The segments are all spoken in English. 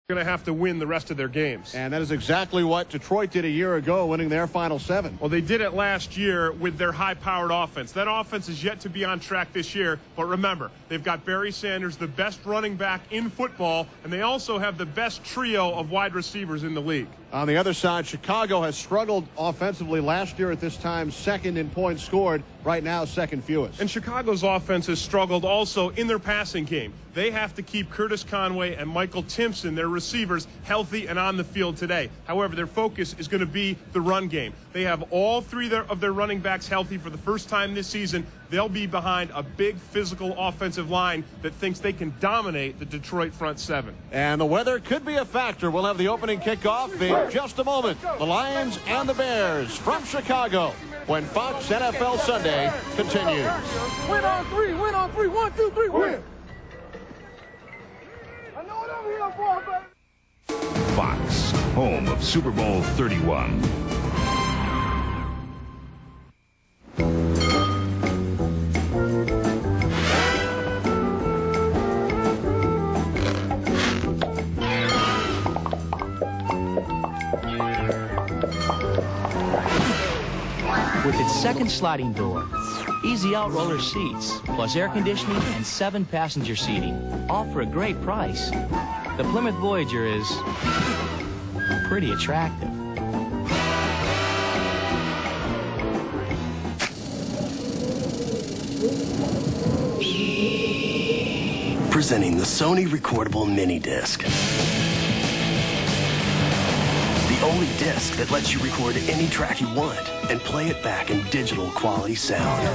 going to have to win the rest of their games. And that is exactly what Detroit did a year ago, winning their final 7. Well, they did it last year with their high-powered offense. That offense is yet to be on track this year. But remember, they've got Barry Sanders, the best running back in football, and they also have the best trio of wide receivers in the league. On the other side, Chicago has struggled offensively last year at this time, second in points scored, right now second fewest. And Chicago's offense has struggled also in their passing game. They have to keep Curtis Conway and Michael Timpson, their receivers, healthy and on the field today. However, their focus is going to be the run game. They have all 3 of their running backs healthy for the first time this season. They'll be behind a big physical offensive line that thinks they can dominate the Detroit front 7. And the weather could be a factor. We'll have the opening kickoff in just a moment. The Lions and the Bears from Chicago when Fox NFL Sunday continues. Win on 3, win on 3. 1, 2, 3, win. I know what I'm here for, baby. Fox, home of Super Bowl 31. With its second sliding door, easy out-roller seats, plus air conditioning and 7 passenger seating, all for a great price. The Plymouth Voyager is pretty attractive. Presenting the Sony Recordable Mini Disc. The only disc that lets you record any track you want and play it back in digital quality sound.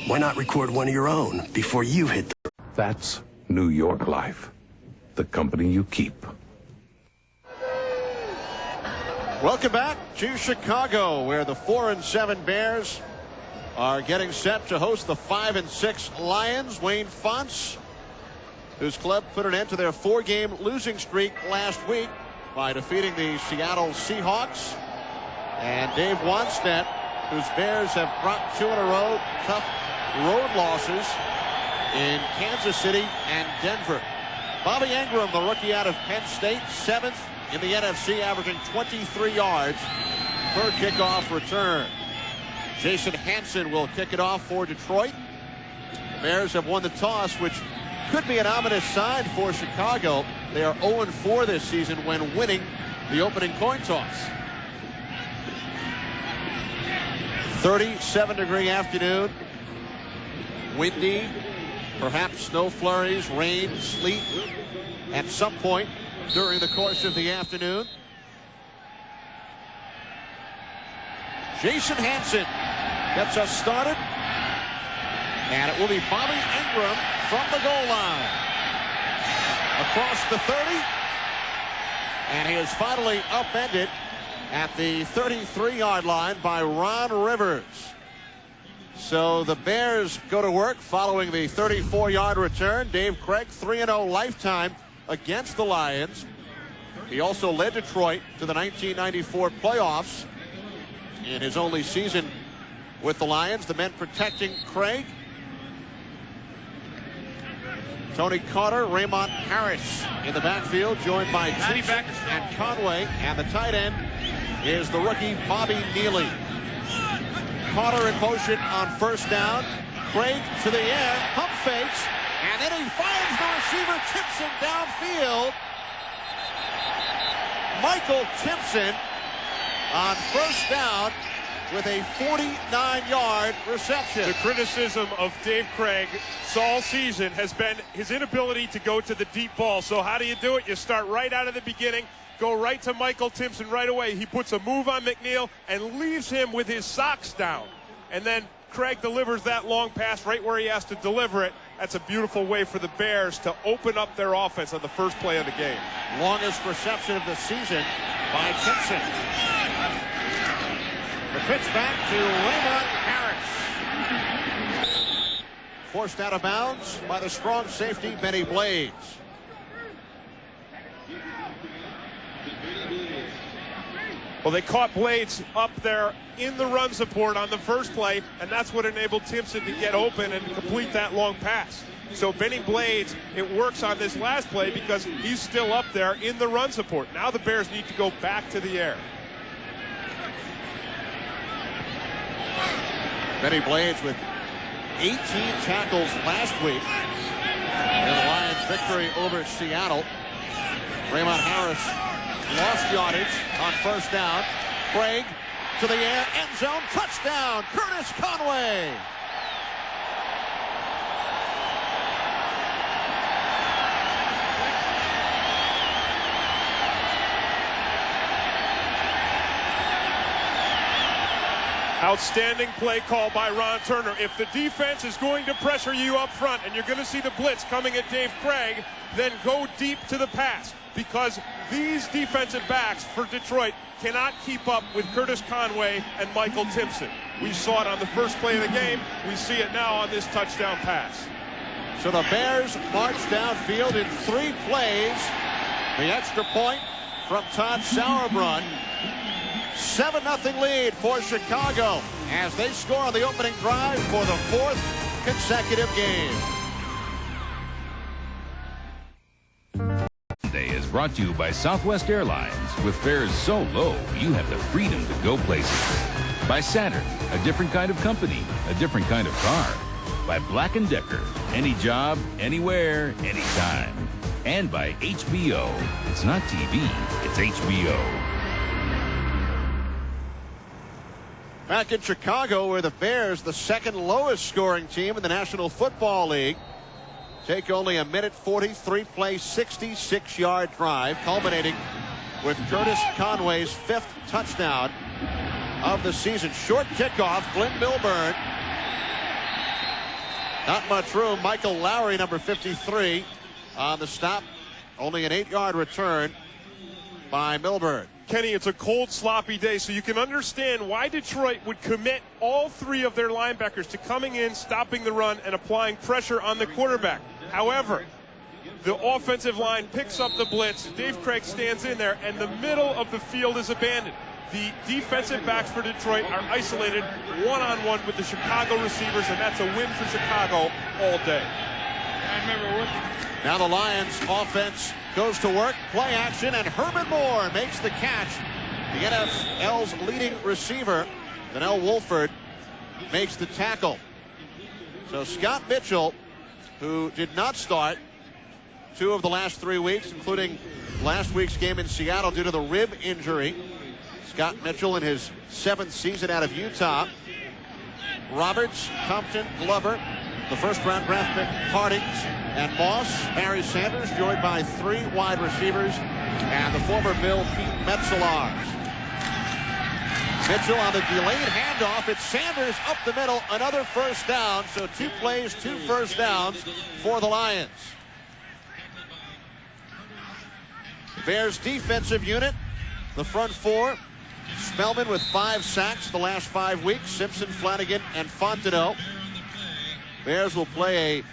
Why not record one of your own before you hit the... That's New York Life, the company you keep. Welcome back to Chicago, where the 4-7 Bears are getting set to host the 5-6 Lions. Wayne Fontes, whose club put an end to their 4-game losing streak last week by defeating the Seattle Seahawks. And Dave Wannstedt, whose Bears have brought 2 in a row, tough road losses in Kansas City and Denver. Bobby Engram, the rookie out of Penn State, 7th in the NFC, averaging 23 yards per kickoff return. Jason Hanson will kick it off for Detroit. The Bears have won the toss, which could be an ominous sign for Chicago. They are 0-4 this season when winning the opening coin toss. 37-degree afternoon. Windy, perhaps snow flurries, rain, sleet at some point during the course of the afternoon. Jason Hanson gets us started. And it will be Bobby Engram from the goal line. Across the 30. And he is finally upended at the 33-yard line by Ron Rivers. So the Bears go to work following the 34-yard return. Dave Craig, 3-0 lifetime against the Lions. He also led Detroit to the 1994 playoffs in his only season with the Lions. The men protecting Craig: Tony Carter, Raymond Harris in the backfield, joined by Timpson and Conway. And the tight end is the rookie Bobby Neely. Carter in motion on first down. Craig to the air, pump fakes, and then he finds the receiver Timpson downfield. Michael Timpson on first down with a 49-yard reception. The criticism of Dave Craig all season has been his inability to go to the deep ball. So how do you do it? You start right out of the beginning, go right to Michael Timpson right away. He puts a move on McNeil and leaves him with his socks down. And then Craig delivers that long pass right where he has to deliver it. That's a beautiful way for the Bears to open up their offense on the first play of the game. Longest reception of the season by Timpson. The pitch back to Raymond Harris. Forced out of bounds by the strong safety, Benny Blades. Well, they caught Blades up there in the run support on the first play, and that's what enabled Timpson to get open and complete that long pass. So Benny Blades, it works on this last play because he's still up there in the run support. Now the Bears need to go back to the air. Benny Blades with 18 tackles last week in the Lions' victory over Seattle. Raymond Harris lost yardage on first down. Craig to the air, end zone, touchdown, Curtis Conway. Outstanding play call by Ron Turner. If the defense is going to pressure you up front and you're going to see the blitz coming at Dave Craig, then go deep to the pass, because these defensive backs for Detroit cannot keep up with Curtis Conway and Michael Timpson. We saw it on the first play of the game. We see it now on this touchdown pass. So the Bears march downfield in 3 plays. The extra point from Todd Sauerbrunn. 7-0 lead for Chicago as they score on the opening drive for the 4th consecutive game. Day is brought to you by Southwest Airlines. With fares so low, you have the freedom to go places. By Saturn, a different kind of company, a different kind of car. By Black & Decker, any job, anywhere, anytime. And by HBO. It's not TV, it's HBO. Back in Chicago, where the Bears, the second lowest scoring team in the National Football League, take only a minute 43 play, 66-yard drive, culminating with Curtis Conway's 5th touchdown of the season. Short kickoff, Glenn Milburn. Not much room. Michael Lowry, number 53, on the stop. Only an 8-yard return by Milburn. Kenny, it's a cold, sloppy day, so you can understand why Detroit would commit all 3 of their linebackers to coming in, stopping the run, and applying pressure on the quarterback. However, the offensive line picks up the blitz. Dave Craig stands in there, and the middle of the field is abandoned. The defensive backs for Detroit are isolated one-on-one with the Chicago receivers, and that's a win for Chicago all day. Now the Lions offense goes to work, play action, and Herman Moore makes the catch. The NFL's leading receiver, Donnell Wolford, makes the tackle. So Scott Mitchell, who did not start 2 of the last 3 weeks, including last week's game in Seattle due to the rib injury. Scott Mitchell in his 7th season out of Utah. Roberts, Compton, Glover, the first-round draft pick, Hardings, and Moss. Barry Sanders, joined by 3 wide receivers, and the former Bill Pete Metzelaars. Mitchell on the delayed handoff. It's Sanders up the middle, another first down. So 2 plays, 2 first downs for the Lions. Bears defensive unit, the front 4. Spellman with 5 sacks the last 5 weeks. Simpson, Flanagan, and Fontenot. Bears will play a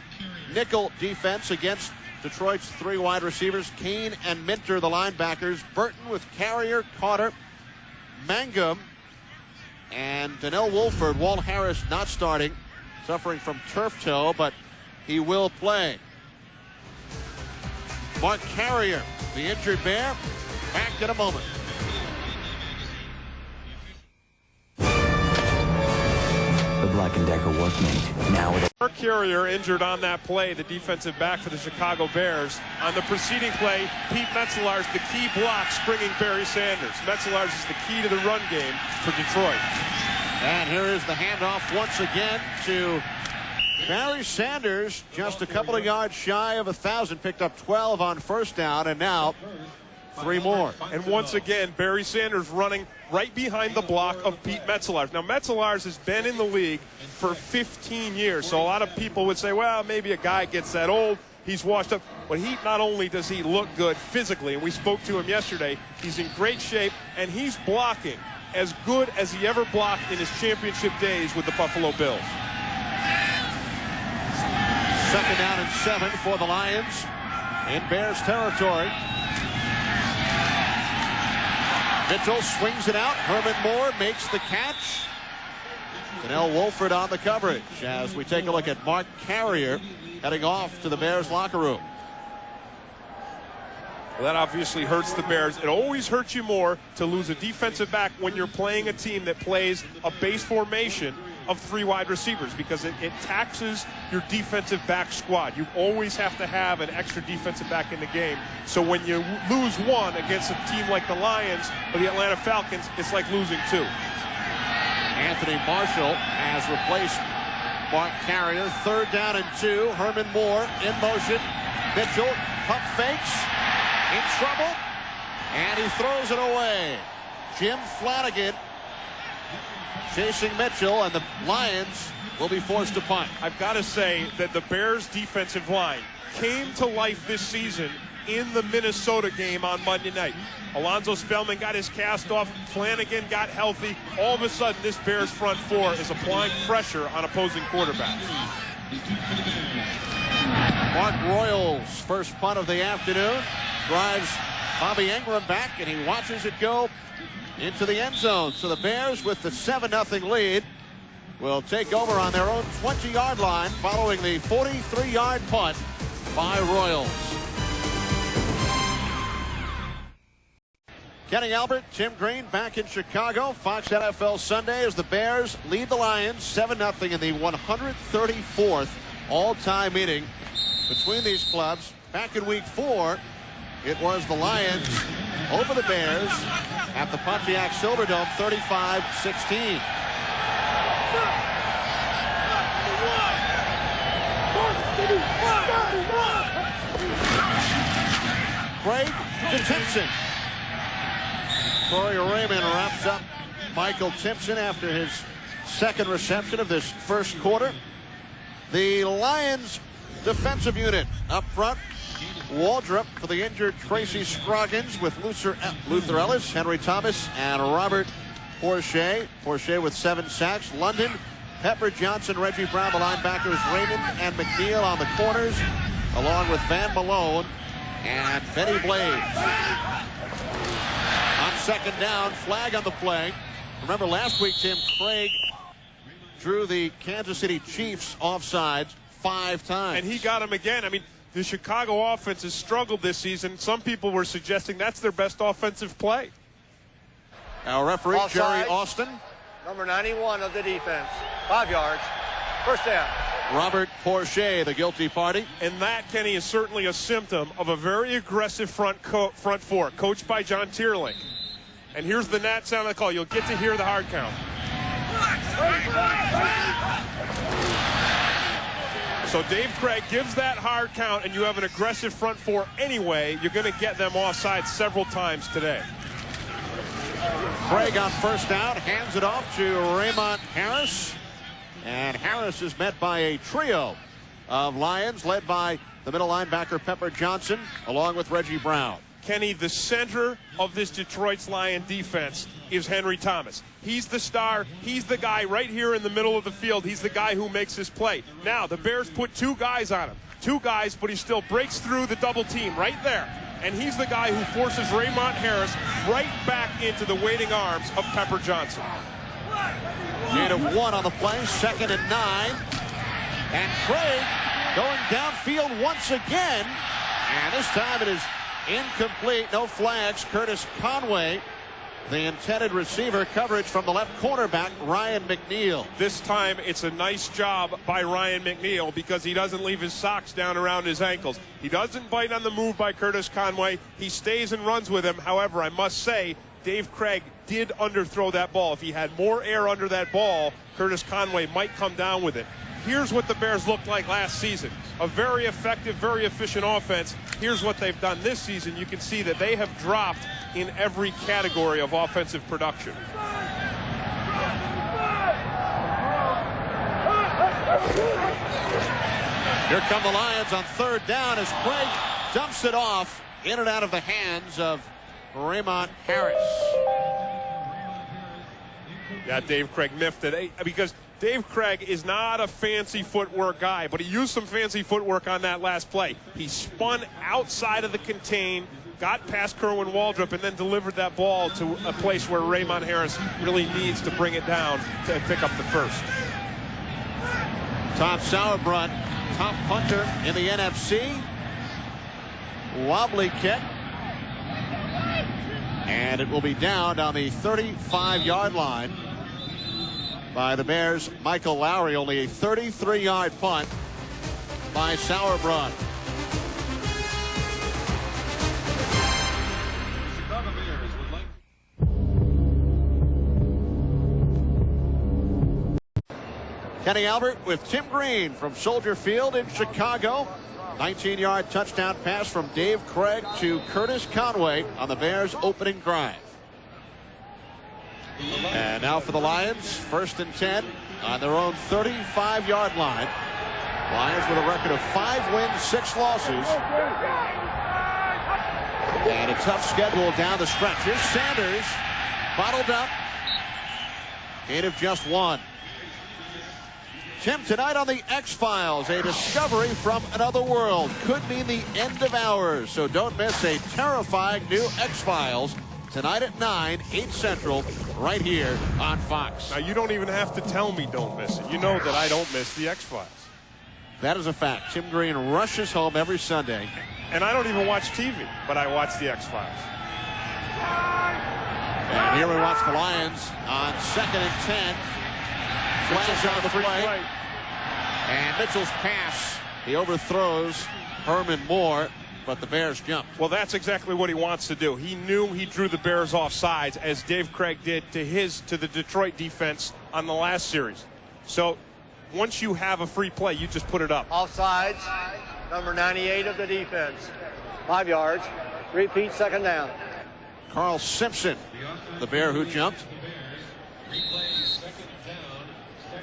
nickel defense against Detroit's 3 wide receivers, Kane and Minter, the linebackers. Burton with Carrier, Carter, Mangum, and Donnell Wolford. Walt Harris not starting, suffering from turf toe, but he will play. Mark Carrier, the injured Bear, back in a moment. The Black & Decker workmate, now with Mark Carrier injured on that play, the defensive back for the Chicago Bears. On the preceding play, Pete Metzelaars, the key block, springing Barry Sanders. Metzelaars is the key to the run game for Detroit. And here is the handoff once again to Barry Sanders, just a couple of yards shy of 1,000, picked up 12 on first down, and now 3 more. And once again, Barry Sanders running right behind the block of Pete Metzelaars. Now, Metzelaars has been in the league for 15 years, so a lot of people would say, well, maybe a guy gets that old, he's washed up. But he, not only does he look good physically, and we spoke to him yesterday, he's in great shape, and he's blocking as good as he ever blocked in his championship days with the Buffalo Bills. 2nd down and 7 for the Lions in Bears territory. Mitchell swings it out. Herman Moore makes the catch. Donnell Wolford on the coverage as we take a look at Mark Carrier, heading off to the Bears locker room. Well, that obviously hurts the Bears. It always hurts you more to lose a defensive back when you're playing a team that plays a base formation of 3 wide receivers, because it taxes your defensive back squad. You always have to have an extra defensive back in the game. So when you lose one against a team like the Lions or the Atlanta Falcons, it's like losing 2. Anthony Marshall has replaced Mark Carrier. 3rd down and 2. Herman Moore in motion. Mitchell pump fakes. In trouble. And he throws it away. Jim Flanagan chasing Mitchell, and the Lions will be forced to punt. I've got to say that the Bears' defensive line came to life this season in the Minnesota game on Monday night. Alonzo Spellman got his cast off. Flanagan got healthy. All of a sudden, this Bears front 4 is applying pressure on opposing quarterbacks. Mark Royals' first punt of the afternoon drives Bobby Ingram back, and he watches it go into the end zone. So the Bears, with the 7-0 lead, will take over on their own 20-yard line following the 43-yard punt by Royals. Kenny Albert, Tim Green back in Chicago. Fox NFL Sunday as the Bears lead the Lions 7-0 in the 134th all-time meeting between these clubs. Back in week 4, it was the Lions over the Bears at the Pontiac Silverdome, 35-16. Craig to Timpson. Corey Raymond wraps up Michael Timpson after his 2nd reception of this first quarter. The Lions defensive unit up front. Waldrop for the injured Tracy Scroggins, with Luther Ellis, Henry Thomas, and Robert Porcher. Porcher with 7 sacks. London, Pepper Johnson, Reggie Brown, the linebackers, Raymond and McNeil on the corners, along with Van Malone and Benny Blades. On 2nd down, flag on the play. Remember last week, Tim, Craig drew the Kansas City Chiefs offsides 5 times. And he got him again. I mean, the Chicago offense has struggled this season. Some people were suggesting that's their best offensive play. Our referee, Offside. Jerry Austin. Number 91 of the defense. 5 yards. First down. Robert Porcher, the guilty party. And that, Kenny, is certainly a symptom of a very aggressive front 4, coached by John Tierling. And here's the Nat sound of the call. You'll get to hear the hard count. So Dave Craig gives that hard count, and you have an aggressive front 4 anyway. You're going to get them offside several times today. Craig on 1st down, hands it off to Raymond Harris. And Harris is met by a trio of Lions, led by the middle linebacker Pepper Johnson, along with Reggie Brown. Kenny, the center of this Detroit's Lion defense is Henry Thomas. He's the star. He's the guy right here in the middle of the field. He's the guy who makes this play. Now, the Bears put 2 guys on him. 2 guys, but he still breaks through the double team right there. And he's the guy who forces Raymond Harris right back into the waiting arms of Pepper Johnson. Gain of 1 on the play, 2nd and 9. And Craig going downfield once again. And this time it is incomplete, no flags. Curtis Conway, the intended receiver, coverage from the left cornerback, Ryan McNeil. This time it's a nice job by Ryan McNeil, because he doesn't leave his socks down around his ankles. He doesn't bite on the move by Curtis Conway. He stays and runs with him. However, I must say, Dave Craig did underthrow that ball. If he had more air under that ball, Curtis Conway might come down with it. Here's what the Bears looked like last season. A very effective, very efficient offense. Here's what they've done this season. You can see that they have dropped in every category of offensive production. Here come the Lions on 3rd down as Craig dumps it off in and out of the hands of Raymond Harris. Yeah, Dave Craig miffed it, because Dave Craig is not a fancy footwork guy, but he used some fancy footwork on that last play. He spun outside of the contain, got past Kerwin Waldrop, and then delivered that ball to a place where Raymond Harris really needs to bring it down to pick up the first. Tom Sauerbrunn, top punter in the NFC. Wobbly kick. And it will be downed on the 35-yard line by the Bears' Michael Lowry. Only a 33-yard punt by Sauerbrunn. Kenny Albert with Tim Green from Soldier Field in Chicago. 19-yard touchdown pass from Dave Craig to Curtis Conway on the Bears' opening drive. And now for the Lions, 1st and 10 on their own 35-yard line. Lions with a record of 5 wins, 6 losses. And a tough schedule down the stretch. Here's Sanders, bottled up, gain of just 1. Tim, tonight on the X-Files, a discovery from another world could mean the end of ours. So don't miss a terrifying new X-Files tonight at 9, 8 Central, right here on Fox. Now, you don't even have to tell me don't miss it. You know that I don't miss the X-Files. That is a fact. Tim Green rushes home every Sunday. And I don't even watch TV, but I watch the X-Files. And here we watch the Lions on 2nd and 10. Flags on the play. And Mitchell's pass. He overthrows Herman Moore, but the Bears jumped. Well, that's exactly what he wants to do. He knew he drew the Bears off sides, as Dave Craig did to the Detroit defense on the last series. So once you have a free play, you just put it up. Offsides, number 98 of the defense. 5 yards. Repeat, 2nd down. Carl Simpson, the Bear who jumped.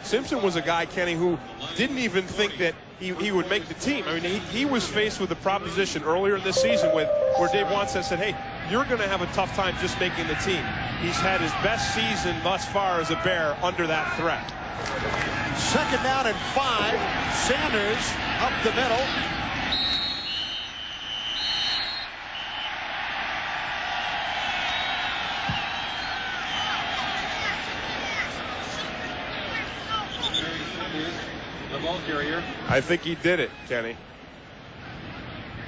Simpson was a guy, Kenny, who didn't even think that he would make the team. I mean, he was faced with a proposition earlier in this season where Dave Wannstedt said, hey, you're going to have a tough time just making the team. He's had his best season thus far as a Bear under that threat. 2nd down and 5. Sanders up the middle. I think he did it, Kenny.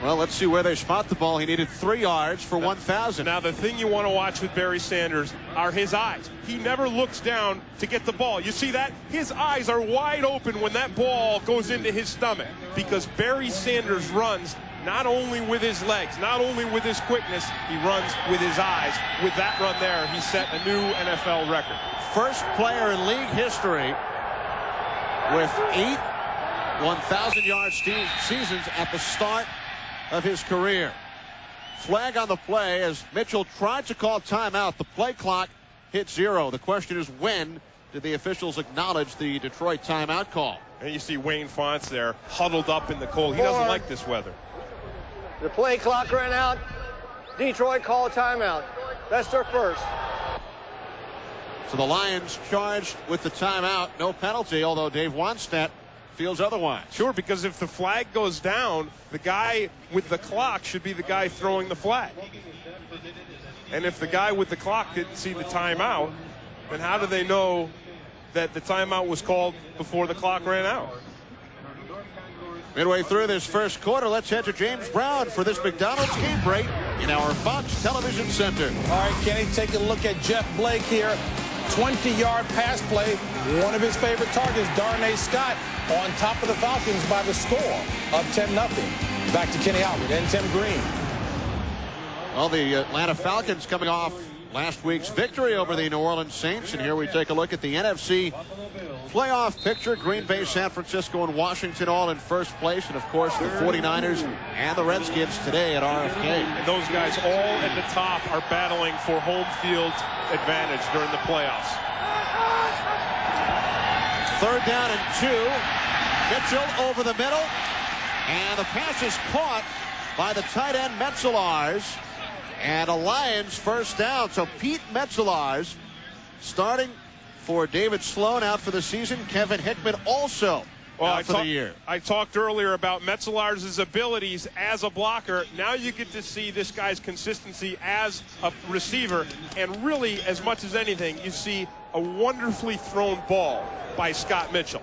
Well, let's see where they spot the ball. He needed 3 yards for 1,000. Now, the thing you want to watch with Barry Sanders are his eyes. He never looks down to get the ball. You see that? His eyes are wide open when that ball goes into his stomach, because Barry Sanders runs not only with his legs, not only with his quickness, he runs with his eyes. With that run there, he set a new NFL record. First player in league history with 8 1,000-yard seasons at the start of his career. Flag on the play as Mitchell tried to call timeout. The play clock hit 0. The question is, when did the officials acknowledge the Detroit timeout call? And you see Wayne Fonts there huddled up in the cold. He doesn't like this weather. The play clock ran out. Detroit called timeout. That's their first. So the Lions charged with the timeout. No penalty, although Dave Wannstedt feels otherwise. Sure, because if the flag goes down, the guy with the clock should be the guy throwing the flag. And if the guy with the clock didn't see the timeout, then how do they know that the timeout was called before the clock ran out? Midway through this first quarter, let's head to James Brown for this McDonald's game break in our Fox Television Center. All right, Kenny, take a look at Jeff Blake here. 20-yard pass play. One of his favorite targets, Darnay Scott, on top of the Falcons by the score of 10-0. Back to Kenny Albert and Tim Green. Well, the Atlanta Falcons coming off last week's victory over the New Orleans Saints. And here we take a look at the NFC playoff picture. Green Bay, San Francisco, and Washington all in first place. And, of course, the 49ers and the Redskins today at RFK. And those guys all at the top are battling for home field advantage during the playoffs. 3rd down and 2. Mitchell over the middle. And the pass is caught by the tight end Metzelars. And a Lions first down. So Pete Metzelars starting for David Sloan out for the season. Kevin Hickman also out for the year. I talked earlier about Metzelars' abilities as a blocker. Now you get to see this guy's consistency as a receiver. And really, as much as anything, you see a wonderfully thrown ball by Scott Mitchell.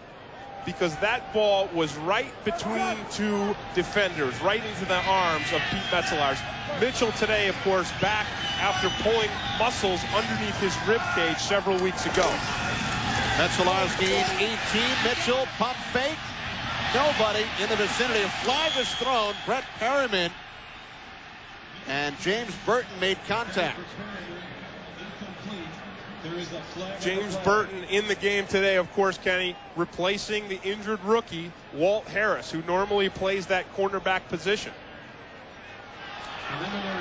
because that ball was right between two defenders, right into the arms of Pete Metzelaars. Mitchell today, of course, back after pulling muscles underneath his rib cage several weeks ago. Metzelaars gained 18. Mitchell pump fake. Nobody in the vicinity. A flag is thrown. Brett Perryman and James Burton made contact. James Burton in the game today, of course, Kenny, replacing the injured rookie, Walt Harris, who normally plays that cornerback position.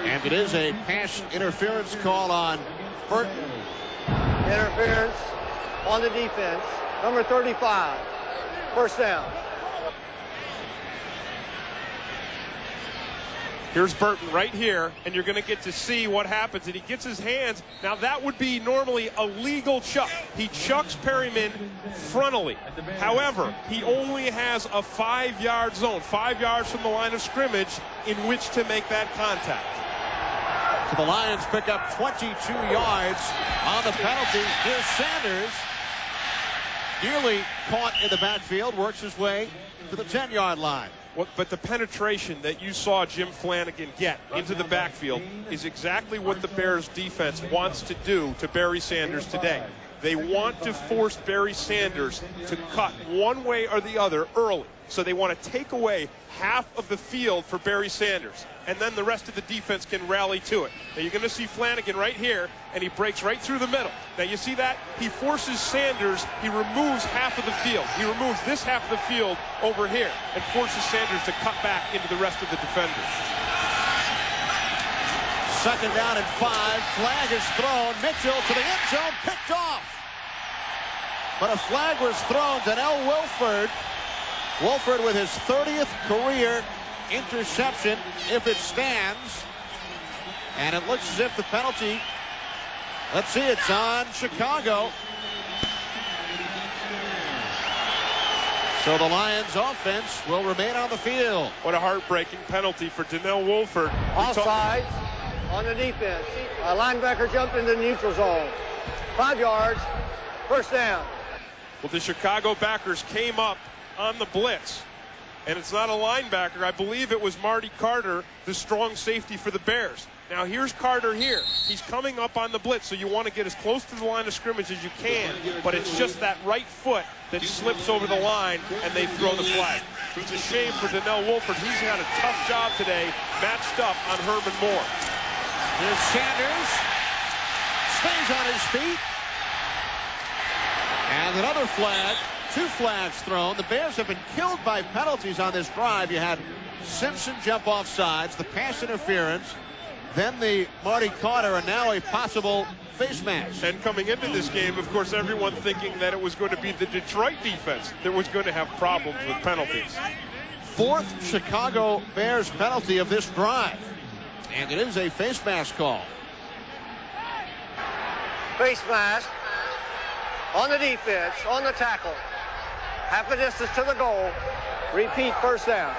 And it is a pass interference call on Burton. Interference on the defense. Number 35. First down. Here's Burton right here, and you're going to get to see what happens. And he gets his hands. Now, that would be normally a legal chuck. He chucks Perryman frontally. However, he only has a 5-yard zone, 5 yards from the line of scrimmage in which to make that contact. So the Lions pick up 22 yards on the penalty. Here's Sanders. Nearly caught in the backfield, works his way to the 10-yard line. But the penetration that you saw Jim Flanagan get into the backfield is exactly what the Bears defense wants to do to Barry Sanders today. They want to force Barry Sanders to cut one way or the other early. So they want to take away half of the field for Barry Sanders, and then the rest of the defense can rally to it. Now you're going to see Flanagan right here, and he breaks right through the middle. Now you see that? He forces Sanders, he removes half of the field. He removes this half of the field over here and forces Sanders to cut back into the rest of the defenders. Second down and 5. Flag is thrown. Mitchell to the end zone, picked off. But a flag was thrown. Donnell Wilford. Wilford with his 30th career interception, if it stands. And it looks as if the penalty, let's see, it's on Chicago. So the Lions offense will remain on the field. What a heartbreaking penalty for Donnell Wilford. Offside on the defense. A linebacker jumped into the neutral zone. 5 yards, first down. Well, the Chicago backers came up on the blitz, and it's not a linebacker. I believe it was Marty Carter, the strong safety for the Bears. Now here's Carter here. He's coming up on the blitz, so you want to get as close to the line of scrimmage as you can, but it's just that right foot that slips over the line, and they throw the flag. It's a shame for Donnell Wilford. He's had a tough job today, matched up on Herman Moore. Here's Sanders. Stays on his feet. And another flag. 2 flags thrown. The Bears have been killed by penalties on this drive. You had Simpson jump off sides, the pass interference, then the Marty Carter, and now a possible face mask. And coming into this game, of course, everyone thinking that it was going to be the Detroit defense that was going to have problems with penalties. 4th Chicago Bears penalty of this drive. And it is a face mask call. Face mask on the defense, on the tackle. Half a distance to the goal. Repeat, first down.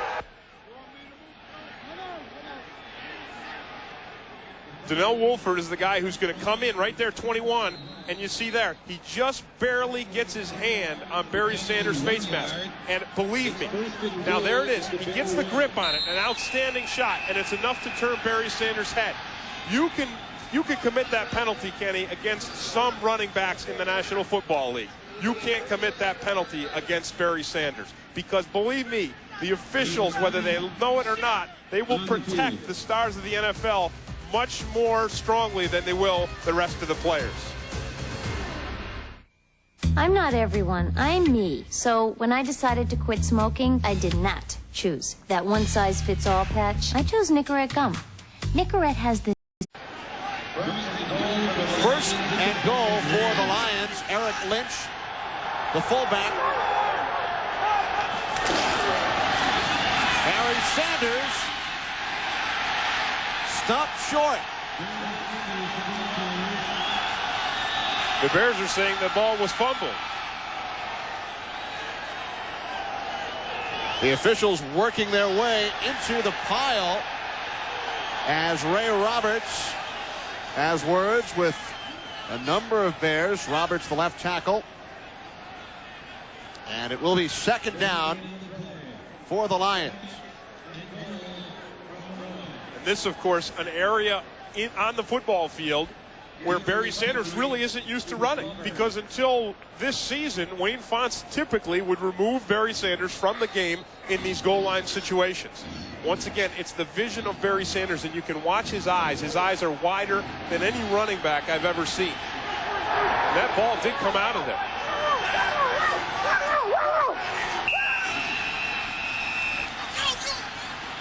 Donnell Wilford is the guy who's going to come in right there, 21, and you see there, he just barely gets his hand on Barry Sanders' face mask. And believe me, now there it is. He gets the grip on it, an outstanding shot, and it's enough to turn Barry Sanders' head. You can commit that penalty, Kenny, against some running backs in the National Football League. You can't commit that penalty against Barry Sanders, because believe me, the officials, whether they know it or not, they will protect the stars of the NFL much more strongly than they will the rest of the players. I'm not everyone, I'm me. So when I decided to quit smoking, I did not choose that one-size-fits-all patch. I chose Nicorette gum. Nicorette has the... First and goal for the Lions. Eric Lynch, the fullback. Barry Sanders stopped short. The Bears are saying the ball was fumbled. The officials working their way into the pile as Ray Roberts has words with a number of Bears. Roberts, the left tackle. And it will be second down for the Lions. And this, of course, an area on the football field where Barry Sanders really isn't used to running, because until this season, Wayne Fontes typically would remove Barry Sanders from the game in these goal line situations. Once again, it's the vision of Barry Sanders, and you can watch his eyes. His eyes are wider than any running back I've ever seen. That ball did come out of there.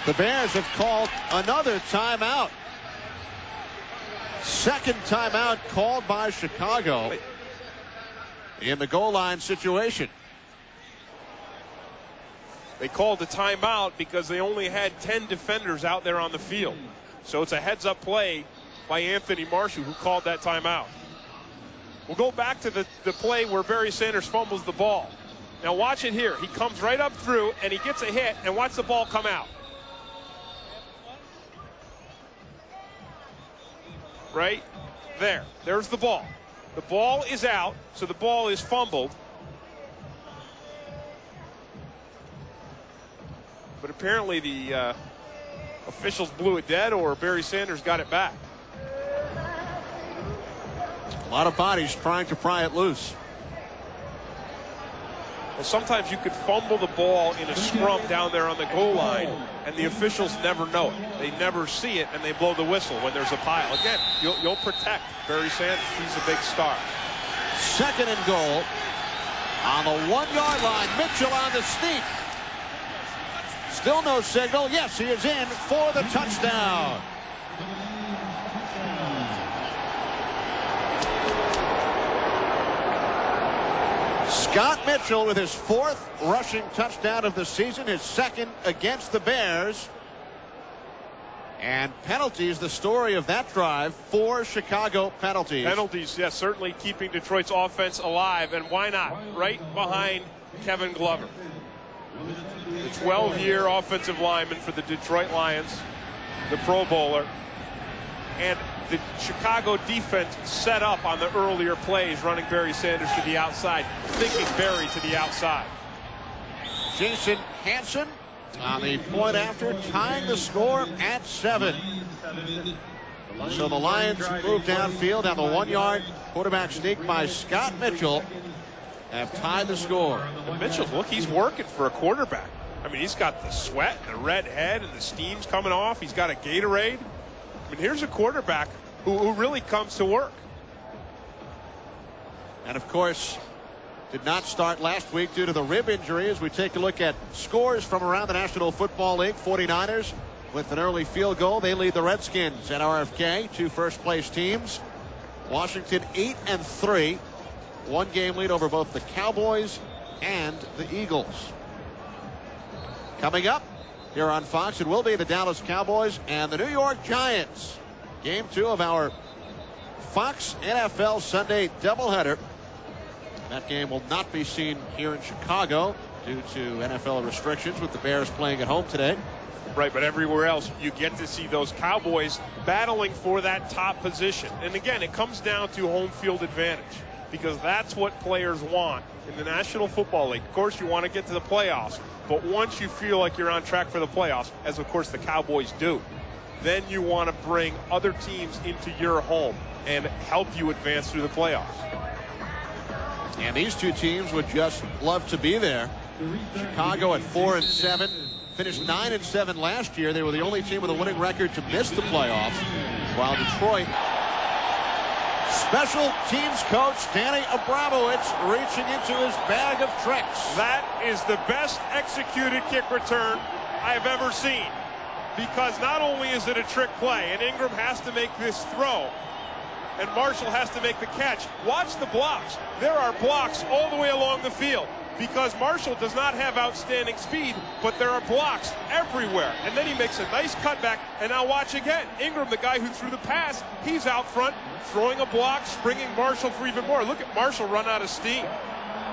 The Bears have called another timeout. Second timeout called by Chicago in the goal line situation. They called a timeout because they only had 10 defenders out there on the field. So it's a heads-up play by Anthony Marshall, who called that timeout. We'll go back to the play where Barry Sanders fumbles the ball. Now watch it here. He comes right up through, and he gets a hit, and watch the ball come out. Right there. There's the ball. The ball is out, so the ball is fumbled. But apparently the officials blew it dead, or Barry Sanders got it back. A lot of bodies trying to pry it loose. Well, sometimes you could fumble the ball in a scrum down there on the goal line, and the officials never know it. They never see it, and they blow the whistle when there's a pile. Again, you'll protect Barry Sanders. He's a big star. Second and goal on the 1-yard line. Mitchell on the sneak. Still no signal. Yes, he is in for the touchdown. Scott Mitchell with his 4th rushing touchdown of the season, his 2nd against the Bears. And penalties, the story of that drive, 4 Chicago penalties. Penalties, yes, certainly keeping Detroit's offense alive, and why not? Right behind Kevin Glover. The 12-year offensive lineman for the Detroit Lions, the Pro Bowler. And the Chicago defense set up on the earlier plays, running Barry Sanders to the outside, thinking Barry to the outside. Jason Hanson on the point after, tying the score at 7. So the Lions move downfield on the 1-yard quarterback sneak by Scott Mitchell, have tied the score. And Mitchell, look, he's working for a quarterback. I mean, he's got the sweat, the red head, and the steam's coming off. He's got a Gatorade. I mean, here's a quarterback who really comes to work. And of course, did not start last week due to the rib injury. As we take a look at scores from around the National Football League, 49ers with an early field goal. They lead the Redskins at RFK, 2 first-place teams. Washington 8-3, 1-game lead over both the Cowboys and the Eagles. Coming up here on Fox, it will be the Dallas Cowboys and the New York Giants. Game 2 of our Fox NFL Sunday doubleheader. That game will not be seen here in Chicago due to NFL restrictions, with the Bears playing at home today. Right, but everywhere else you get to see those Cowboys battling for that top position. And again, it comes down to home field advantage, because that's what players want in the National Football League. Of course, you want to get to the playoffs, but once you feel like you're on track for the playoffs, as of course the Cowboys do, then you want to bring other teams into your home and help you advance through the playoffs. And these two teams would just love to be there. Chicago at 4-7, finished 9-7 last year. They were the only team with a winning record to miss the playoffs, while Detroit, special teams coach Danny Abramowitz reaching into his bag of tricks. That is the best executed kick return I've ever seen, because not only is it a trick play, and Ingram has to make this throw, and Marshall has to make the catch. Watch the blocks. There are blocks all the way along the field, because Marshall does not have outstanding speed, but there are blocks everywhere. And then he makes a nice cutback, and now watch again. Ingram, the guy who threw the pass, he's out front throwing a block, springing Marshall for even more. Look at Marshall run out of steam.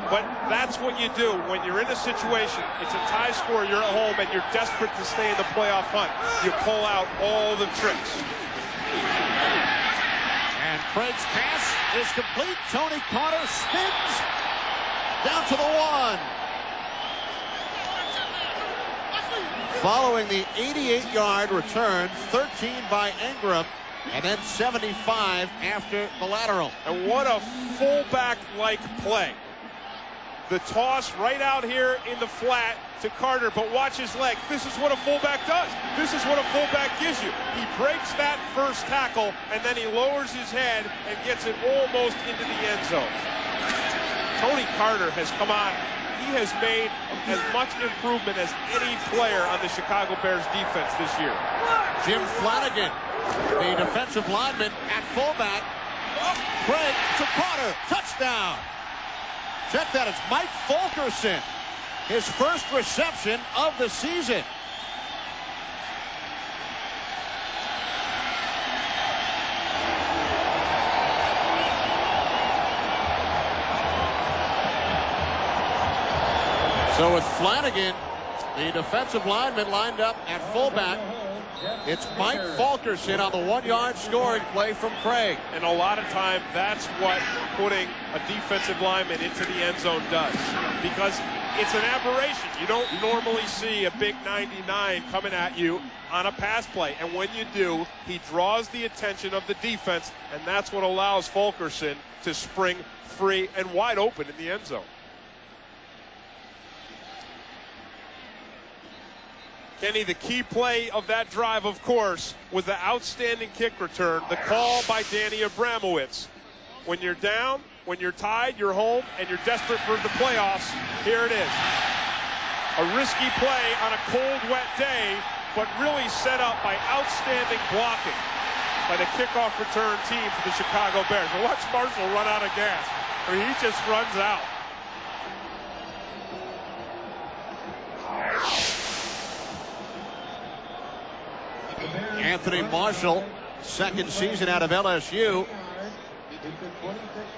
But that's what you do when you're in a situation. It's a tie score, you're at home, and you're desperate to stay in the playoff hunt. You pull out all the tricks. And Craig's pass is complete. Tony Carter spins down to the 1. following the 88-yard return, 13 by Ingram, and then 75 after the lateral. And what a fullback-like play. The toss right out here in the flat to Carter, but watch his leg. This is what a fullback does. This is what a fullback gives you. He breaks that first tackle, and then he lowers his head and gets it almost into the end zone. Tony Carter has come on. He has made as much improvement as any player on the Chicago Bears defense this year. Jim Flanagan, the defensive lineman at fullback. Craig to Carter, touchdown. Check that, it's Mike Fulkerson. His first reception of the season. So with Flanagan, the defensive lineman lined up at fullback, it's Mike Fulkerson on the 1-yard scoring play from Craig. And a lot of time, that's what putting a defensive lineman into the end zone does. Because it's an aberration. You don't normally see a big 99 coming at you on a pass play. And when you do, he draws the attention of the defense, and that's what allows Fulkerson to spring free and wide open in the end zone. Kenny, the key play of that drive, of course, was the outstanding kick return, the call by Danny Abramowitz. When you're down, when you're tied, you're home, and you're desperate for the playoffs, here it is. A risky play on a cold, wet day, but really set up by outstanding blocking by the kickoff return team for the Chicago Bears. Well, watch Marshall run out of gas. I mean, he just runs out. Anthony Marshall, second season out of LSU.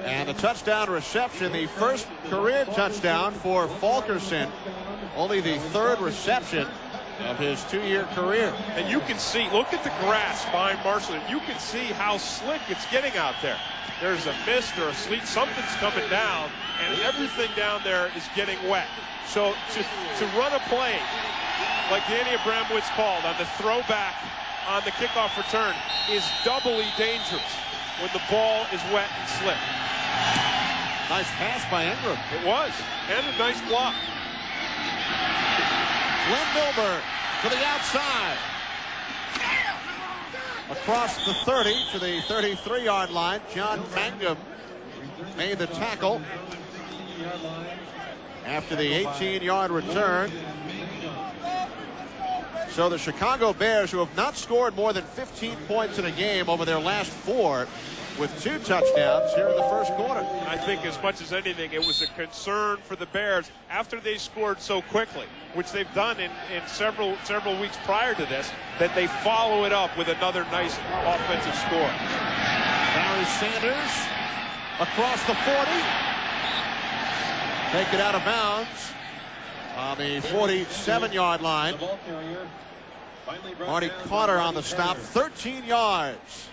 And the touchdown reception, the first career touchdown for Fulkerson. Only the third reception of his 2-year career. And you can see, look at the grass behind Marshall. You can see how slick it's getting out there. There's a mist or a sleet, something's coming down, and everything down there is getting wet. So to run a play like Danny Abramowitz called on the throwback on the kickoff return is doubly dangerous when the ball is wet and slick. Nice pass by Ingram. It was, and a nice block. Glenn Milburn to the outside. Across the 30 to the 33-yard line, John Mangum made the tackle after the 18-yard return. So the Chicago Bears, who have not scored more than 15 points in a game over their last 4, with 2 touchdowns here in the first quarter. I think as much as anything, it was a concern for the Bears after they scored so quickly, which they've done in several weeks prior to this, that they follow it up with another nice offensive score. Barry Sanders across the 40. Take it out of bounds on the 47-yard line. Marty Carter on the stop, 13 yards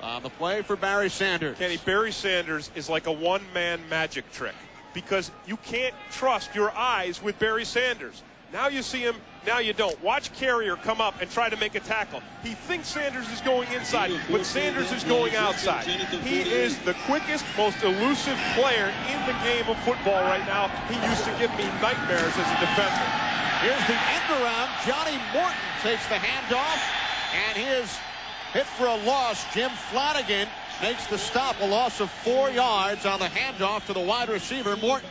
on the play for Barry Sanders. Kenny, Barry Sanders is like a one-man magic trick because you can't trust your eyes with Barry Sanders. Now you see him, now you don't. Watch Carrier come up and try to make a tackle. He thinks Sanders is going inside, but Sanders is going outside. He is the quickest, most elusive player in the game of football right now. He used to give me nightmares as a defender. Here's the end around. Johnny Morton takes the handoff, and his hit for a loss. Jim Flanagan makes the stop, a loss of 4 yards on the handoff to the wide receiver, Morton.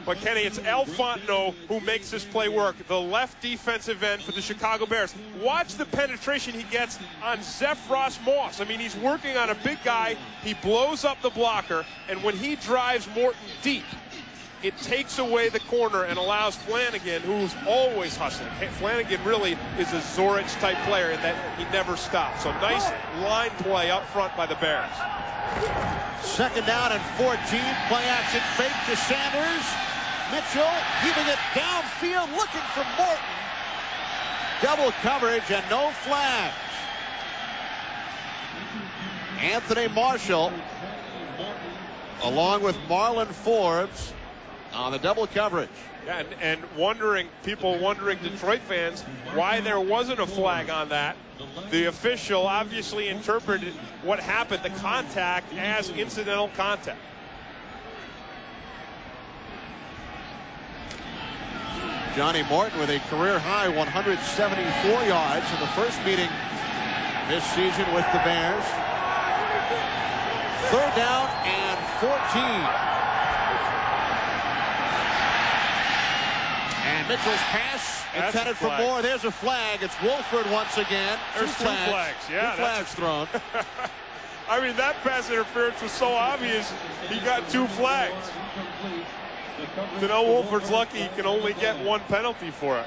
But Kenny, it's Al Fontenot who makes this play work, the left defensive end for the Chicago Bears. Watch the penetration he gets on Zephros Moss. I mean, he's working on a big guy. He blows up the blocker, and when he drives Morton deep, it takes away the corner and allows Flanagan, who's always hustling. Flanagan really is a Zorich-type player in that he never stops. So nice line play up front by the Bears. Second down and 14. Play action fake to Sanders. Mitchell keeping it downfield, looking for Morton. Double coverage and no flags. Anthony Marshall, along with Marlon Forbes, on the double coverage. Yeah, and people wondering, Detroit fans, why there wasn't a flag on that. The official obviously interpreted what happened, the contact, as incidental contact. Johnny Morton with a career-high 174 yards in the first meeting this season with the Bears. 3rd down and 14. And Mitchell's pass intended for more. There's a flag. It's Wolford once again. There's two flags. Yeah, two flags thrown. I mean, that pass interference was so obvious, he got 2 flags. Donnell Wolford's lucky he can only get 1 penalty for it.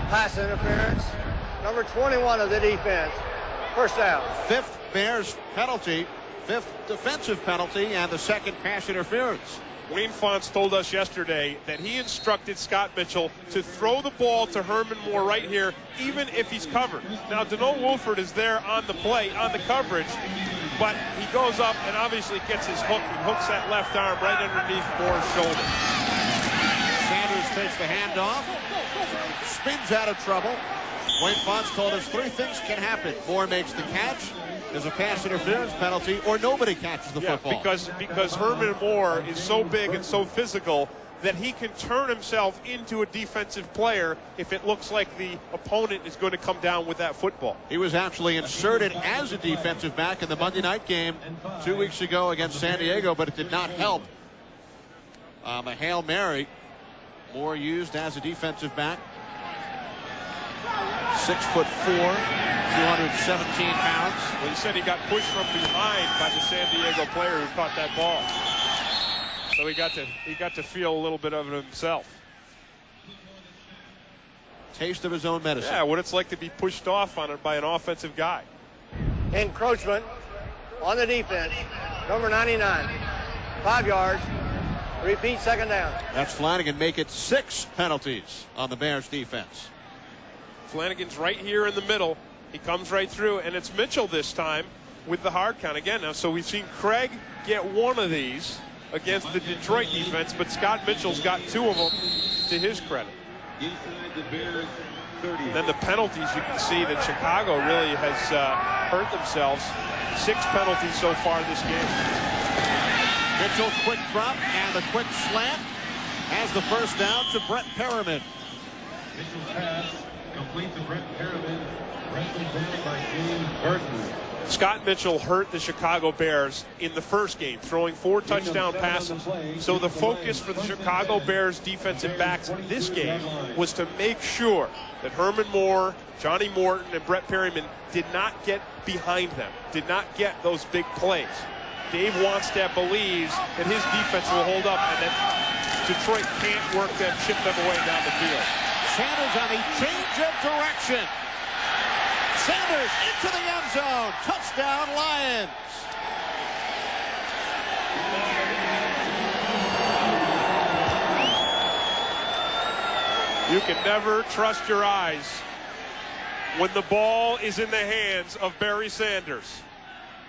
Pass interference. Number 21 of the defense. 1st down. 5th Bears penalty. 5th defensive penalty, and the 2nd pass interference. Wayne Fonts told us yesterday that he instructed Scott Mitchell to throw the ball to Herman Moore right here, even if he's covered. Now, Donnell Wolford is there on the play, on the coverage, but he goes up and obviously gets his hook. He hooks that left arm right underneath Moore's shoulder. Sanders takes the handoff, spins out of trouble. Wayne Fonts told us 3 things can happen. Moore makes the catch, there's a pass interference penalty, or nobody catches the football. Because Herman Moore is so big and so physical that he can turn himself into a defensive player if it looks like the opponent is going to come down with that football. He was actually inserted as a defensive back in the Monday night game 2 weeks ago against San Diego, but it did not help. A Hail Mary. Moore used as a defensive back. 6'4", 217 pounds. Well, he said he got pushed from behind by the San Diego player who caught that ball. So he got to feel a little bit of it himself. Taste of his own medicine. Yeah, what it's like to be pushed off on it by an offensive guy. Encroachment on the defense. Number 99. 5 yards. Repeat, 2nd down. That's Flanagan. Make it 6 penalties on the Bears defense. Flanagan's right here in the middle. He comes right through, and it's Mitchell this time with the hard count again. Now, so we've seen Craig get 1 of these against the Detroit defense, but Scott Mitchell's got 2 of them to his credit. Then the penalties, you can see that Chicago really has hurt themselves. 6 penalties so far this game. Mitchell, quick drop and the quick slant has the 1st down to Brett Perriman. Mitchell's pass complete to Brett Perriman, wrestled down by James Burton. Scott Mitchell hurt the Chicago Bears in the first game, throwing 4 touchdown passes. So the focus for the Chicago Bears defensive backs in this game was to make sure that Herman Moore, Johnny Morton, and Brett Perriman did not get behind them, did not get those big plays. Dave Wannstedt believes that his defense will hold up and that Detroit can't work them, chip them away down the field. Sanders on a change of direction. Sanders into the end zone. Touchdown, Lions. You can never trust your eyes when the ball is in the hands of Barry Sanders.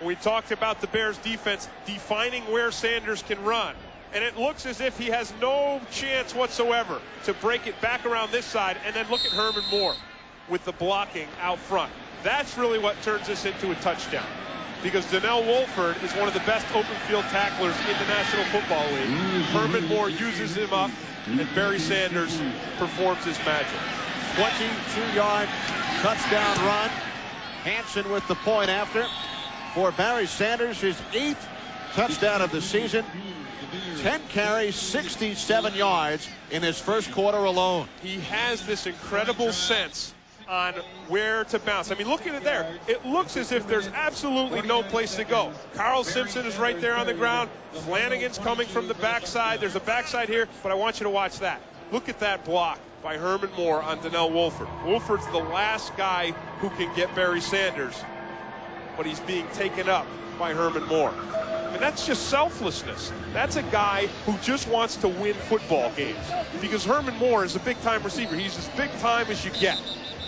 We talked about the Bears defense defining where Sanders can run. And it looks as if he has no chance whatsoever to break it back around this side. And then look at Herman Moore with the blocking out front. That's really what turns this into a touchdown. Because Donnell Wolford is one of the best open field tacklers in the National Football League. Herman Moore uses him up, and Barry Sanders performs his magic. 22-yard touchdown run. Hanson with the point after. For Barry Sanders, his 8th touchdown of the season. 10 carries, 67 yards in his first quarter alone. He has this incredible sense on where to bounce. I mean, look at it there. It looks as if there's absolutely no place to go. Carl Simpson is right there on the ground. Flanagan's coming from the backside. There's a backside here, but I want you to watch that. Look at that block by Herman Moore on Donnell Wolford. Wolford's the last guy who can get Barry Sanders, but he's being taken up by Herman Moore. And that's just selflessness. That's a guy who just wants to win football games. Because Herman Moore is a big-time receiver. He's as big-time as you get.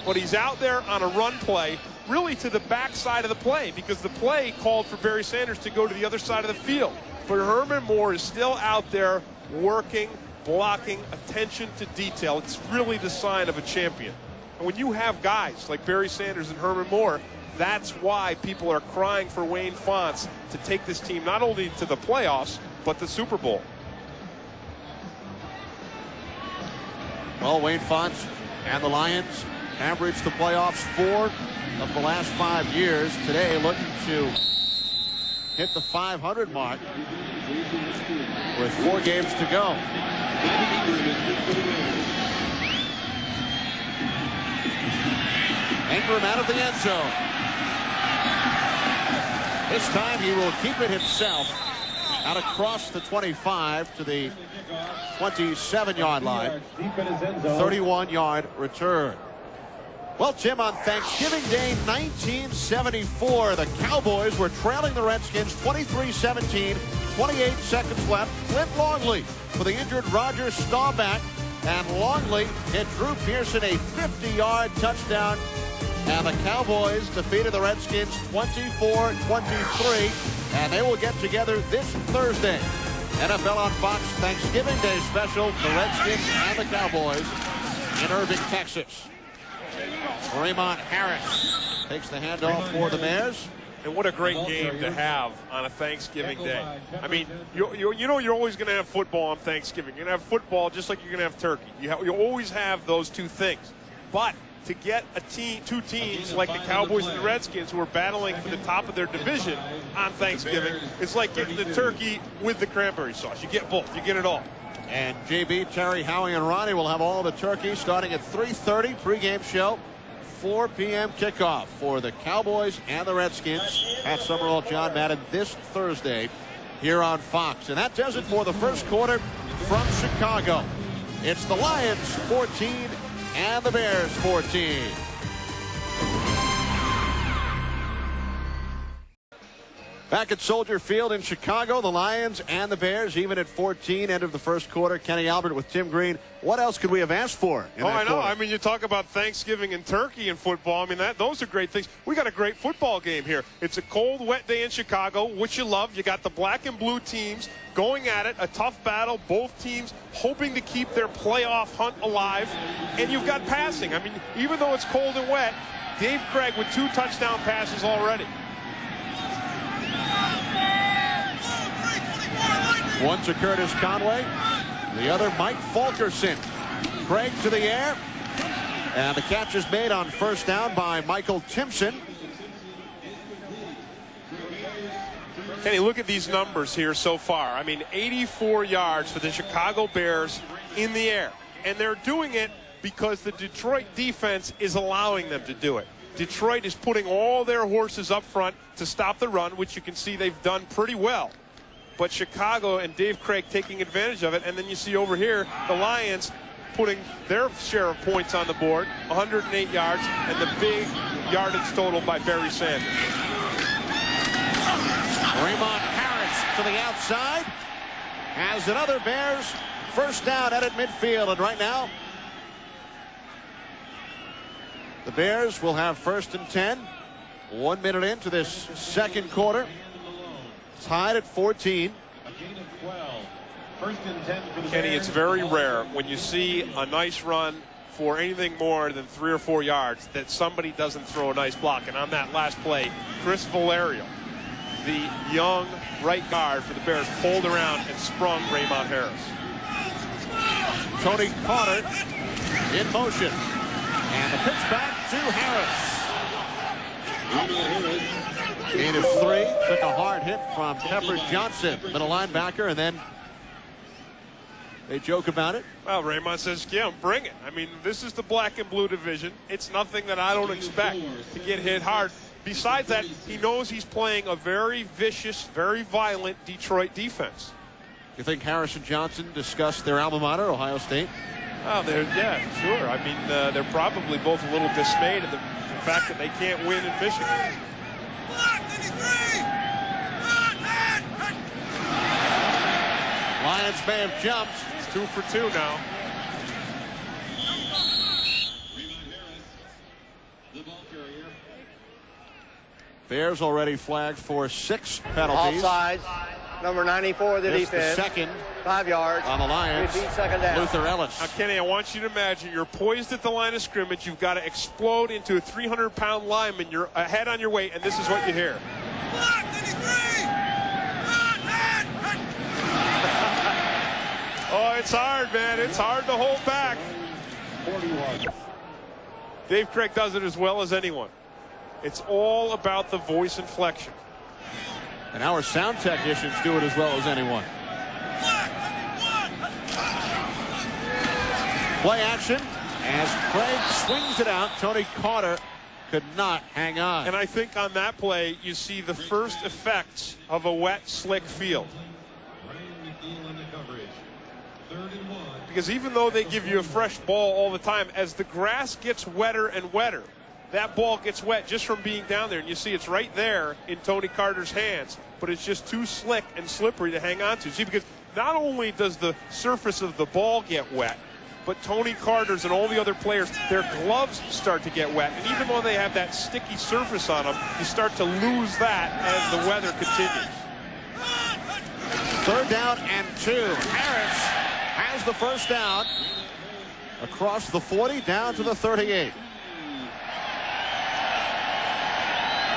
But he's out there on a run play, really to the backside of the play, because the play called for Barry Sanders to go to the other side of the field. But Herman Moore is still out there working, blocking, attention to detail. It's really the sign of a champion. And when you have guys like Barry Sanders and Herman Moore, that's why people are crying for Wayne Fontes to take this team not only to the playoffs, but the Super Bowl. Well, Wayne Fontes and the Lions have reached the playoffs 4 of the last 5 years. Today, looking to hit the 500 mark with 4 games to go. Ingram out of the end zone. This time he will keep it himself out across the 25 to the 27-yard line. 31-yard return. Well, Tim, on Thanksgiving Day 1974, the Cowboys were trailing the Redskins 23-17, 28 seconds left. Clint Longley for the injured Roger Staubach, and Longley hit Drew Pearson a 50-yard touchdown, and the Cowboys defeated the Redskins 24-23, and they will get together this Thursday. NFL on Fox Thanksgiving Day special, the Redskins and the Cowboys in Irving, Texas. Raymond Harris takes the handoff for the Bears. And what a great game to have on a Thanksgiving Day. I mean, you know you're always going to have football on Thanksgiving. You're going to have football just like you're going to have turkey. You always have those two things. But to get two teams like the Cowboys and the Redskins who are battling for the top of their division on Thanksgiving, it's like getting the turkey with the cranberry sauce. You get both. You get it all. And JB, Terry, Howie, and Ronnie will have all the turkey starting at 3:30 pregame show. 4 p.m. kickoff for the Cowboys and the Redskins at Summerall John Madden this Thursday here on Fox. And that does it for the first quarter from Chicago. It's the Lions 14 and the Bears 14. Back at Soldier Field in Chicago, the Lions and the Bears even at 14, end of the first quarter. Kenny Albert with Tim Green. What else could we have asked for? I know. I mean, you talk about Thanksgiving and turkey and football. I mean, those are great things. We got a great football game here. It's a cold, wet day in Chicago, which you love. You got the black and blue teams going at it, a tough battle. Both teams hoping to keep their playoff hunt alive. And you've got passing. I mean, even though it's cold and wet, Dave Craig with 2 touchdown passes already. One to Curtis Conway, the other Mike Fulkerson. Craig to the air, and the catch is made on first down by Michael Timpson. Kenny, look at these numbers here so far. I mean, 84 yards for the Chicago Bears in the air. And they're doing it because the Detroit defense is allowing them to do it. Detroit is putting all their horses up front to stop the run, which you can see they've done pretty well. But Chicago and Dave Craig taking advantage of it. And then you see over here the Lions putting their share of points on the board, 108 yards, and the big yardage total by Barry Sanders. Raymond Harris to the outside has another Bears first down out at midfield. And right now, the Bears will have first and 10. 1 minute into this second quarter. Tied at 14. Kenny, it's very rare when you see a nice run for anything more than 3 or 4 yards that somebody doesn't throw a nice block. And on that last play, Chris Valerio, the young right guard for the Bears, pulled around and sprung Raymond Harris. Tony Carter in motion. And the pitch back to Harris. Gain of 3. Took a hard hit from Pepper Johnson, middle linebacker, and then they joke about it. Well, Raymond says, yeah, bring it. I mean, this is the black and blue division. It's nothing that I don't expect to get hit hard. Besides that, he knows he's playing a very vicious, very violent Detroit defense. You think Harris and Johnson discussed their alma mater, Ohio State? Oh, yeah, sure. I mean, they're probably both a little dismayed at the fact that they can't win in Michigan. Lions may have jumped. It's 2 for 2 now. Bears already flagged for 6 penalties. Offside. Number 94 of the Missed defense. the second 5 yards. on the Lions. Repeat second down. Luther Ellis. Now, Kenny, I want you to imagine you're poised at the line of scrimmage. You've got to explode into a 300-pound lineman. You're ahead on your way, and this is what you hear. Oh, it's hard, man. It's hard to hold back. 41. Dave Craig does it as well as anyone. It's all about the voice inflection. And our sound technicians do it as well as anyone. Play action as Craig swings it out. Tony Carter could not hang on. And I think on that play, you see the first effects of a wet, slick field. Because even though they give you a fresh ball all the time, as the grass gets wetter and wetter, that ball gets wet just from being down there. And you see it's right there in Tony Carter's hands, but it's just too slick and slippery to hang on to. See, because not only does the surface of the ball get wet, but Tony Carter's and all the other players, their gloves start to get wet. And even though they have that sticky surface on them, you start to lose that as the weather continues. 3rd down and 2. Harris has the first down across the 40 down to the 38.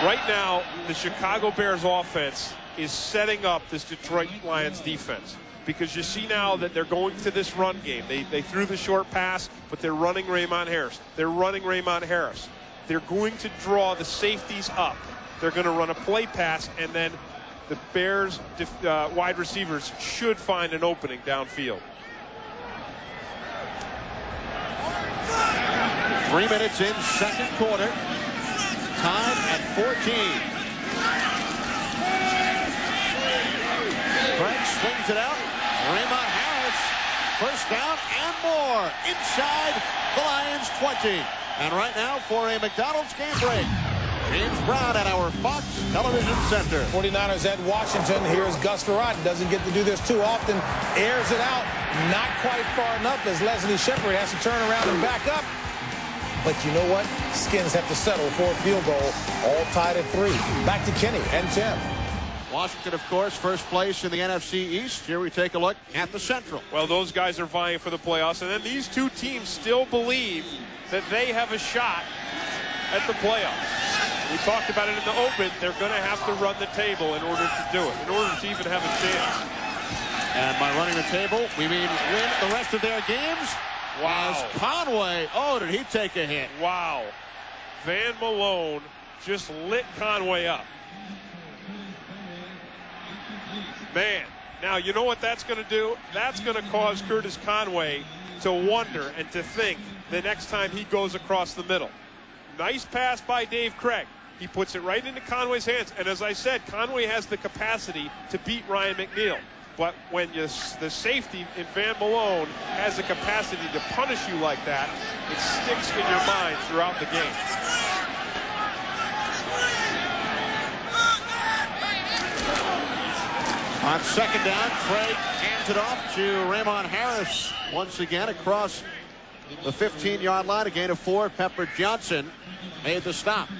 Right now, the Chicago Bears offense is setting up this Detroit Lions defense, because you see now that they're going to this run game. They threw the short pass, but they're running Raymond Harris. They're running Raymond Harris. They're going to draw the safeties up. They're going to run a play pass, and then the Bears wide receivers should find an opening downfield. 3 minutes in, second quarter. Tied at 14. Craig swings it out. Raymond Harris, first down and more inside the Lions 20. And right now for a McDonald's game break, James Brown at our Fox Television Center. 49ers at Washington. Here's Gus Frerotte. Doesn't get to do this too often. Airs it out. Not quite far enough as Leslie Shepard has to turn around and back up. But you know what? Skins have to settle for a field goal. All tied at 3. Back to Kenny and Tim. Washington, of course, first place in the NFC East. Here we take a look at the Central. Well, those guys are vying for the playoffs, and then these two teams still believe that they have a shot at the playoffs. We talked about it in the open. They're going to have to run the table in order to do it, in order to even have a chance. And by running the table, we mean win the rest of their games. Wow. As Conway, oh, did he take a hit? Wow. Van Malone just lit Conway up. Man, now you know what that's going to do? That's going to cause Curtis Conway to wonder and to think the next time he goes across the middle. Nice pass by Dave Craig. He puts it right into Conway's hands. And as I said, Conway has the capacity to beat Ryan McNeil. But when the safety in Van Malone has the capacity to punish you like that, it sticks in your mind throughout the game. On second down, Craig hands it off to Raymond Harris. Once again across the 15-yard line, a gain of 4. Pepper Johnson made the stop.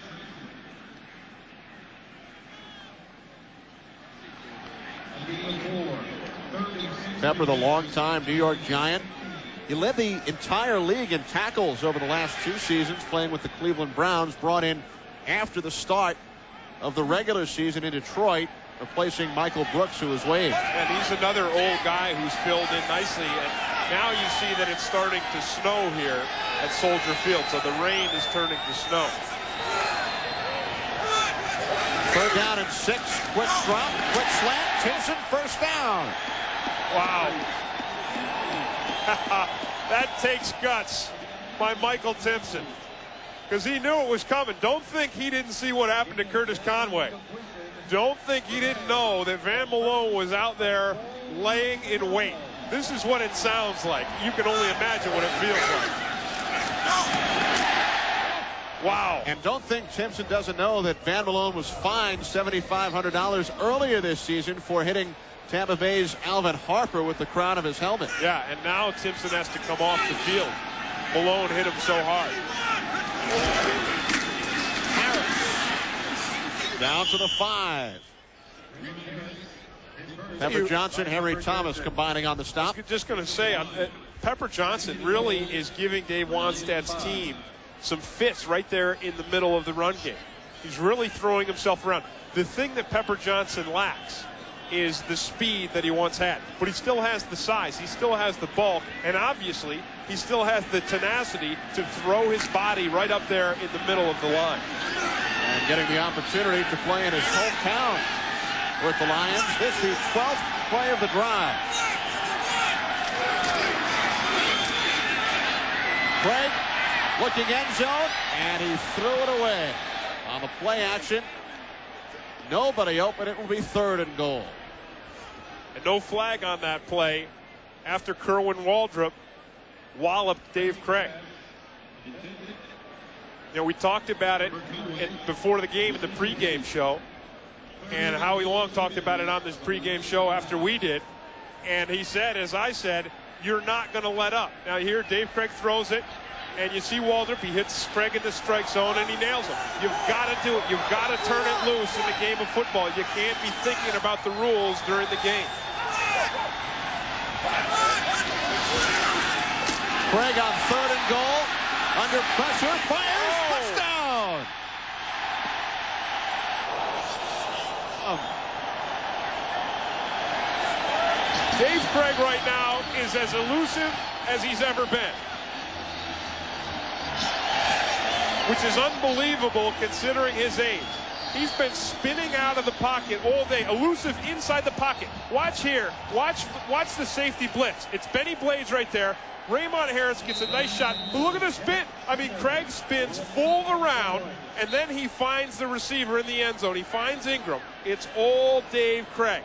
Pepper, the longtime New York Giant. He led the entire league in tackles over the last 2 seasons, playing with the Cleveland Browns, brought in after the start of the regular season in Detroit, replacing Michael Brooks, who was waived. And he's another old guy who's filled in nicely. And now you see that it's starting to snow here at Soldier Field, so the rain is turning to snow. 3rd down and 6. Quick drop, quick slant. Timpson, first down. Wow. That takes guts by Michael Timpson, because he knew it was coming. Don't think he didn't see what happened to Curtis Conway. Don't think he didn't know that Van Malone was out there laying in wait. This is what it sounds like. You can only imagine what it feels like. Wow. And don't think Timpson doesn't know that Van Malone was fined $7,500 earlier this season for hitting Tampa Bay's Alvin Harper with the crown of his helmet. Yeah, and now Timpson has to come off the field. Malone hit him so hard. Harris down to the 5. Pepper Johnson, Harry Thomas combining on the stop. Just going to say, Pepper Johnson really is giving Dave Wannstedt's team some fits right there in the middle of the run game. He's really throwing himself around. The thing that Pepper Johnson lacks is the speed that he once had. But he still has the size. He still has the bulk. And obviously, he still has the tenacity to throw his body right up there in the middle of the line. And getting the opportunity to play in his hometown with the Lions. This is the 12th play of the drive. Craig looking end zone, and he threw it away. On the play action, nobody open. It will be 3rd and goal. And no flag on that play after Kerwin Waldrop walloped Dave Craig. You know, we talked about it before the game in the pregame show, and Howie Long talked about it on this pregame show after we did, and he said, as I said, you're not going to let up. Now here, Dave Craig throws it, and you see Waldrop, he hits Craig in the strike zone, and he nails him. You've got to do it. You've got to turn it loose in the game of football. You can't be thinking about the rules during the game. Craig on 3rd and goal, under pressure, fires, touchdown! Dave Craig right now is as elusive as he's ever been, which is unbelievable considering his age. He's been spinning out of the pocket all day, elusive inside the pocket. Watch here. Watch the safety blitz. It's Benny Blades right there. Raymond Harris gets a nice shot. But look at the spin. I mean, Craig spins full around, and then he finds the receiver in the end zone. He finds Ingram. It's all Dave Craig.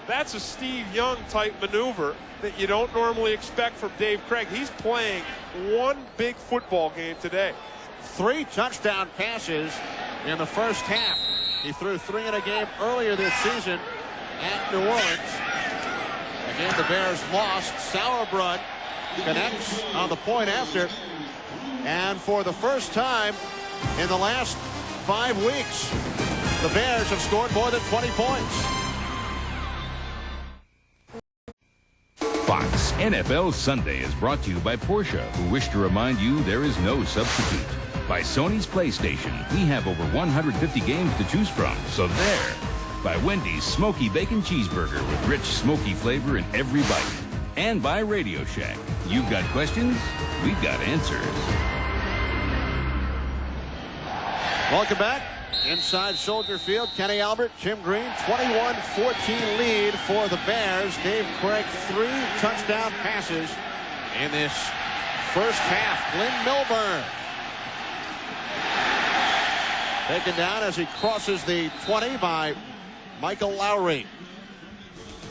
That's a Steve Young type maneuver that you don't normally expect from Dave Craig. He's playing one big football game today. 3 touchdown passes in the first half. He threw 3 in a game earlier this season at New Orleans. A game the Bears lost. Sauerbrunn connects on the point after. And for the first time in the last 5 weeks, the Bears have scored more than 20 points. Fox NFL Sunday is brought to you by Porsche, who wish to remind you there is no substitute. By Sony's PlayStation, we have over 150 games to choose from, so there. By Wendy's Smoky Bacon Cheeseburger with rich smoky flavor in every bite. And by Radio Shack. You've got questions, we've got answers. Welcome back. Inside Soldier Field, Kenny Albert, Jim Green, 21-14 lead for the Bears. Dave Craig, 3 touchdown passes in this first half. Glenn Milburn taken down as he crosses the 20 by Michael Lowry.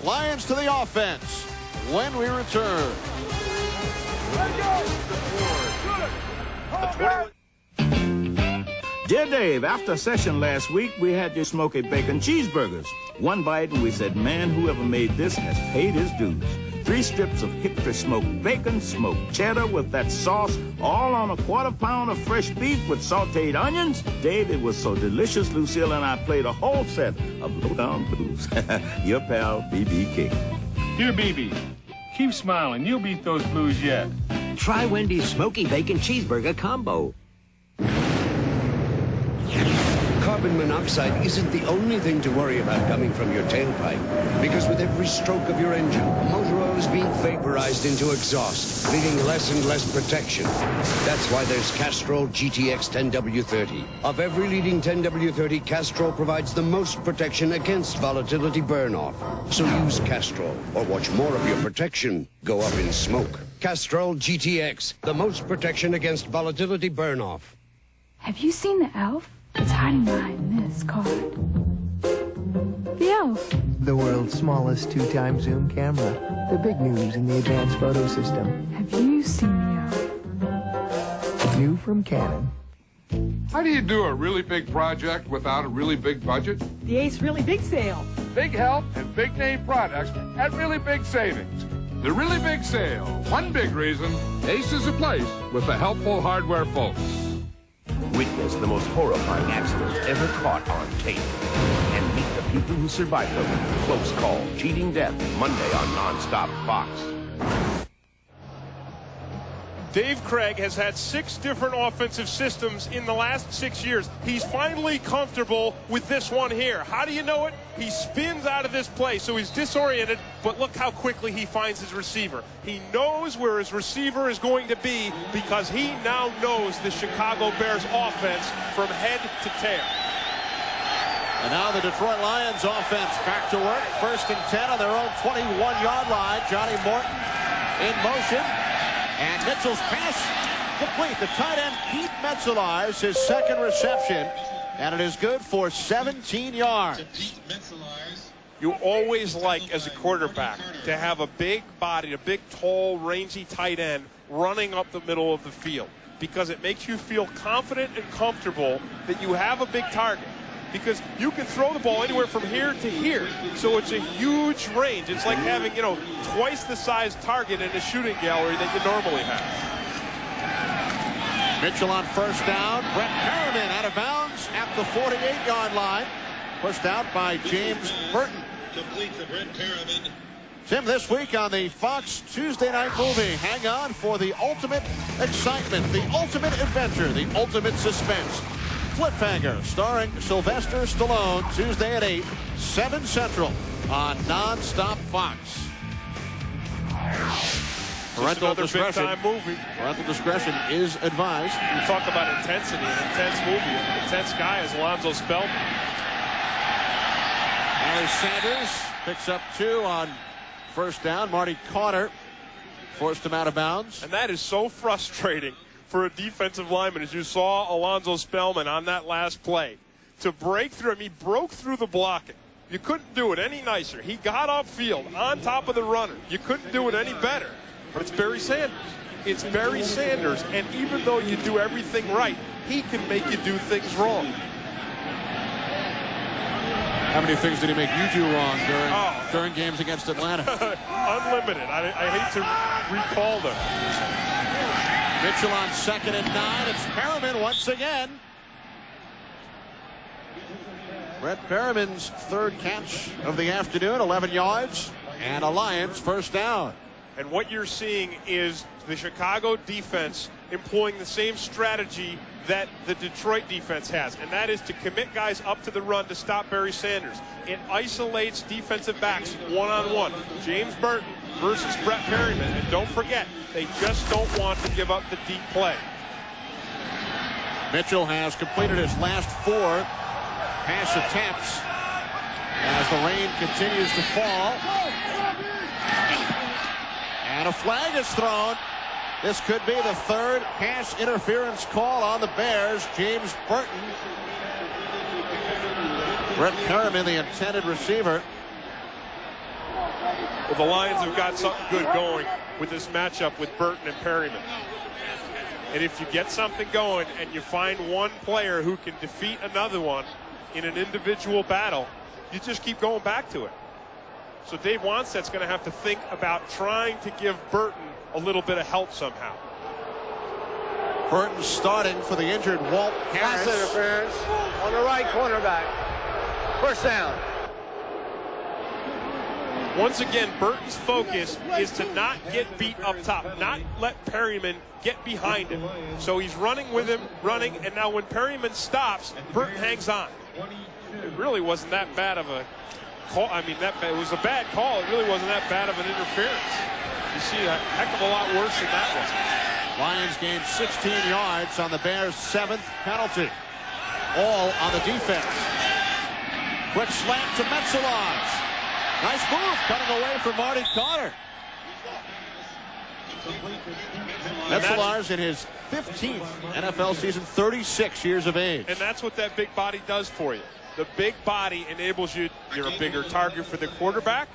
Lions to the offense when we return. Dear Dave, after session last week, we had your smoky bacon cheeseburgers. One bite and we said, man, whoever made this has paid his dues. 3 strips of hickory smoked bacon, smoked cheddar with that sauce, all on a 1/4 pound of fresh beef with sauteed onions. Dave, it was so delicious, Lucille and I played a whole set of Lowdown Blues. Your pal, B.B. King. Dear BB, keep smiling. You'll beat those blues yet. Try Wendy's Smoky Bacon Cheeseburger Combo. Carbon monoxide isn't the only thing to worry about coming from your tailpipe, because with every stroke of your engine, motor oil is being vaporized into exhaust, leaving less and less protection. That's why there's Castrol GTX 10W30. Of every leading 10W30, Castrol provides the most protection against volatility burn-off. So use Castrol, or watch more of your protection go up in smoke. Castrol GTX, the most protection against volatility burn-off. Have you seen the elf? It's hiding behind this card. The elf. The world's smallest 2-time zoom camera. The big news in the advanced photo system. Have you seen the elf? New from Canon. How do you do a really big project without a really big budget? The Ace Really Big Sale. Big help and big name products at really big savings. The Really Big Sale. One big reason, Ace is a place with the helpful hardware folks. Witness the most horrifying accident ever caught on tape and meet the people who survived them. Close Call, Cheating Death, Monday on Nonstop Fox. Dave Craig has had 6 different offensive systems in the last 6 years. He's finally comfortable with this one here. How do you know it? He spins out of this play, so he's disoriented, but look how quickly he finds his receiver. He knows where his receiver is going to be because he now knows the Chicago Bears offense from head to tail. And now the Detroit Lions offense back to work. 1st and 10 on their own 21-yard line. Johnny Morton in motion. And Mitchell's pass complete. The tight end, Pete Metzelaars, his 2nd reception. And it is good for 17 yards. You always like, as a quarterback, to have a big body, a big, tall, rangy tight end running up the middle of the field. Because it makes you feel confident and comfortable that you have a big target. Because you can throw the ball anywhere from here to here. So it's a huge range. It's like having, twice the size target in a shooting gallery that you normally have. Mitchell on 1st down. Brett Perriman out of bounds at the 48-yard line. Pushed out by James Burton. Complete to Brett Perriman. Tim, this week on the Fox Tuesday Night Movie, hang on for the ultimate excitement, the ultimate adventure, the ultimate suspense. Cliffhanger, starring Sylvester Stallone, Tuesday at 8, 7 Central on Nonstop Fox. Parental discretion. Big-time movie. Parental discretion is advised. You talk about intensity, an intense movie, an intense guy is Alonzo Spellman. Barry Sanders picks up 2 on 1st down. Marty Carter forced him out of bounds. And that is so frustrating for a defensive lineman, as you saw Alonzo Spellman on that last play. To break through, he broke through the blocking. You couldn't do it any nicer. He got upfield on top of the runner. You couldn't do it any better. But it's Barry Sanders. It's Barry Sanders, and even though you do everything right, he can make you do things wrong. How many things did he make you do wrong during games against Atlanta? Unlimited. I hate to recall them. Mitchell on 2nd and 9. It's Perriman once again. Brett Perriman's 3rd catch of the afternoon, 11 yards, and a Lions 1st down. And what you're seeing is the Chicago defense employing the same strategy that the Detroit defense has, and that is to commit guys up to the run to stop Barry Sanders. It isolates defensive backs one-on-one. James Burton versus Brett Perriman. And don't forget, they just don't want to give up the deep play. Mitchell has completed his last 4 pass attempts as the rain continues to fall. And a flag is thrown. This could be the 3rd pass interference call on the Bears. James Burton. Brett Perriman, the intended receiver. Well, the Lions have got something good going with this matchup with Burton and Perriman. And if you get something going and you find one player who can defeat another one in an individual battle, you just keep going back to it. So Dave Wannstedt's going to have to think about trying to give Burton a little bit of help somehow. Burton starting for the injured Walt Harris. Pass interference on the right cornerback. 1st down. Once again, Burton's focus is to not get beat up top, not let Perriman get behind him. So he's running with him, and now when Perriman stops, Burton hangs on. It really wasn't that bad of a call. I mean, it was a bad call. It really wasn't that bad of an interference. You see a heck of a lot worse than that one. Lions gained 16 yards on the Bears' 7th penalty. All on the defense. Quick slant to Metzelaars. Nice move, cutting away from Marty Carter. Metzelaars in his 15th NFL season, 36 years of age. And that's what that big body does for you. The big body enables you. You're a bigger target for the quarterback.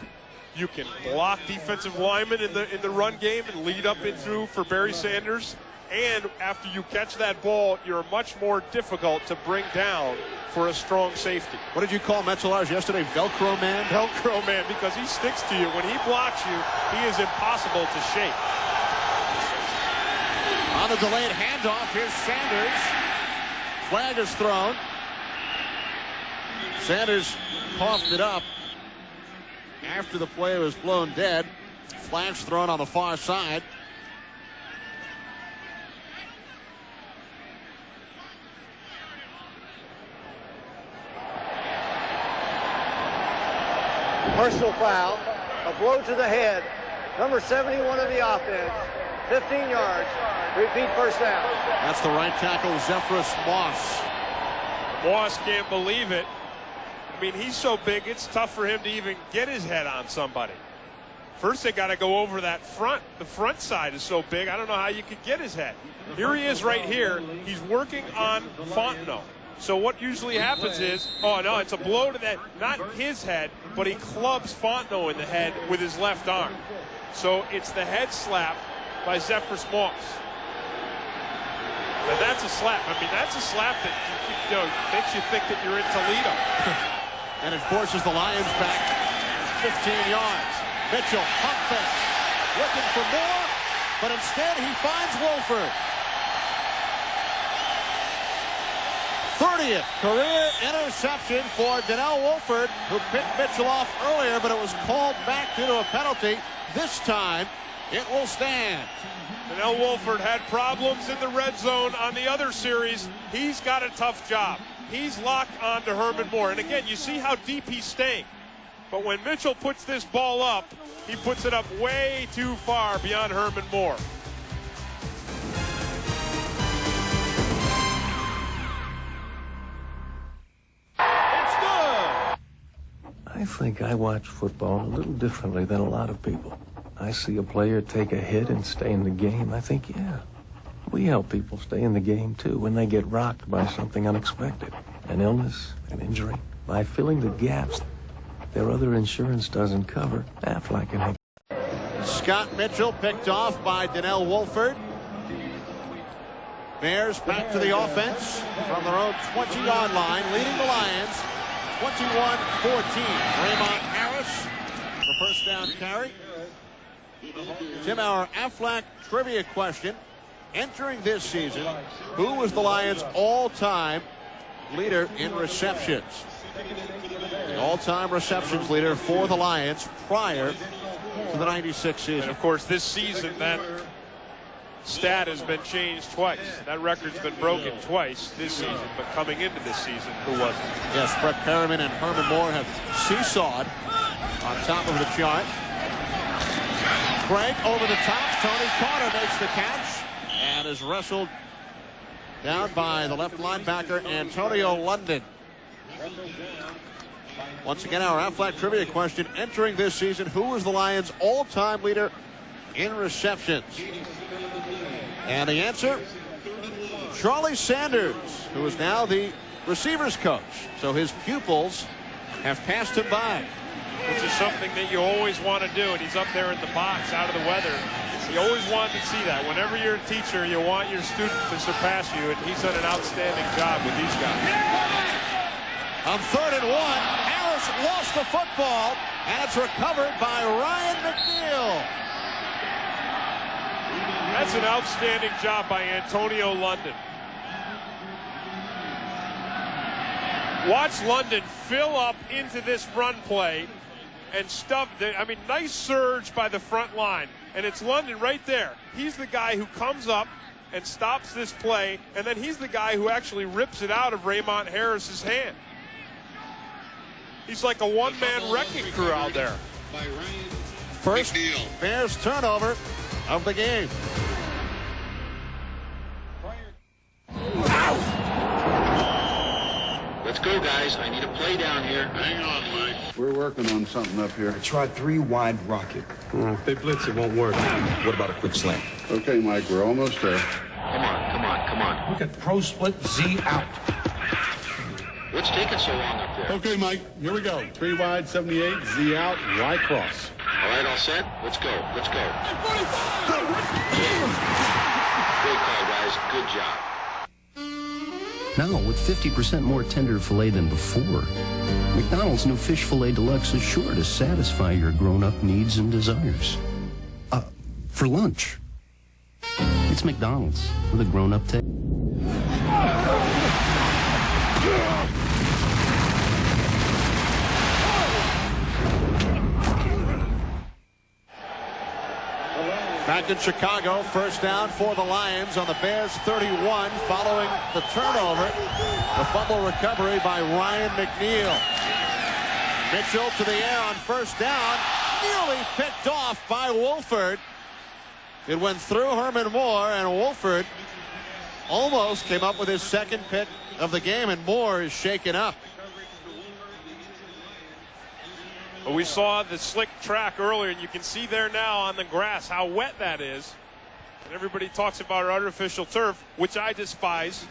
You can block defensive linemen in the run game and lead up and through for Barry Sanders. And after you catch that ball, you're much more difficult to bring down for a strong safety. What did you call Metzelaars yesterday? Velcro man? Velcro man, because he sticks to you. When he blocks you, he is impossible to shake. On the delayed handoff, here's Sanders. Flag is thrown. Sanders coughed it up after the play was blown dead. Flash thrown on the far side. Personal foul, a blow to the head. Number 71 of the offense, 15 yards. Repeat first down. That's the right tackle, Zephyrus Moss. Moss can't believe it. I mean, he's so big, it's tough for him to even get his head on somebody. First, they got to go over that front. The front side is so big, I don't know how you could get his head. Here he is right here. He's working on Fontenot. So what usually happens is, oh no, it's a blow to that, not his head, but he clubs Fontenot in the head with his left arm. So it's the head slap by Zephyrus Moss. And that's a slap. I mean, that's a slap that makes you think that you're in Toledo. And it forces the Lions back 15 yards. Mitchell, pump fake, looking for more, but instead he finds Wolford. 30th career interception for Donnell Wolford, who picked Mitchell off earlier, but it was called back due to a penalty. This time, it will stand. Donnell Wolford had problems in the red zone on the other series. He's got a tough job. He's locked on to Herman Moore. And again, you see how deep he's staying. But when Mitchell puts this ball up, he puts it up way too far beyond Herman Moore. I think I watch football a little differently than a lot of people. I see a player take a hit and stay in the game. I think, yeah, we help people stay in the game, too, when they get rocked by something unexpected. An illness, an injury. By filling the gaps their other insurance doesn't cover, Aflac and Scott Mitchell picked off by Donnell Wolford. Bears back to the offense from their own 20-yard line, leading the Lions 21-14. Raymond Harris for first down carry. Tim, our Aflac trivia question. Entering this season, who was the Lions' all-time leader in receptions? The all-time receptions leader for the Lions prior to the 96 season. And of course, this season, that stat has been changed twice. That record's been broken twice this season, but coming into this season, who was it? Yes, Brett Perriman and Herman Moore have seesawed on top of the chart. Craig over the top. Tony Carter makes the catch and is wrestled down by the left linebacker, Antonio London. Once again, our Aflac trivia question. Entering this season, who was the Lions' all-time leader in receptions? And the answer, Charlie Sanders, who is now the receivers coach. So his pupils have passed him by. Which is something that you always want to do, and he's up there in the box out of the weather. You always want to see that. Whenever you're a teacher, you want your student to surpass you, and he's done an outstanding job with these guys. On 3rd and 1, Harris lost the football, and it's recovered by Ryan McNeil. That's an outstanding job by Antonio London. Watch London fill up into this run play and stuff. I mean, nice surge by the front line. And it's London right there. He's the guy who comes up and stops this play, and then he's the guy who actually rips it out of Raymond Harris's hand. He's like a one-man wrecking crew out there. First Bears turnover of the game. Let's go, guys. I need a play down here. Hang on, Mike. We're working on something up here. Try 3 wide rocket. If they blitz, it won't work. What about a quick slant? Okay, Mike, we're almost there. Come on, come on, come on. Look at pro split Z out. What's taking so long up there? Okay, Mike, here we go. 3 wide, 78, Z out, Y cross. All right, all set? Let's go. Let's go. Great call, guys. Good job. Now, with 50% more tender filet than before, McDonald's new Fish Filet Deluxe is sure to satisfy your grown-up needs and desires. For lunch. It's McDonald's with a grown-up taste. Back in Chicago, first down for the Lions on the Bears 31 following the turnover. The fumble recovery by Ryan McNeil. Mitchell to the air on first down, nearly picked off by Wolford. It went through Herman Moore, and Wolford almost came up with his second pick of the game, and Moore is shaken up. We saw the slick track earlier, and you can see there now on the grass how wet that is. And everybody talks about artificial turf, which I despise.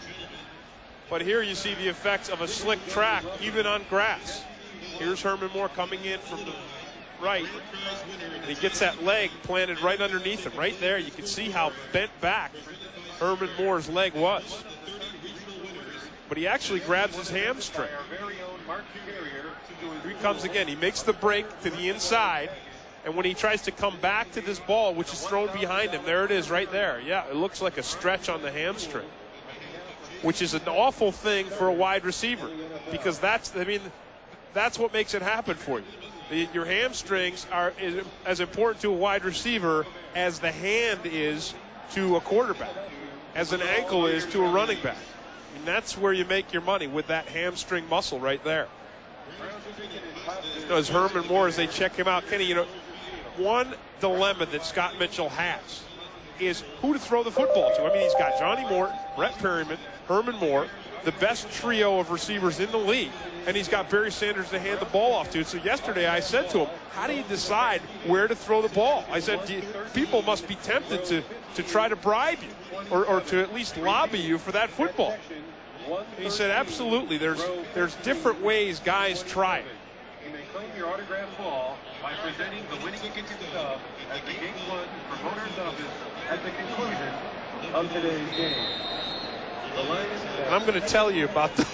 But here you see the effects of a slick track, even on grass. Here's Herman Moore coming in from the right. And he gets that leg planted right underneath him. Right there, you can see how bent back Herman Moore's leg was. But he actually grabs his hamstring. Here he comes again. He makes the break to the inside. And when he tries to come back to this ball, which is thrown behind him, there it is right there. Yeah, it looks like a stretch on the hamstring, which is an awful thing for a wide receiver, because that's what makes it happen for you. Your hamstrings are as important to a wide receiver as the hand is to a quarterback, as an ankle is to a running back. And that's where you make your money, with that hamstring muscle right there. As Herman Moore, as they check him out, Kenny, one dilemma that Scott Mitchell has is who to throw the football to. I mean, he's got Johnny Morton, Brett Perryman, Herman Moore, the best trio of receivers in the league, and he's got Barry Sanders to hand the ball off to. So yesterday I said to him, how do you decide where to throw the ball? I said, people must be tempted to try to bribe you or to at least lobby you for that football. And he said, absolutely, there's different ways guys try it. You may claim your autographed ball by presenting the winning ticket stub at the Game 1 promoter's office at the conclusion of today's game. And I'm going to tell you about the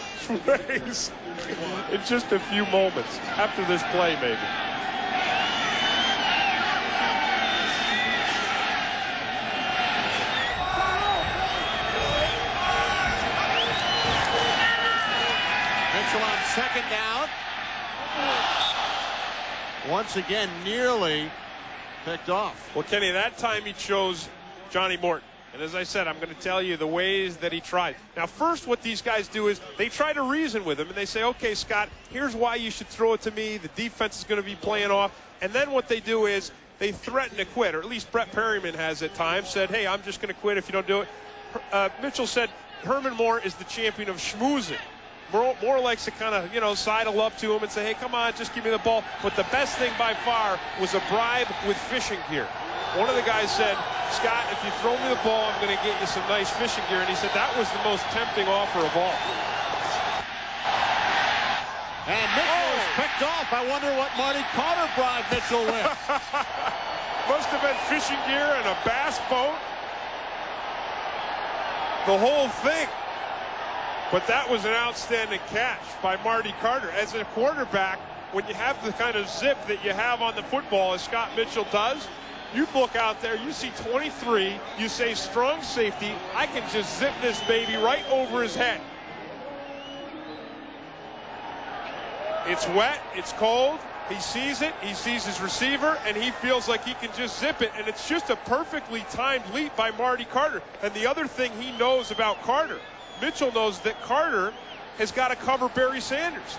race in just a few moments, after this play maybe. Mitchell on second down. Once again, nearly picked off. Well, Kenny, that time he chose Johnny Morton. And as I said, I'm going to tell you the ways that he tried. Now, first, what these guys do is they try to reason with him, and they say, okay, Scott, here's why you should throw it to me. The defense is going to be playing off. And then what they do is they threaten to quit, or at least Brett Perryman has at times said, hey, I'm just going to quit if you don't do it. Mitchell said Herman Moore is the champion of schmoozing. Moore likes to kind of, sidle up to him and say, hey, come on, just give me the ball. But the best thing by far was a bribe with fishing gear. One of the guys said, Scott, if you throw me the ball, I'm going to get you some nice fishing gear. And he said that was the most tempting offer of all. And Mitchell is picked off. I wonder what Marty Carter bribed Mitchell with. Must have been fishing gear and a bass boat. The whole thing. But that was an outstanding catch by Marty Carter. As a quarterback, when you have the kind of zip that you have on the football, as Scott Mitchell does, you look out there, you see 23, you say strong safety, I can just zip this baby right over his head. It's wet, it's cold, he sees it, he sees his receiver, and he feels like he can just zip it, and it's just a perfectly timed leap by Marty Carter. And the other thing he knows about Carter, Mitchell knows that Carter has got to cover Barry Sanders.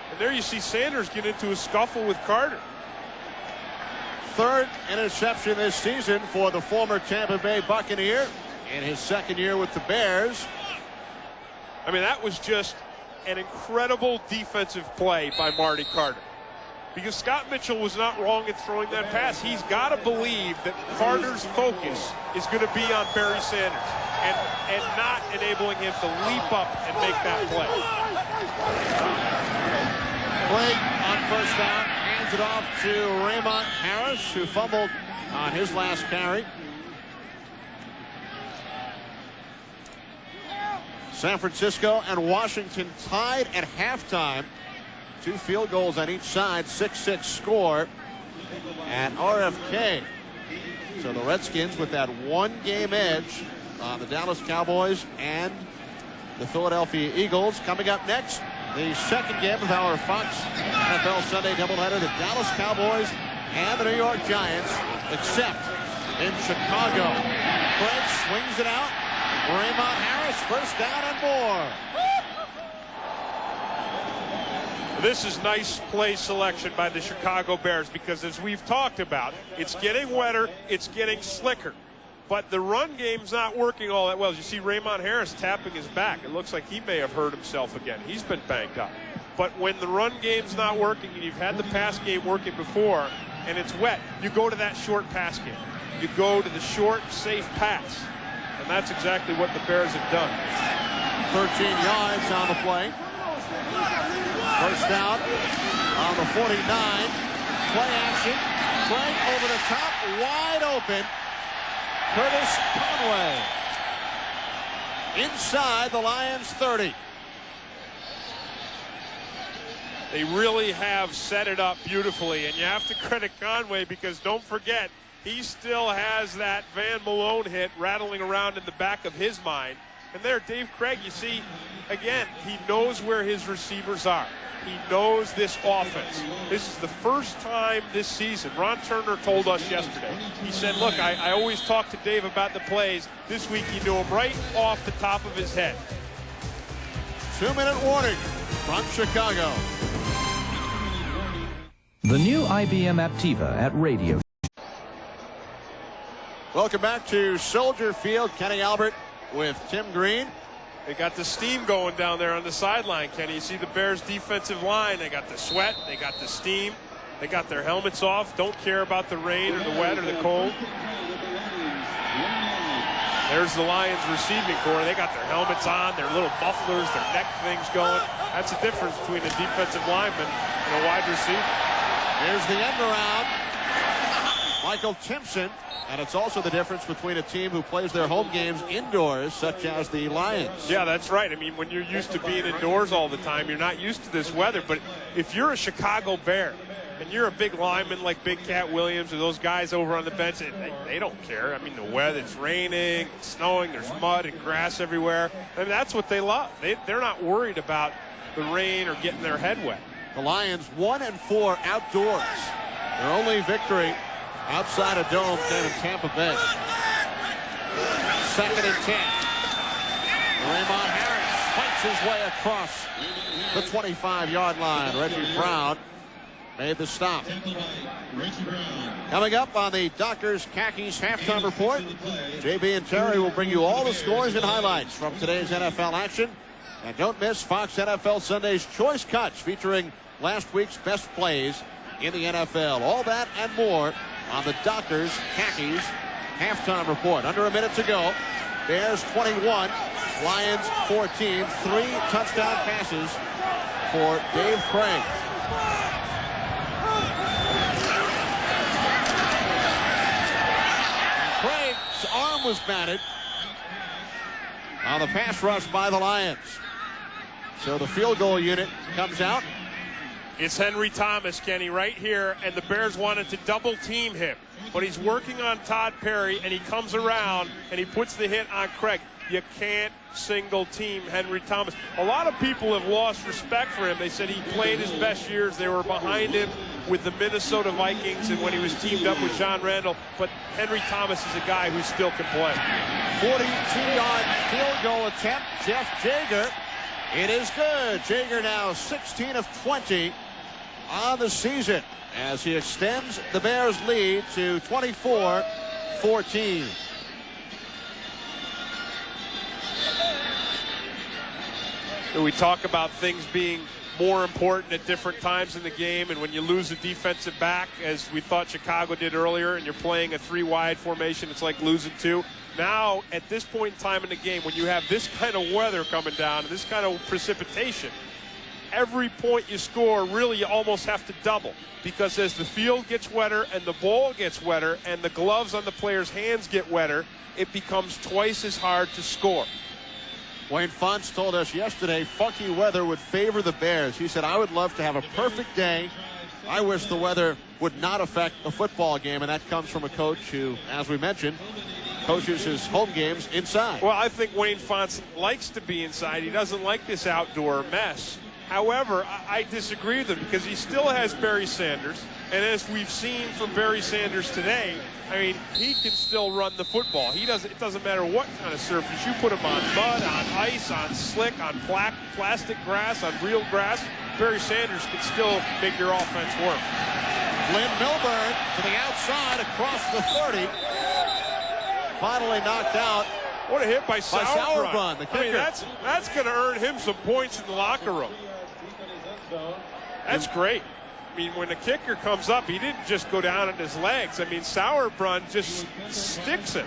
And there you see Sanders get into a scuffle with Carter. Third interception this season for the former Tampa Bay Buccaneer in his second year with the Bears. I mean, that was just an incredible defensive play by Marty Carter. Because Scott Mitchell was not wrong in throwing that pass. He's got to believe that Carter's focus is going to be on Barry Sanders and not enabling him to leap up and make that play. Blake on first down, hands it off to Raymond Harris, who fumbled on his last carry. San Francisco and Washington tied at halftime. 2 field goals on each side, 6-6 score at RFK. So the Redskins with that 1-game edge on the Dallas Cowboys and the Philadelphia Eagles. Coming up next, the second game of our Fox NFL Sunday doubleheader, the Dallas Cowboys and the New York Giants, except in Chicago. Craig swings it out. Raymond Harris, first down and more. This is nice play selection by the Chicago Bears because, as we've talked about, it's getting wetter, it's getting slicker. But the run game's not working all that well. As you see Raymond Harris tapping his back. It looks like he may have hurt himself again. He's been banged up. But when the run game's not working and you've had the pass game working before and it's wet, you go to that short pass game. You go to the short, safe pass. And that's exactly what the Bears have done. 13 yards on the play. First down on the 49. Play action. Craig over the top, wide open. Curtis Conway. Inside the Lions 30. They really have set it up beautifully, and you have to credit Conway because don't forget, he still has that Van Malone hit rattling around in the back of his mind. And there, Dave Krieg, you see, again, he knows where his receivers are. He knows this offense. This is the first time this season. Ron Turner told us yesterday. He said, look, I always talk to Dave about the plays. This week he knew them right off the top of his head. 2-minute warning from Chicago. The new IBM Aptiva at radio. Welcome back to Soldier Field. Kenny Albert with Tim Green. They got the steam going down there on the sideline, Kenny. You see the Bears' defensive line. They got the sweat. They got the steam. They got their helmets off. Don't care about the rain or the wet or the cold. There's the Lions receiving corps. They got their helmets on, their little mufflers, their neck things going. That's the difference between a defensive lineman and a wide receiver. Here's the end around. Michael Timpson. And it's also the difference between a team who plays their home games indoors, such as the Lions. Yeah, that's right. I mean, when you're used to being indoors all the time, you're not used to this weather. But if you're a Chicago Bear and you're a big lineman like Big Cat Williams or those guys over on the bench, they don't care. I mean, the weather, it's raining, it's snowing, there's mud and grass everywhere. I mean, that's what they love. They're not worried about the rain or getting their head wet. The Lions 1-4 outdoors. Their only victory outside a dome came in Tampa Bay. 2nd and 10. Raymond Harris fights his way across the 25-yard line. Reggie Brown made the stop. Coming up on the Dockers Khakis halftime report, JB and Terry will bring you all the scores and highlights from today's NFL action. And don't miss Fox NFL Sunday's Choice Cuts featuring last week's best plays in the NFL. All that and more on the Dockers Khakis halftime report. Under a minute to go. Bears 21, Lions 14. 3 touchdown passes for Dave Krieg. Craig's arm was batted on the pass rush by the Lions. So the field goal unit comes out. It's Henry Thomas, Kenny, right here, and the Bears wanted to double team him. But he's working on Todd Perry, and he comes around, and he puts the hit on Craig. You can't single team Henry Thomas. A lot of people have lost respect for him. They said he played his best years. They were behind him with the Minnesota Vikings and when he was teamed up with John Randall. But Henry Thomas is a guy who still can play. 42-yard field goal attempt. Jeff Jager. It is good. Jager now 16 of 20 on the season as he extends the Bears' lead to 24-14. We talk about things being more important at different times in the game, and when you lose a defensive back, as we thought Chicago did earlier, and you're playing a 3-wide formation, it's like losing 2. Now, at this point in time in the game, when you have this kind of weather coming down, and this kind of precipitation, every point you score, really, you almost have to double. Because as the field gets wetter and the ball gets wetter and the gloves on the players' hands get wetter, it becomes twice as hard to score. Wayne Fontes told us yesterday funky weather would favor the Bears. He said, I would love to have a perfect day. I wish the weather would not affect a football game. And that comes from a coach who, as we mentioned, coaches his home games inside. Well, I think Wayne Fontes likes to be inside. He doesn't like this outdoor mess. However, I disagree with him because he still has Barry Sanders. And as we've seen from Barry Sanders today, I mean, he can still run the football. It doesn't matter what kind of surface. You put him on mud, on ice, on slick, on plastic grass, on real grass. Barry Sanders can still make your offense work. Lynn Milburn to the outside across the 30. Finally knocked out. What a hit by Sauerbrunn. The kicker. I mean, that's going to earn him some points in the locker room. That's great. I mean, when the kicker comes up, he didn't just go down on his legs. I mean, Sauerbrunn just sticks it.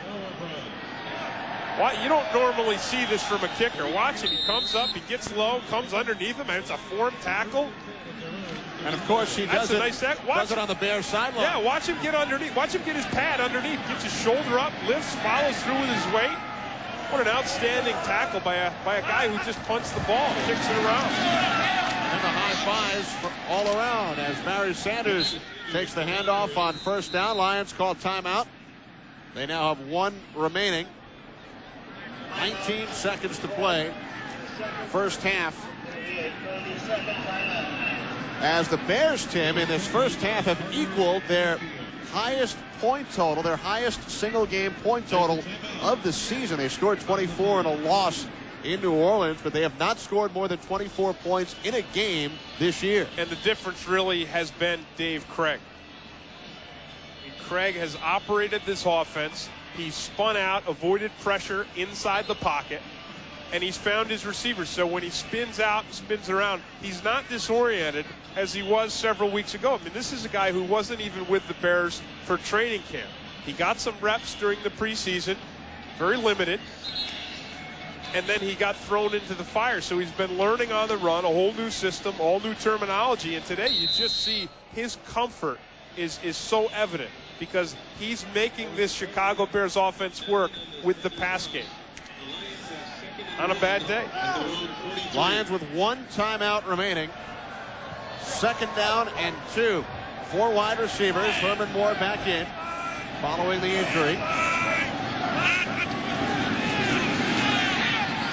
You don't normally see this from a kicker. Watch it. He comes up, he gets low, comes underneath him, and it's a form tackle. And, of course, he does it on the Bears sideline. Yeah, watch him get underneath. Watch him get his pad underneath. Gets his shoulder up, lifts, follows through with his weight. What an outstanding tackle by a guy who just punts the ball, kicks it around. And the high fives all around as Barry Sanders takes the handoff on first down. Lions call timeout. They now have one remaining. 19 seconds to play. First half. As the Bears, Tim, in this first half have equaled their highest point total, their highest single game point total of the season. They scored 24 in a loss in New Orleans, but they have not scored more than 24 points in a game this year. And the difference really has been Dave Krieg. Krieg has operated this offense. He's spun out, avoided pressure inside the pocket, and he's found his receivers. So when he spins out and spins around, he's not disoriented as he was several weeks ago. I mean, this is a guy who wasn't even with the Bears for training camp. He got some reps during the preseason, very limited, and then he got thrown into the fire. So he's been learning on the run, a whole new system, all new terminology, and today you just see his comfort is so evident because he's making this Chicago Bears offense work with the pass game. On a bad day. Lions with one timeout remaining. Second down and 2. 4 wide receivers. Herman Moore back in following the injury.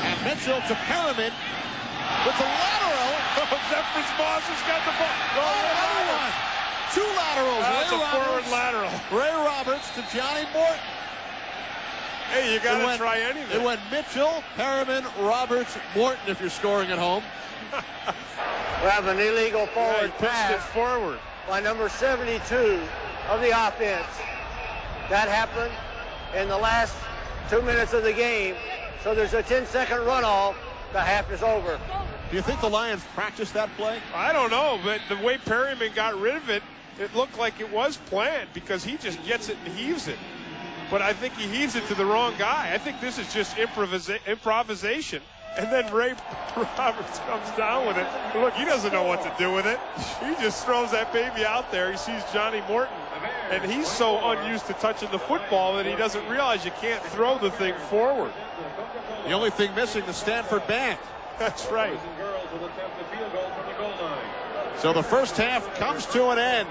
And Mitchell to Perriman with the lateral. Zephyrus Moss has got the ball. Two laterals. That's a forward lateral. Ray Roberts to Johnny Morton. Hey, you got to try anything. It went Mitchell, Perriman, Roberts, Morton if you're scoring at home. We have an illegal forward pass forward by number 72 of the offense. That happened in the last 2 minutes of the game. So there's a 10-second runoff. The half is over. Do you think the Lions practiced that play? I don't know, but the way Perriman got rid of it, it looked like it was planned because he just gets it and heaves it. But I think he heaves it to the wrong guy. I think this is just improvisation. And then Ray Roberts comes down with it. Look, he doesn't know what to do with it. He just throws that baby out there. He sees Johnny Morton. And he's so unused to touching the football that he doesn't realize you can't throw the thing forward. The only thing missing, the Stanford band. That's right. So the first half comes to an end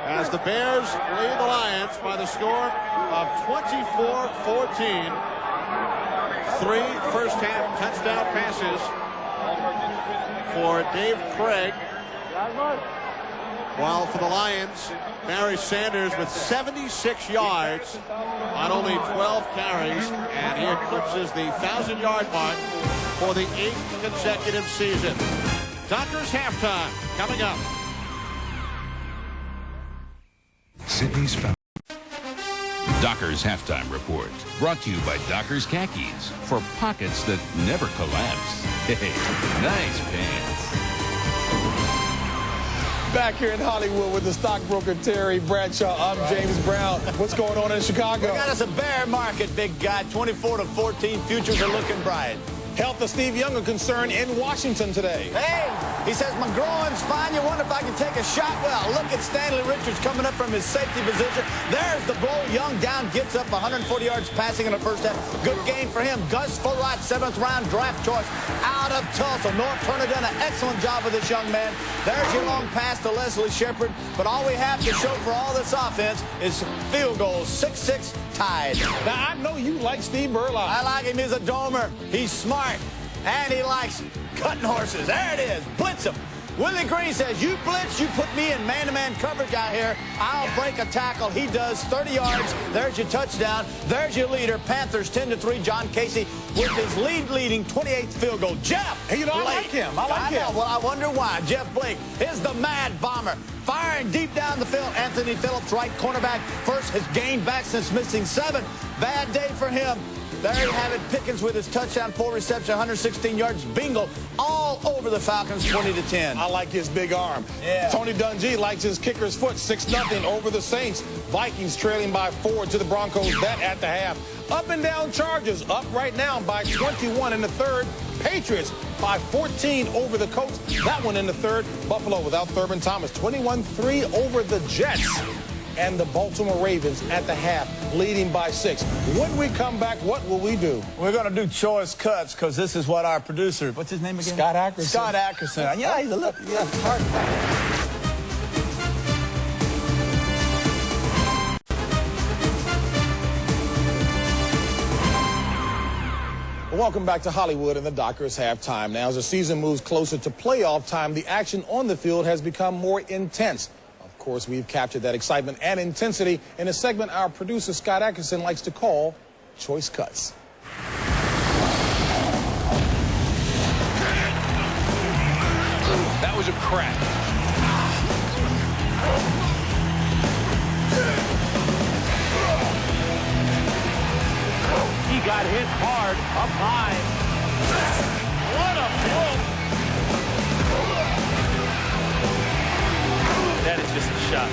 as the Bears lead the Lions by the score of 24-14. 3 first half touchdown passes for Dave Krieg. While for the Lions, Barry Sanders with 76 yards on only 12 carries, and he eclipses the 1,000-yard mark for the 8th consecutive season. Dockers halftime coming up. Sydney's found. Dockers Halftime Report, brought to you by Dockers Khakis, for pockets that never collapse. Hey, nice pants. Back here in Hollywood with the stockbroker Terry Bradshaw, I'm James Brown. What's going on in Chicago? We got us a bear market, big guy. 24-14, futures are looking bright. Health of Steve Young a concern in Washington today. Hey, he says my groin's fine. You wonder if I can take a shot? Well, look at Stanley Richards coming up from his safety position. There's the blow. Young down, gets up 140 yards passing in the first half. Good game for him. Gus Frerotte, 7th round draft choice out of Tulsa. North Turner done an excellent job with this young man. There's your long pass to Leslie Shepard. But all we have to show for all this offense is field goals. 6-6 tied. Now, I know you like Steve Burlock. I like him. He's a domer. He's smart. And he likes cutting horses. There it is. Blitz him. Willie Green says, you blitz, you put me in man-to-man coverage out here, I'll break a tackle. He does. 30 yards. There's your touchdown. There's your leader. Panthers 10-3. John Casey with his leading 28th field goal. Jeff Blake. I like him. I like him. Well, I wonder why. Jeff Blake is the mad bomber. Firing deep down the field. Anthony Phillips, right cornerback. First has gained back since missing 7. Bad day for him. There you have it. Pickens with his touchdown, 4 receptions, 116 yards. Bingo all over the Falcons, 20-10. I like his big arm. Yeah. Tony Dungy likes his kicker's foot, 6-0 over the Saints. Vikings trailing by 4 to the Broncos, that at the half. Up and down Chargers, up right now by 21 in the third. Patriots by 14 over the Colts, that one in the third. Buffalo without Thurman Thomas, 21-3 over the Jets. And the Baltimore Ravens at the half, leading by 6. When we come back, what will we do? We're going to do choice cuts because this is what our producer, what's his name again? Scott Ackerson. Scott Ackerson. Yeah, he's a little, hard. Welcome back to Hollywood and the Dockers halftime. Now, as the season moves closer to playoff time, the action on the field has become more intense. Of course, we've captured that excitement and intensity in a segment our producer, Scott Ackerson, likes to call Choice Cuts. That was a crack. He got hit hard, up high. What a blow. That is just a shot.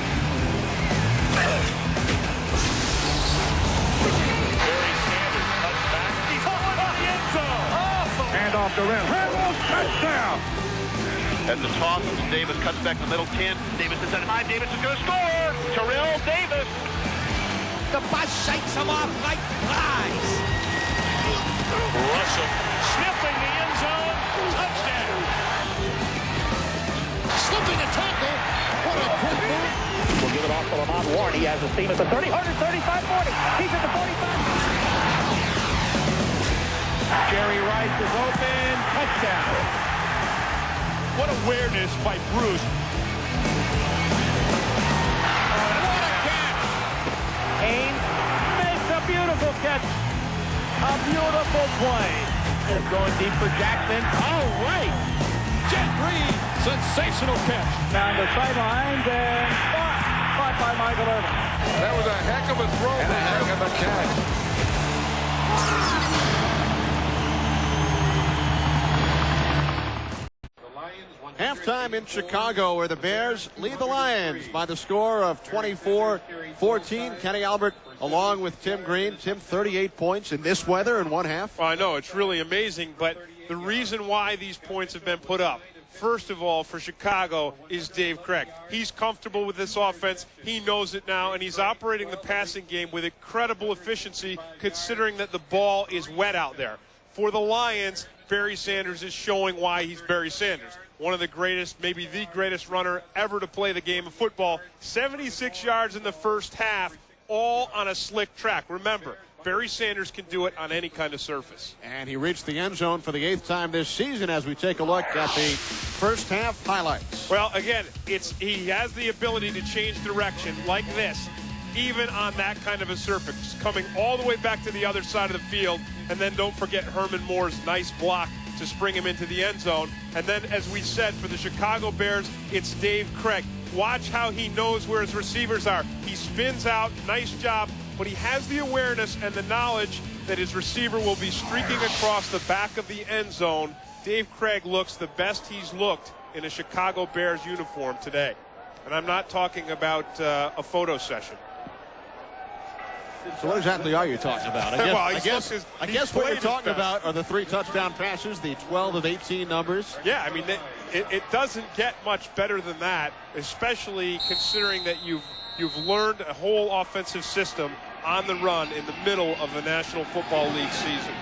Barry Sanders cuts back. He's on the end zone. Hand off the rim. Touchdown. At the toss, Davis cuts back the middle 10. Davis is at 5. Davis is going to score. Terrell Davis. The bus shakes him off like flies. Russell sniffing the end zone. Touchdown. Slipping a tackle. What a quick move. We'll give it off to Lamont Warren. He has a seam at the 30, 135, 40. He's at the 45. Jerry Rice is open. Touchdown. What awareness by Bruce. What a catch. Haynes makes a beautiful catch. A beautiful play. Going deep for Jackson. All right. Jet Reed. Sensational catch. Down the sidelines and caught by Michael Irvin. That was a heck of a throw and a heck of a catch. Halftime in Chicago, where the Bears lead the Lions by the score of 24-14. Kenny Albert along with Tim Green. Tim, 38 points in this weather in one half. Well, I know, it's really amazing, but the reason why these points have been put up, first of all, for Chicago, is Dave Craig. He's comfortable with this offense. He knows it now, and he's operating the passing game with incredible efficiency, considering that the ball is wet out there. For the Lions, Barry Sanders is showing why he's Barry Sanders. One of the greatest, maybe the greatest runner ever to play the game of football. 76 yards in the first half, all on a slick track. Remember, Barry Sanders can do it on any kind of surface. And he reached the end zone for the 8th time this season as we take a look at the first half highlights. Well, again, he has the ability to change direction like this, even on that kind of a surface, coming all the way back to the other side of the field. And then don't forget Herman Moore's nice block to spring him into the end zone. And then, as we said, for the Chicago Bears, it's Dave Craig. Watch how he knows where his receivers are. He spins out, nice job, but he has the awareness and the knowledge that his receiver will be streaking across the back of the end zone. Dave Craig looks the best he's looked in a Chicago Bears uniform today. And I'm not talking about a photo session. So what exactly are you talking about? I guess what you're talking about are the 3 touchdown passes, the 12 of 18 numbers. Yeah, I mean, it doesn't get much better than that, especially considering that you've learned a whole offensive system on the run in the middle of the National Football League season.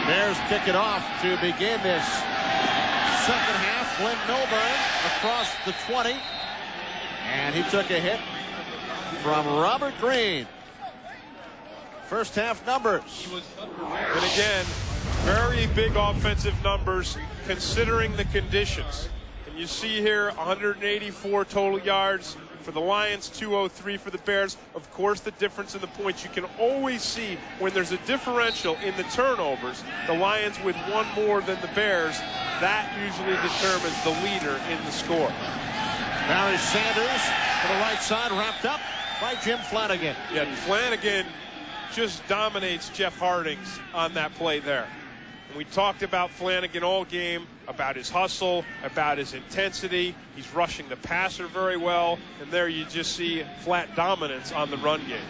Bears kick it off to begin this second half. Glenn Milburn across the 20, and he took a hit from Robert Green. First half numbers. And again, Very big offensive numbers considering the conditions. And you see here 184 total yards for the Lions, 203 for the Bears. Of course, the difference in the points you can always see when there's a differential in the turnovers. The Lions with one more than the Bears, that usually determines the leader in the score. Barry Sanders to the right side, wrapped up by Jim Flanagan. Yeah, Flanagan just dominates Jeff Hardings on that play there. And we talked about Flanagan all game, about his hustle, about his intensity. He's rushing the passer very well, and there you just see flat dominance on the run game.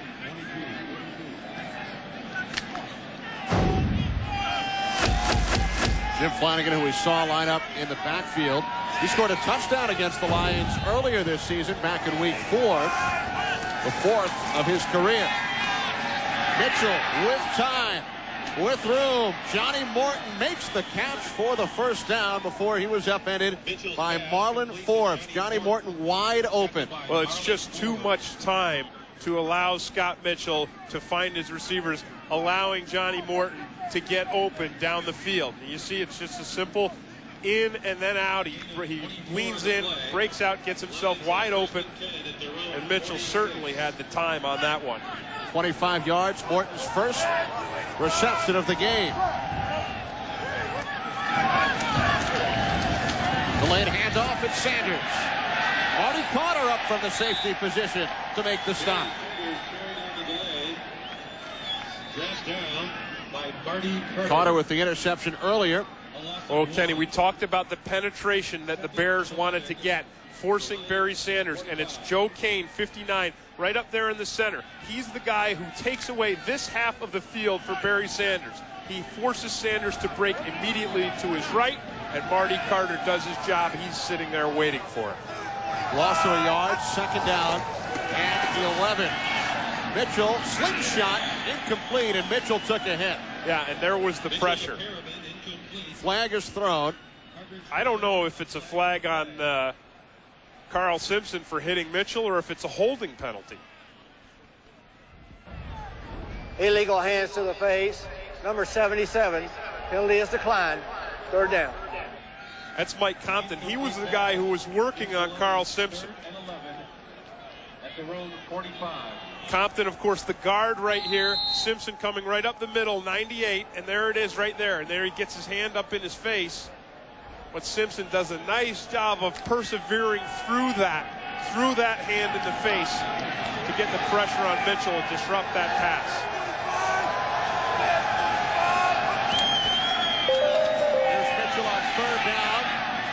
Jim Flanagan, who we saw line up in the backfield, he scored a touchdown against the Lions earlier this season, back in week 4, the 4th of his career. Mitchell with time, with room. Johnny Morton makes the catch for the first down before he was upended by Marlon Forbes. Johnny Morton wide open. Well, it's just too much time to allow Scott Mitchell to find his receivers, allowing Johnny Morton to get open down the field. And you see it's just a simple in and then out. He leans in, breaks out, gets himself wide open, and Mitchell certainly had the time on that one. 25 yards, Morton's first reception of the game. Delayed handoff, it's Sanders. Marty Carter up from the safety position to make the stop. Carter with the interception earlier. Oh, Kenny, we talked about the penetration that the Bears wanted to get, forcing Barry Sanders, and it's Joe Kane, 59, right up there in the center. He's the guy who takes away this half of the field for Barry Sanders. He forces Sanders to break immediately to his right, and Marty Carter does his job. He's sitting there waiting for it. Loss of a yard, second down, and 11. Mitchell, slingshot, incomplete, and Mitchell took a hit. Yeah, and there was the pressure. Flag is thrown. I don't know if it's a flag on Carl Simpson for hitting Mitchell or if it's a holding penalty. Illegal hands to the face. Number 77. Penalty is declined. Third down. That's Mike Compton. He was the guy who was working on Carl Simpson. At the row 45. Compton, of course, the guard right here. Simpson coming right up the middle, 98, and there it is right there. And there he gets his hand up in his face. But Simpson does a nice job of persevering through that hand in the face to get the pressure on Mitchell and disrupt that pass. There's Mitchell on third down.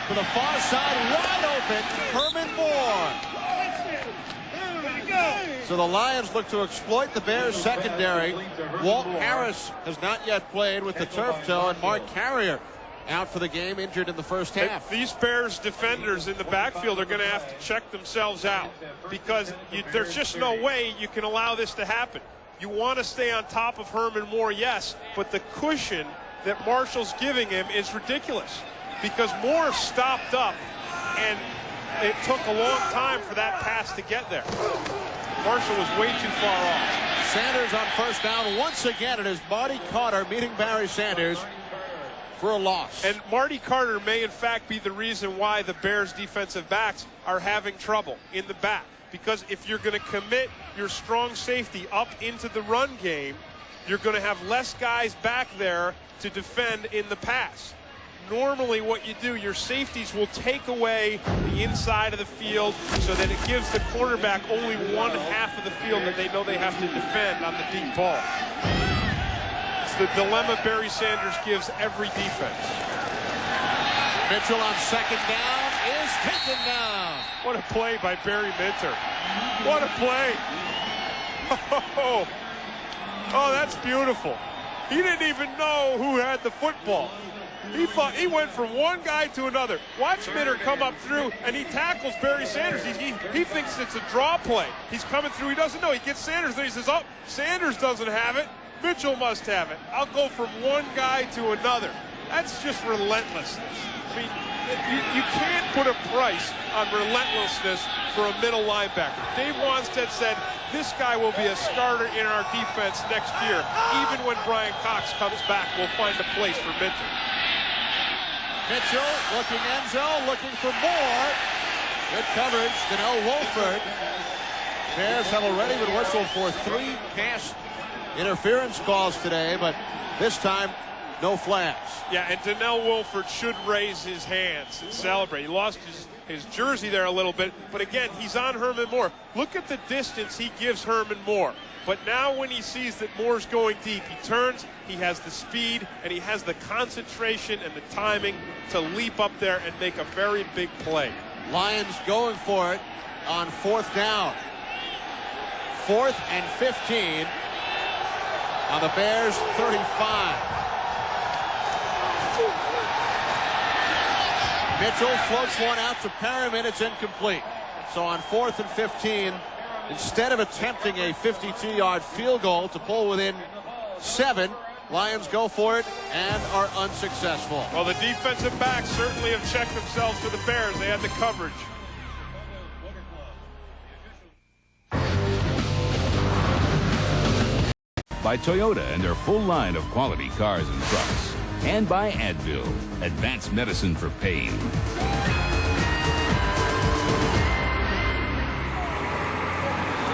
To the far side, wide open, Herman Moore. So the Lions look to exploit the Bears secondary. Walt Harris has not yet played with the turf toe, and Mark Carrier out for the game, injured in the first half. These Bears defenders in the backfield are going to have to check themselves out because there's just no way you can allow this to happen. You want to stay on top of Herman Moore, yes, but the cushion that Marshall's giving him is ridiculous because Moore stopped up and it took a long time for that pass to get there. Marshall was way too far off. Sanders on first down once again. It is Marty Carter meeting Barry Sanders for a loss. And Marty Carter may in fact be the reason why the Bears defensive backs are having trouble in the back. Because if you're going to commit your strong safety up into the run game, you're going to have less guys back there to defend in the pass. Normally what you do, your safeties will take away the inside of the field so that it gives the quarterback only one half of the field that they know they have to defend on the deep ball. It's the dilemma Barry Sanders gives every defense. Mitchell on second down is taken down. What a play by Barry Minter. What a play. Oh, that's beautiful. He didn't even know who had the football. He went from one guy to another. Watch Minter come up through, and he tackles Barry Sanders. He thinks it's a draw play. He's coming through. He doesn't know. He gets Sanders, then he says, oh, Sanders doesn't have it. Mitchell must have it. I'll go from one guy to another. That's just relentlessness. I mean, You can't put a price on relentlessness for a middle linebacker. Dave Wannstedt said, this guy will be a starter in our defense next year. Even when Brian Cox comes back, we'll find a place for Mitchell. Mitchell looking end zone, looking for more. Good coverage, Donnell Wolford. Bears have already been whistled for 3 pass interference calls today, but this time, no flags. Yeah, and Donnell Wolford should raise his hands and celebrate. He lost his jersey there a little bit, but again, he's on Herman Moore. Look at the distance he gives Herman Moore. But now when he sees that Moore's going deep, he turns, he has the speed, and he has the concentration and the timing to leap up there and make a very big play. Lions going for it on 4th down. 4th and 15 on the Bears' 35. Mitchell floats one out to Perriman. It's incomplete. So on 4th and 15, instead of attempting a 52-yard field goal to pull within 7, Lions go for it and are unsuccessful. Well, the defensive backs certainly have checked themselves for the Bears. They had the coverage. By Toyota and their full line of quality cars and trucks. And by Advil, advanced medicine for pain.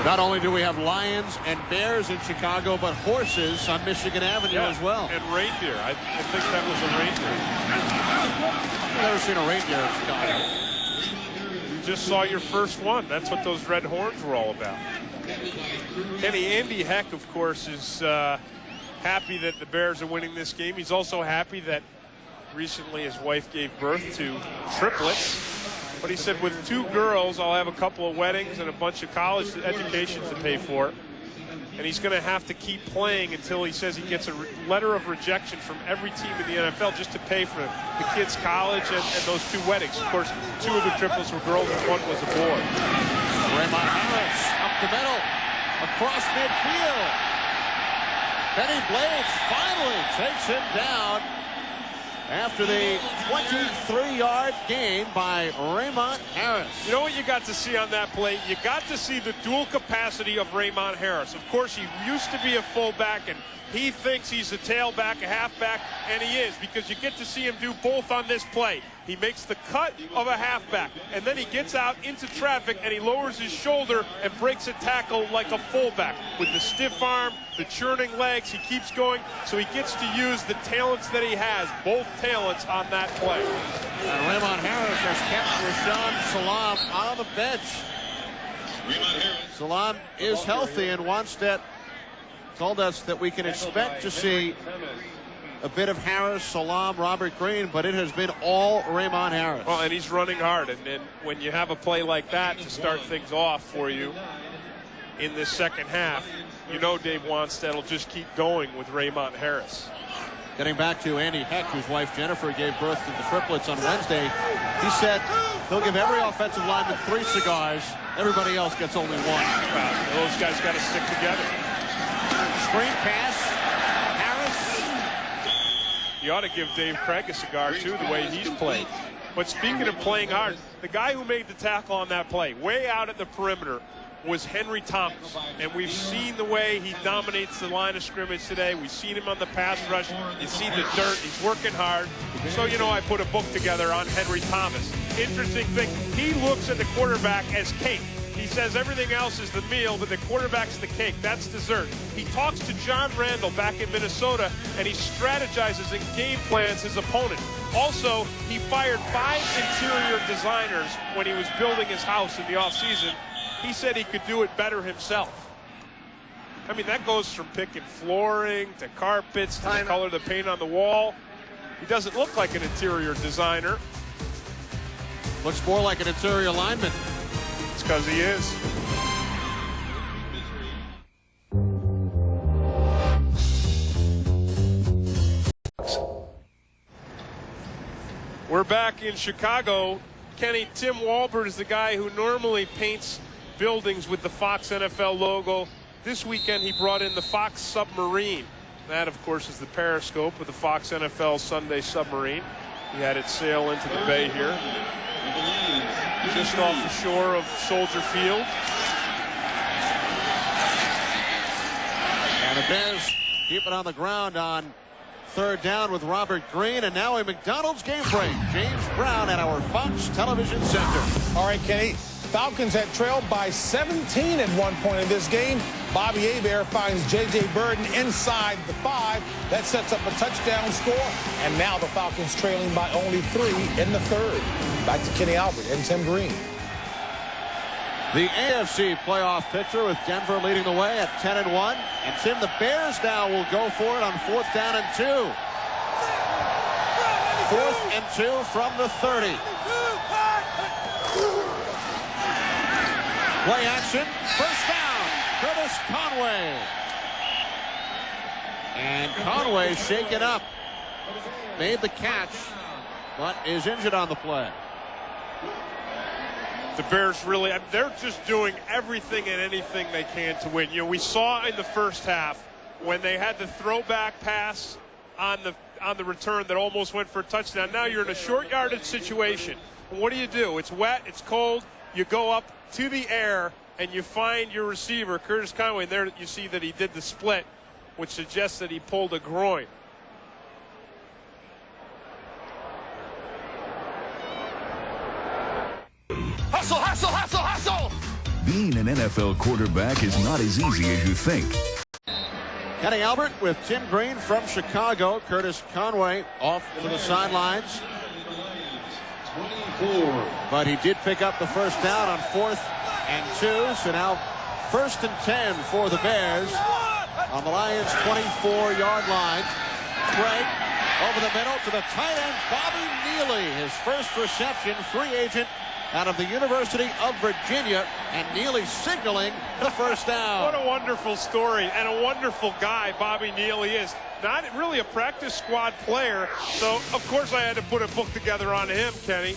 Not only do we have lions and bears in Chicago, but horses on Michigan Avenue as well. And reindeer. I think that was a reindeer. I've never seen a reindeer in Chicago. You just saw your first one. That's what those red horns were all about. Kenny, Andy Heck, of course, is happy that the Bears are winning this game. He's also happy that recently his wife gave birth to triplets. But he said, with 2 girls, I'll have a couple of weddings and a bunch of college educations to pay for. And he's going to have to keep playing until he says he gets a letter of rejection from every team in the NFL just to pay for the kids' college and those 2 weddings. Of course, 2 of the triplets were girls and 1 was a boy. Raymond Harris up the middle, across midfield. Benny Blades finally takes him down after the 23-yard gain by Raymond Harris. You know what you got to see on that play? You got to see the dual capacity of Raymond Harris. Of course, he used to be a fullback, and he thinks he's a tailback, a halfback, and he is, because you get to see him do both on this play. He makes the cut of a halfback, and then he gets out into traffic, and he lowers his shoulder and breaks a tackle like a fullback. With the stiff arm, the churning legs, he keeps going, so he gets to use the talents that he has, both talents on that play. And Raymond Harris has kept Rashaan Salaam on the bench. Salaam is healthy, and Wannstedt told us that we can expect to see a bit of Harris, Salaam, Robert Green, but it has been all Raymond Harris. Well, and he's running hard, and when you have a play like that to start things off for you in this second half, you know Dave Wannstedt will just keep going with Raymond Harris. Getting back to Andy Heck, whose wife Jennifer gave birth to the triplets on Wednesday, he said he'll give every offensive lineman 3 cigars. Everybody else gets only 1. Those guys got to stick together. Screen pass. Harris. You ought to give Dave Craig a cigar, too, the way he's played. But speaking of playing hard, the guy who made the tackle on that play, way out at the perimeter, was Henry Thomas. And we've seen the way he dominates the line of scrimmage today. We've seen him on the pass rush. You see the dirt. He's working hard. So, you know, I put a book together on Henry Thomas. Interesting thing, he looks at the quarterback as cake. He says everything else is the meal, but the quarterback's the cake. That's dessert. He talks to John Randall back in Minnesota, and he strategizes and game plans his opponent. Also, he fired 5 interior designers when he was building his house in the offseason. He said he could do it better himself. I mean, that goes from picking flooring to carpets to the color of the paint on the wall. He doesn't look like an interior designer. Looks more like an interior lineman. It's because he is. We're back in Chicago. Kenny, Tim Walbert is the guy who normally paints buildings with the Fox NFL logo. This weekend he brought in the Fox Submarine. That, of course, is the periscope of the Fox NFL Sunday Submarine. He had it sail into the bay here. Just off the shore of Soldier Field. And the Bears keep it on the ground on third down with Robert Green, and now a McDonald's game break. James Brown at our Fox Television Center. All right, Kenny. Falcons had trailed by 17 at one point in this game. Bobby Hebert finds J.J. Burden inside the 5. That sets up a touchdown score, and now the Falcons trailing by only 3 in the third. Back to Kenny Albert and Tim Green. The AFC playoff picture with Denver leading the way at 10-1. And Tim, the Bears now will go for it on 4th down and 2. 4th and 2 from the 30. Play action, first down, Curtis Conway. And Conway shaken up. Made the catch, but is injured on the play. The Bears really, they're just doing everything and anything they can to win. You know, we saw in the first half when they had the throwback pass on the return that almost went for a touchdown. Now you're in a short yardage situation. And what do? It's wet, it's cold. You go up to the air and you find your receiver, Curtis Conway. And there you see that he did the split, which suggests that he pulled a groin. Hustle, hustle, hustle, hustle! Being an NFL quarterback is not as easy as you think. Kenny Albert with Tim Green from Chicago. Curtis Conway off to the sidelines. But he did pick up the first down on 4th and 2. So now 1st and 10 for the Bears on the Lions' 24-yard line. Craig over the middle to the tight end, Bobby Neely. His first reception, free agent out of the University of Virginia, and Neely signaling the first down. What a wonderful story and a wonderful guy Bobby Neely is. Not really a practice squad player, so of course I had to put a book together on him, Kenny.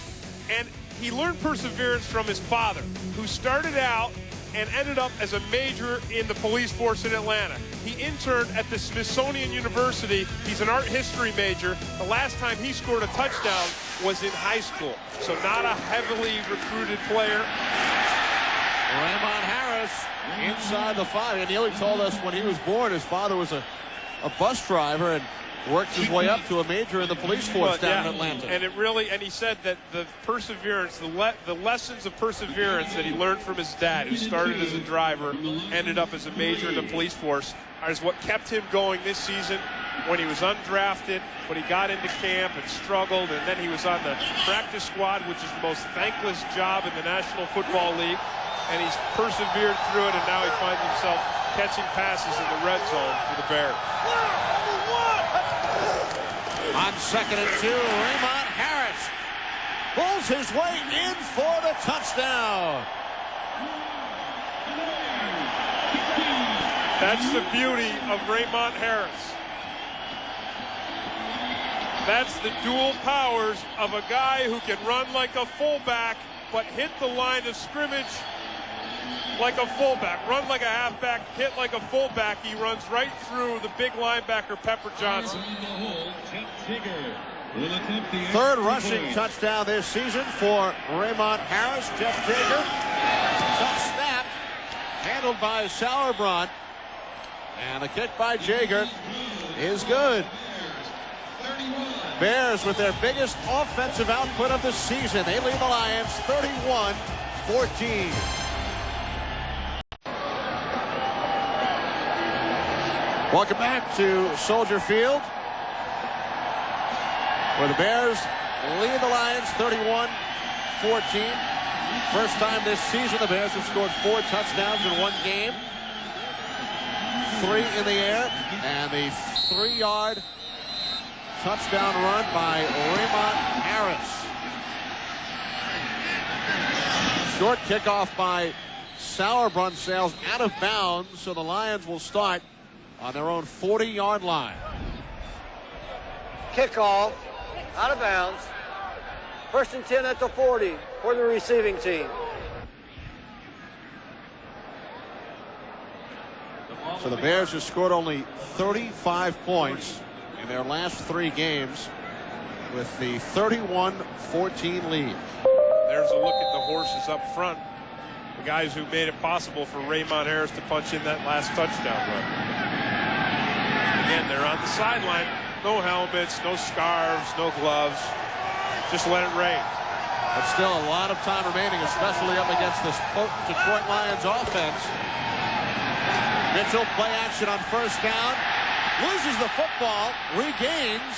And he learned perseverance from his father, who started out and ended up as a major in the police force in Atlanta. He interned at the Smithsonian University. He's an art history major. The last time he scored a touchdown was in high school. So not a heavily recruited player. Raymond Harris inside the 5. And Neely told us when he was born, his father was a bus driver and worked his way up to a major in the police force down in Atlanta. And he said that the perseverance, the lessons of perseverance that he learned from his dad, who started as a driver, ended up as a major in the police force, is what kept him going this season when he was undrafted, but he got into camp and struggled, and then he was on the practice squad, which is the most thankless job in the National Football League, and he's persevered through it, and now he finds himself catching passes in the red zone for the Bears. On 2nd and 2, Raymond Harris pulls his way in for the touchdown. That's the beauty of Raymond Harris. That's the dual powers of a guy who can run like a fullback, but hit the line of scrimmage like a fullback. Run like a halfback, hit like a fullback. He runs right through the big linebacker, Pepper Johnson. Third rushing touchdown this season for Raymond Harris. Jeff Jager. Tough snap. Handled by Sauerbrunn. And the kick by Jager is good. Bears with their biggest offensive output of the season. They lead the Lions 31-14. Welcome back to Soldier Field, where the Bears lead the Lions 31-14. First time this season the Bears have scored 4 touchdowns in one game. 3 in the air, and the 3-yard touchdown run by Raymond Harris. Short kickoff by Sauerbrunn sails out of bounds, so the Lions will start on their own 40-yard line. Kickoff, out of bounds. 1st and 10 at the 40 for the receiving team. So the Bears have scored only 35 points in their last 3 games. with the 31-14 lead. There's a look at the horses up front. The guys who made it possible for Raymond Harris to punch in that last touchdown run. Again, they're on the sideline. No helmets, no scarves, no gloves. Just let it rain. But still a lot of time remaining, especially up against this potent Detroit Lions offense. Mitchell, play action on first down. Loses the football, regains,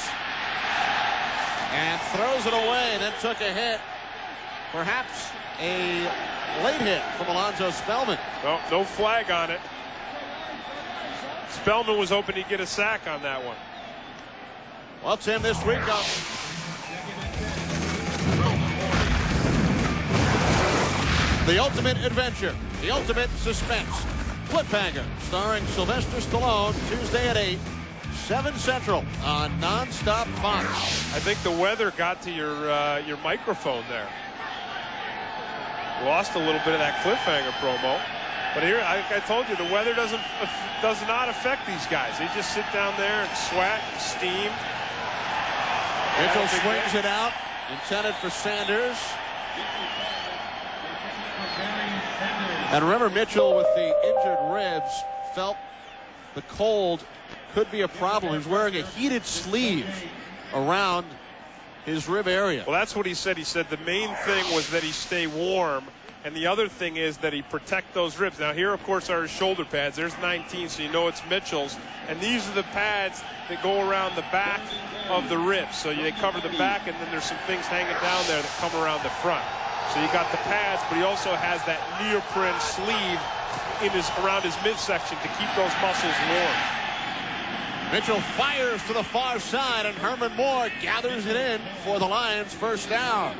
and throws it away. Then took a hit. Perhaps a late hit from Alonzo Spellman. Well, no flag on it. Spellman was hoping he'd get a sack on that one. Well, Tim, this week the ultimate adventure, the ultimate suspense. Cliffhanger, starring Sylvester Stallone, Tuesday at 8, 7 Central on Nonstop Fox. I think the weather got to your microphone there. Lost a little bit of that cliffhanger promo. But here, I told you, the weather does not affect these guys. They just sit down there and sweat, and steam. Mitchell swings it out, intended for Sanders. And remember, Mitchell with the injured ribs felt the cold could be a problem. He was wearing a heated sleeve around his rib area. Well, that's what he said. He said the main thing was that he stay warm, and the other thing is that he protect those ribs. Now here, of course, are his shoulder pads. There's 19, so you know it's Mitchell's. And these are the pads that go around the back of the ribs. So they cover the back, and then there's some things hanging down there that come around the front. So you got the pads, but he also has that neoprene sleeve around his midsection to keep those muscles warm. Mitchell fires to the far side, and Herman Moore gathers it in for the Lions' first down.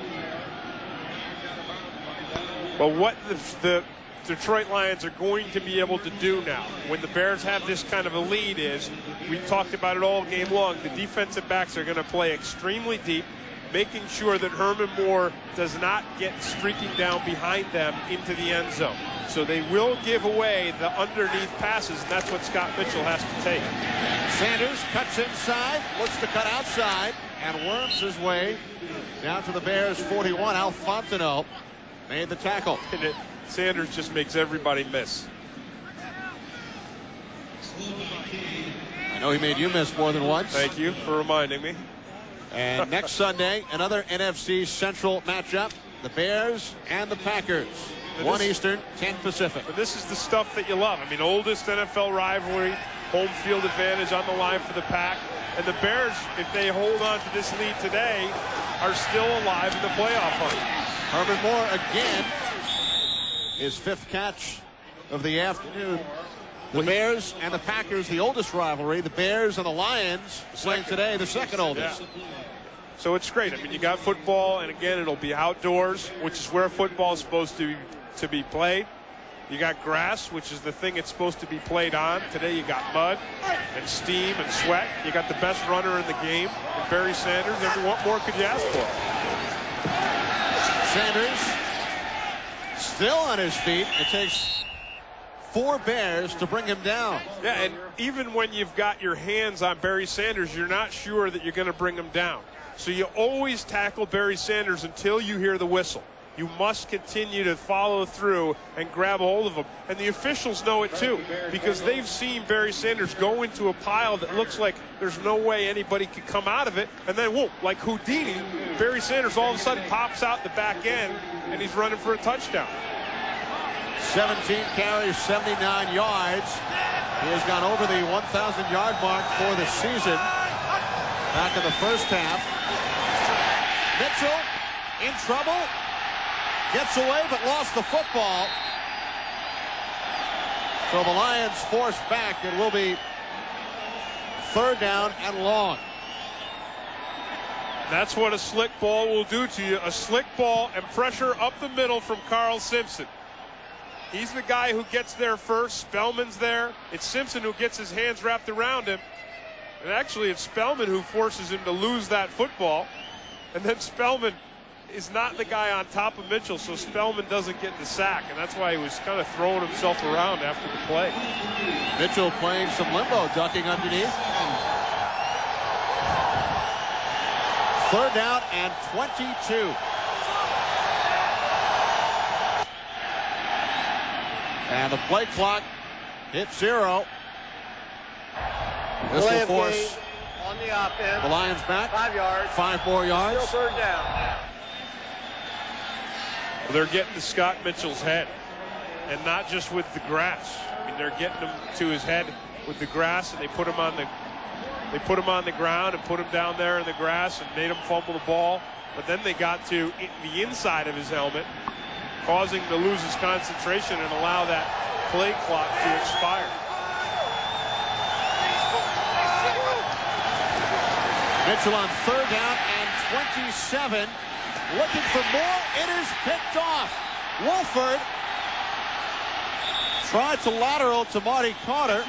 But what the Detroit Lions are going to be able to do now, when the Bears have this kind of a lead, is, we talked about it all game long, the defensive backs are going to play extremely deep, making sure that Herman Moore does not get streaking down behind them into the end zone. So they will give away the underneath passes, and that's what Scott Mitchell has to take. Sanders cuts inside, looks to cut outside, and worms his way down to the Bears' 41. Al Fontenot made the tackle. Sanders just makes everybody miss. I know he made you miss more than once. Thank you for reminding me. And next Sunday, another NFC Central matchup, the Bears and the Packers. 1 Eastern, 10 Pacific. But this is the stuff that you love. I mean, oldest NFL rivalry, home field advantage on the line for the Pack. And the Bears, if they hold on to this lead today, are still alive in the playoff hunt. Herman Moore again, his 5th catch of the afternoon. The Bears and the Packers, the oldest rivalry. The Bears and the Lions playing today, the second oldest. Yeah. So it's great. I mean, you got football, and again, it'll be outdoors, which is where football is supposed to be played. You got grass, which is the thing it's supposed to be played on. Today you got mud and steam and sweat. You got the best runner in the game, and Barry Sanders. What more could you ask for? Sanders still on his feet. It takes 4 Bears to bring him down. Yeah, and even when you've got your hands on Barry Sanders, you're not sure that you're going to bring him down. So you always tackle Barry Sanders until you hear the whistle. You must continue to follow through and grab a hold of him. And the officials know it too, because they've seen Barry Sanders go into a pile that looks like there's no way anybody could come out of it. And then, whoa, like Houdini, Barry Sanders all of a sudden pops out the back end, and he's running for a touchdown. 17 carries, 79 yards. He has gone over the 1,000-yard mark for the season back in the first half. Mitchell in trouble. Gets away, but lost the football. So the Lions forced back. It will be 3rd down and long. That's what a slick ball will do to you. A slick ball and pressure up the middle from Carl Simpson. He's the guy who gets there first. Spellman's there. It's Simpson who gets his hands wrapped around him. And actually, it's Spellman who forces him to lose that football. And then Spellman is not the guy on top of Mitchell, so Spellman doesn't get the sack, and that's why he was kind of throwing himself around after the play. Mitchell playing some limbo, ducking underneath. 3rd down and 22. And the play clock hits 0. This will force on the offense. The Lions back. 5 yards. 5 more yards. Still 3rd down. Well, they're getting to Scott Mitchell's head, and not just with the grass. I mean, they're getting him to his head with the grass, and they put him on the ground and put him down there in the grass and made him fumble the ball. But then they got to the inside of his helmet, causing him to lose his concentration and allow that play clock to expire. Mitchell on 3rd down and 27. Looking for more. It is picked off. Wolford tried to lateral to Marty Carter.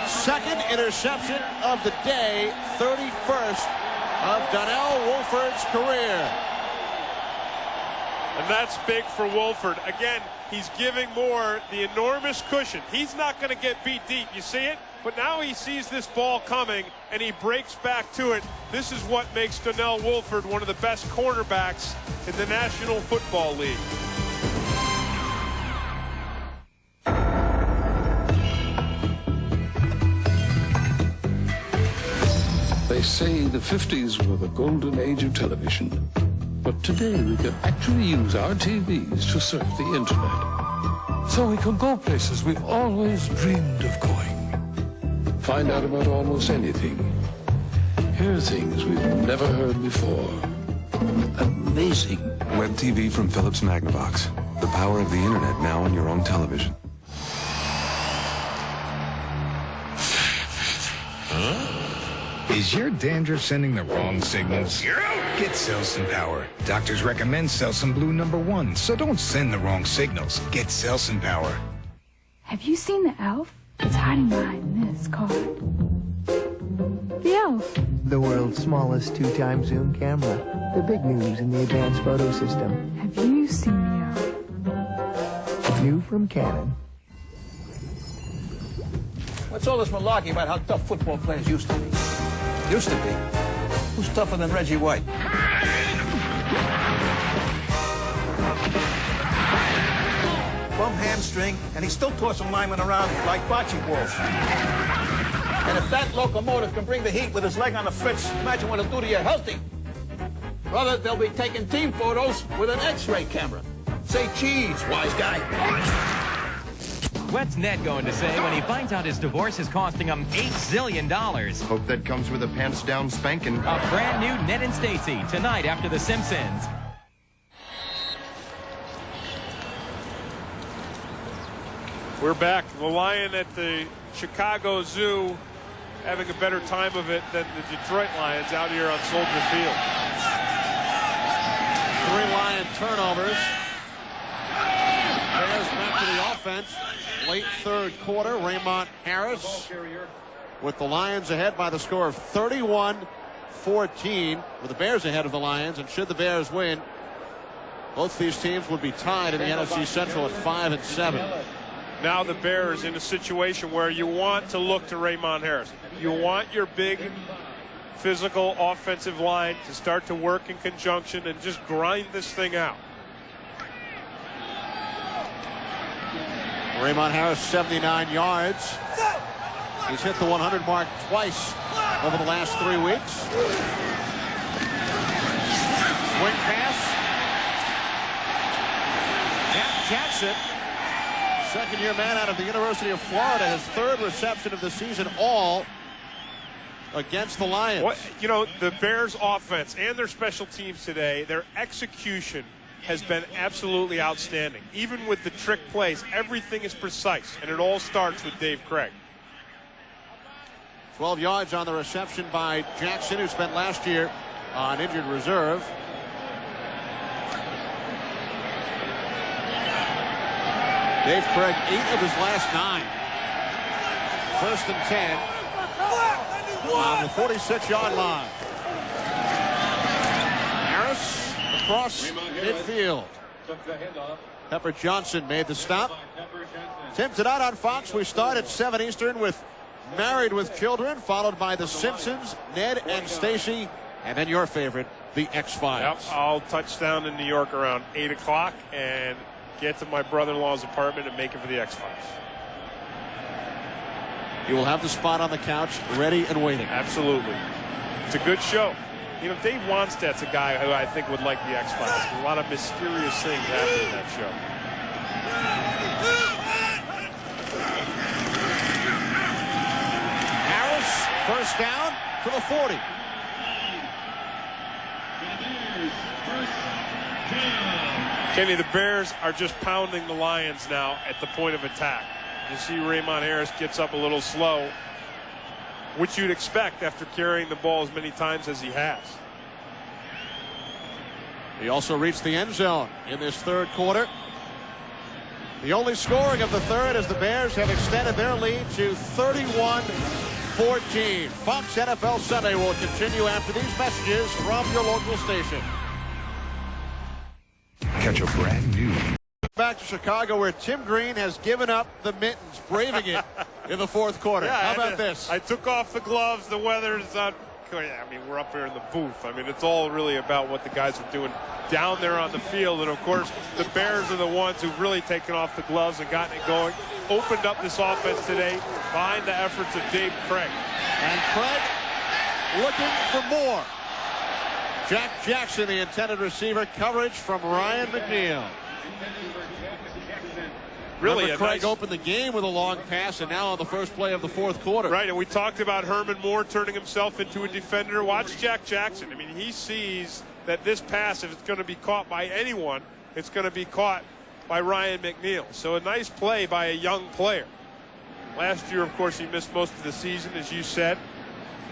2nd interception of the day. 31st of Donnell Wolford's career. And that's big for Wolford. Again, he's giving Moore the enormous cushion. He's not going to get beat deep. You see it? But now he sees this ball coming, and he breaks back to it. This is what makes Donnell Wolford one of the best cornerbacks in the National Football League. They say the 50s were the golden age of television. But today we can actually use our TVs to surf the internet. So we can go places we've always dreamed of going. Find out about almost anything. Hear things we've never heard before. Amazing. Web TV from Philips Magnavox. The power of the internet now on your own television. Is your dandruff sending the wrong signals? Get Selsun Power. Doctors recommend Selsun Blue #1, so don't send the wrong signals. Get Selsun Power. Have you seen the elf? It's hiding behind this card. The elf. The world's smallest 2-time zoom camera. The big news in the advanced photo system. Have you seen the elf? New from Canon. What's all this malarkey about how tough football players used to be? Used to be? Who's tougher than Reggie White? Bum hamstring, and he's still tossing linemen around like bocce balls. And if that locomotive can bring the heat with his leg on the fritz, imagine what it'll do to your healthy. Brother, they'll be taking team photos with an X-ray camera. Say cheese, wise guy. What's Ned going to say when he finds out his divorce is costing him $8 zillion? Hope that comes with a pants-down spanking. A brand new Ned and Stacy tonight after The Simpsons. We're back. The Lion at the Chicago Zoo having a better time of it than the Detroit Lions out here on Soldier Field. 3 Lion turnovers. Bears back to the offense. Late 3rd quarter. Raymond Harris with the Lions ahead by the score of 31-14. With the Bears ahead of the Lions, and should the Bears win, both these teams would be tied in the NFC Central at 5 and 7. Now the Bears in a situation where you want to look to Raymond Harris. You want your big physical offensive line to start to work in conjunction and just grind this thing out. Raymond Harris, 79 yards. He's hit the 100 mark twice over the last 3 weeks. Swing pass. Matt Jackson, second-year man out of the University of Florida, his 3rd reception of the season, all against the Lions. You know, the Bears offense and their special teams today, their execution has been absolutely outstanding. Even with the trick plays, everything is precise, and it all starts with Dave Craig. 12 yards on the reception by Jackson, who spent last year on injured reserve. Dave Craig, 8 of his last 9. 1st and 10 on the 46-yard line. Harris across midfield. Pepper Johnson made the stop. Tim, tonight on Fox, we start at 7 Eastern with Married with Children, followed by The Simpsons, Ned and Stacy, and then your favorite, The X-Files. Yep, I'll touch down in New York around 8 o'clock and get to my brother-in-law's apartment and make it for The X-Files. You will have the spot on the couch ready and waiting. Absolutely. It's a good show. You know, Dave Wanstedt's a guy who I think would like The X-Files. A lot of mysterious things happen in that show. Harris, first down to the 40. Kenny, the Bears are just pounding the Lions now at the point of attack. You see Raymond Harris gets up a little slow, which you'd expect after carrying the ball as many times as he has. He also reached the end zone in this third quarter. The only scoring of the third as the Bears have extended their lead to 31-14. Fox NFL Sunday will continue after these messages from your local station. Catch a brand new. Back to Chicago, where Tim Green has given up the mittens, braving it in the fourth quarter. Yeah, how about this? I took off the gloves. The weather's not. I mean, we're up here in the booth. I mean, it's all really about what the guys are doing down there on the field. And, of course, the Bears are the ones who've really taken off the gloves and gotten it going. Opened up this offense today behind the efforts of Dave Krieg. And Krieg looking for more. Jack Jackson, the intended receiver, coverage from Ryan McNeil. Really, Krieg opened the game with a long pass, and now on the first play of the fourth quarter. Right, and we talked about Herman Moore turning himself into a defender. Watch Jack Jackson. I mean, he sees that this pass, if it's going to be caught by anyone, it's going to be caught by Ryan McNeil. So a nice play by a young player. Last year, of course, he missed most of the season, as you said,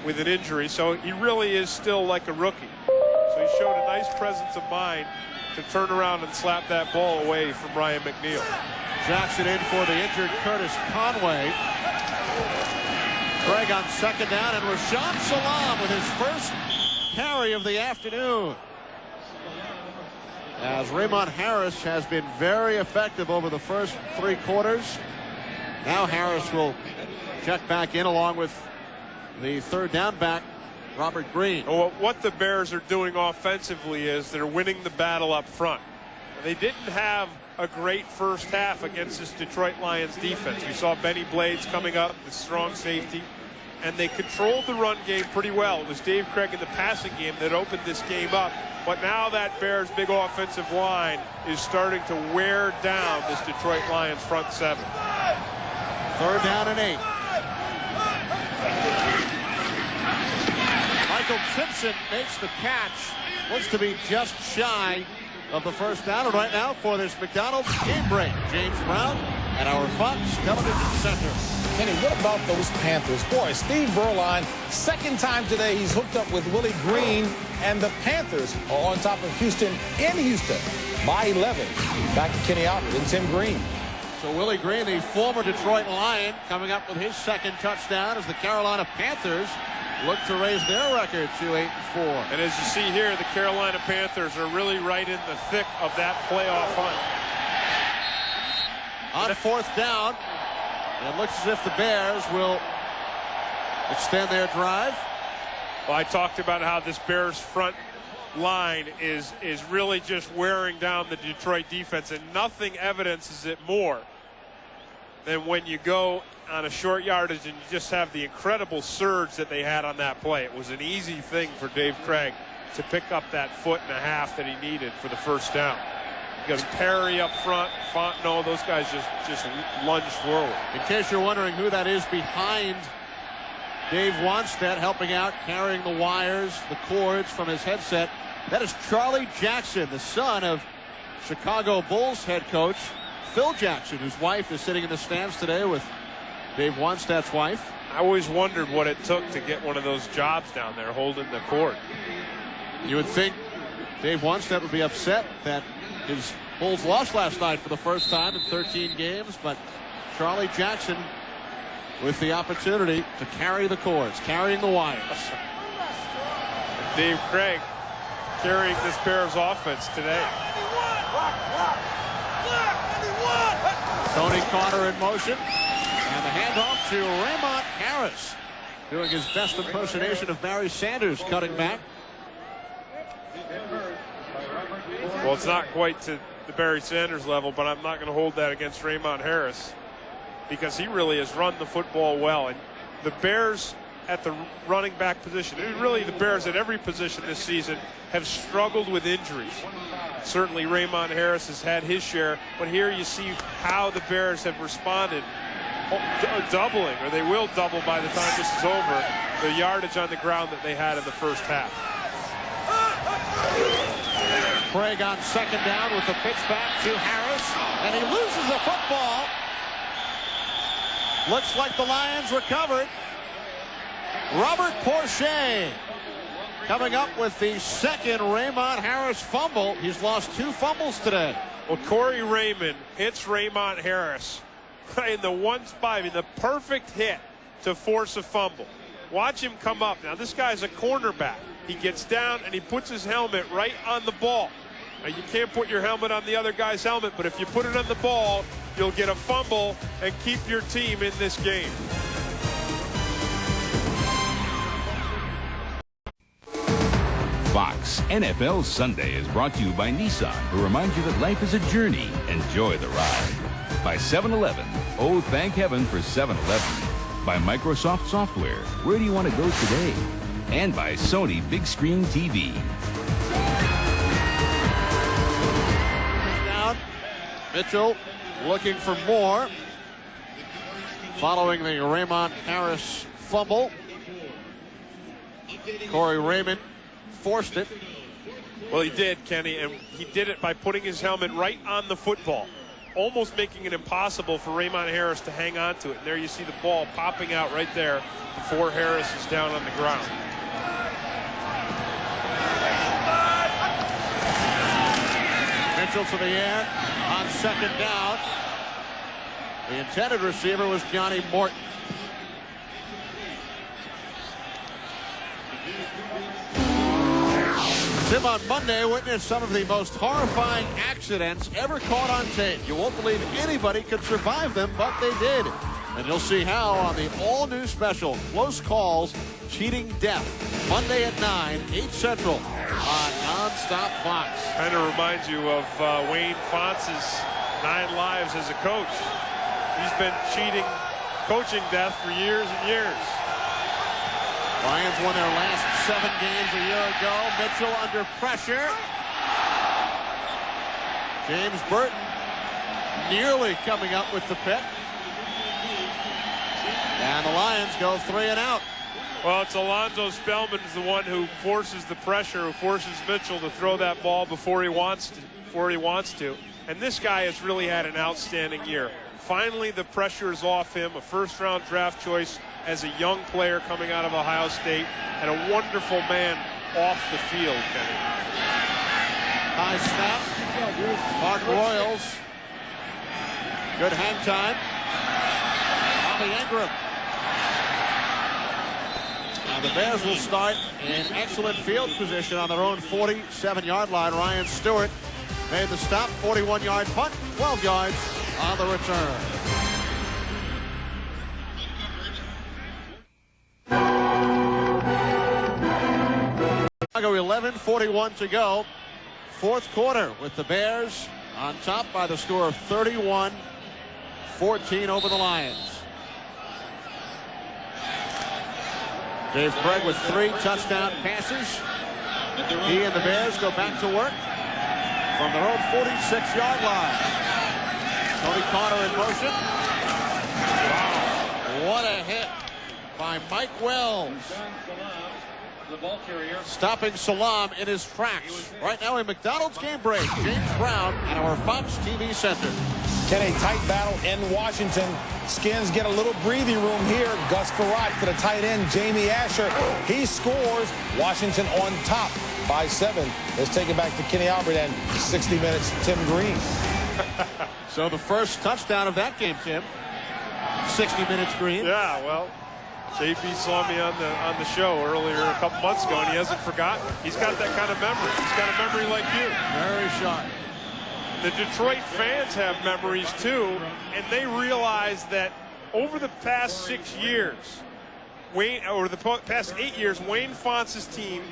with an injury. So he really is still like a rookie. So he showed a nice presence of mind to turn around and slap that ball away from Ryan McNeil. Jackson in for the injured Curtis Conway. Krieg on second down, and Rashaan Salaam with his first carry of the afternoon. As Raymond Harris has been very effective over the first three quarters. Now Harris will check back in along with the third down back, Robert Green. Well, what the Bears are doing offensively is they're winning the battle up front. They didn't have a great first half against this Detroit Lions defense. We saw Benny Blades coming up, the strong safety, and they controlled the run game pretty well. It was Dave Krieg in the passing game that opened this game up, but now that Bears big offensive line is starting to wear down this Detroit Lions front seven. Third down and 8. Michael Simpson makes the catch. Looks to be just shy of the first down. And right now for this McDonald's game break, James Brown at our Fox Television Center. Kenny, what about those Panthers? Boy, Steve Berline, second time today he's hooked up with Willie Green, and the Panthers are on top of Houston in Houston by 11. Back to Kenny Albert and Tim Green. So Willie Green, the former Detroit Lion, coming up with his second touchdown as the Carolina Panthers look to raise their record to 8-4. And as you see here, the Carolina Panthers are really right in the thick of that playoff hunt. On fourth down, it looks as if the Bears will extend their drive. Well, I talked about how this Bears front line is really just wearing down the Detroit defense, and nothing evidences it more than when you go on a short yardage and you just have the incredible surge that they had on that play. It was an easy thing for Dave Krieg to pick up that 1.5 feet that he needed for the first down. Because Perry up front, Fontenot, those guys just lunged forward. In case you're wondering who that is behind Dave Wanstedt, helping out, carrying the wires, the cords from his headset, that is Charlie Jackson, the son of Chicago Bulls head coach Phil Jackson, whose wife is sitting in the stands today with Dave Wanstedt's wife. I always wondered what it took to get one of those jobs down there holding the cord. You would think Dave Wanstedt would be upset that his Bulls lost last night for the first time in 13 games, but Charlie Jackson with the opportunity to carry the cords, carrying the wires. Dave Krieg carrying this Bears offense today. Tony Carter in motion. And the handoff to Raymond Harris, doing his best impersonation of Barry Sanders, cutting back. Well, it's not quite to the Barry Sanders level, but I'm not going to hold that against Raymond Harris because he really has run the football well. And the Bears at the running back position, and really the Bears at every position this season, have struggled with injuries. Certainly Raymond Harris has had his share, but here you see how the Bears have responded, doubling, or they will double by the time this is over, the yardage on the ground that they had in the first half. Craig on second down with the pitch back to Harris, and he loses the football. Looks like the Lions recovered. Robert Porcher coming up with the second Raymond Harris fumble. He's lost 2 fumbles today. Well, Corey Raymond hits Raymond Harris in the one spot, in the perfect hit to force a fumble. Watch him come up. Now, this guy's a cornerback. He gets down and he puts his helmet right on the ball. Now, you can't put your helmet on the other guy's helmet, but if you put it on the ball, you'll get a fumble and keep your team in this game. Fox NFL Sunday is brought to you by Nissan, who reminds you that life is a journey. Enjoy the ride. By 7-Eleven. Oh, thank heaven for 7-Eleven. By Microsoft Software. Where do you want to go today? And by Sony Big Screen TV. Down. Mitchell looking for more. Following the Raymond Harris fumble. Corey Raymond forced it. Well, he did, Kenny, and he did it by putting his helmet right on the football, almost making it impossible for Raymond Harris to hang on to it. And there you see the ball popping out right there before Harris is down on the ground. Mitchell to the air on second down. The intended receiver was Johnny Morton. Tim on Monday witnessed some of the most horrifying accidents ever caught on tape. You won't believe anybody could survive them, but they did. And you'll see how on the all-new special, Close Calls, Cheating Death, Monday at 9, 8 Central on Nonstop Fox. Kind of reminds you of Wayne Fontz's 9 lives as a coach. He's been cheating coaching death for years and years. Lions won their last 7 games a year ago. Mitchell under pressure. James Burton nearly coming up with the pick. And the Lions go 3 and out. Well, it's Alonzo Spellman is the one who forces the pressure, who forces Mitchell to throw that ball before he wants to. And this guy has really had an outstanding year. Finally, the pressure is off him. A first-round draft choice as a young player coming out of Ohio State, and a wonderful man off the field, Kenny. High snap. Mark Royals. Good hang time. Bobby Ingram. Now the Bears will start in excellent field position on their own 47-yard line. Ryan Stewart made the stop. 41-yard punt. 12 yards on the return. Chicago 11:41 to go. Fourth quarter with the Bears on top by the score of 31-14 over the Lions. Dave Craig with 3 touchdown passes. He and the Bears go back to work from their own 46-yard line. Tony Connor in motion. Wow, what a hit by Mike Wells. Stopping Salam in his tracks. Right now a McDonald's game break. James Brown at our Fox TV Center. Can a tight battle in Washington? Skins get a little breathing room here. Gus Frerotte to the tight end, Jamie Asher. He scores. Washington on top by 7. Let's take it back to Kenny Albert and 60 Minutes, Tim Green. So the first touchdown of that game, Tim. 60 Minutes Green. Yeah, well, JP saw me on the show earlier a couple months ago, and he hasn't forgotten. He's got that kind of memory. He's got a memory like you. Very sharp. The Detroit fans have memories too, and they realize that over the past 6 years, past 8 years, Wayne Fontz's team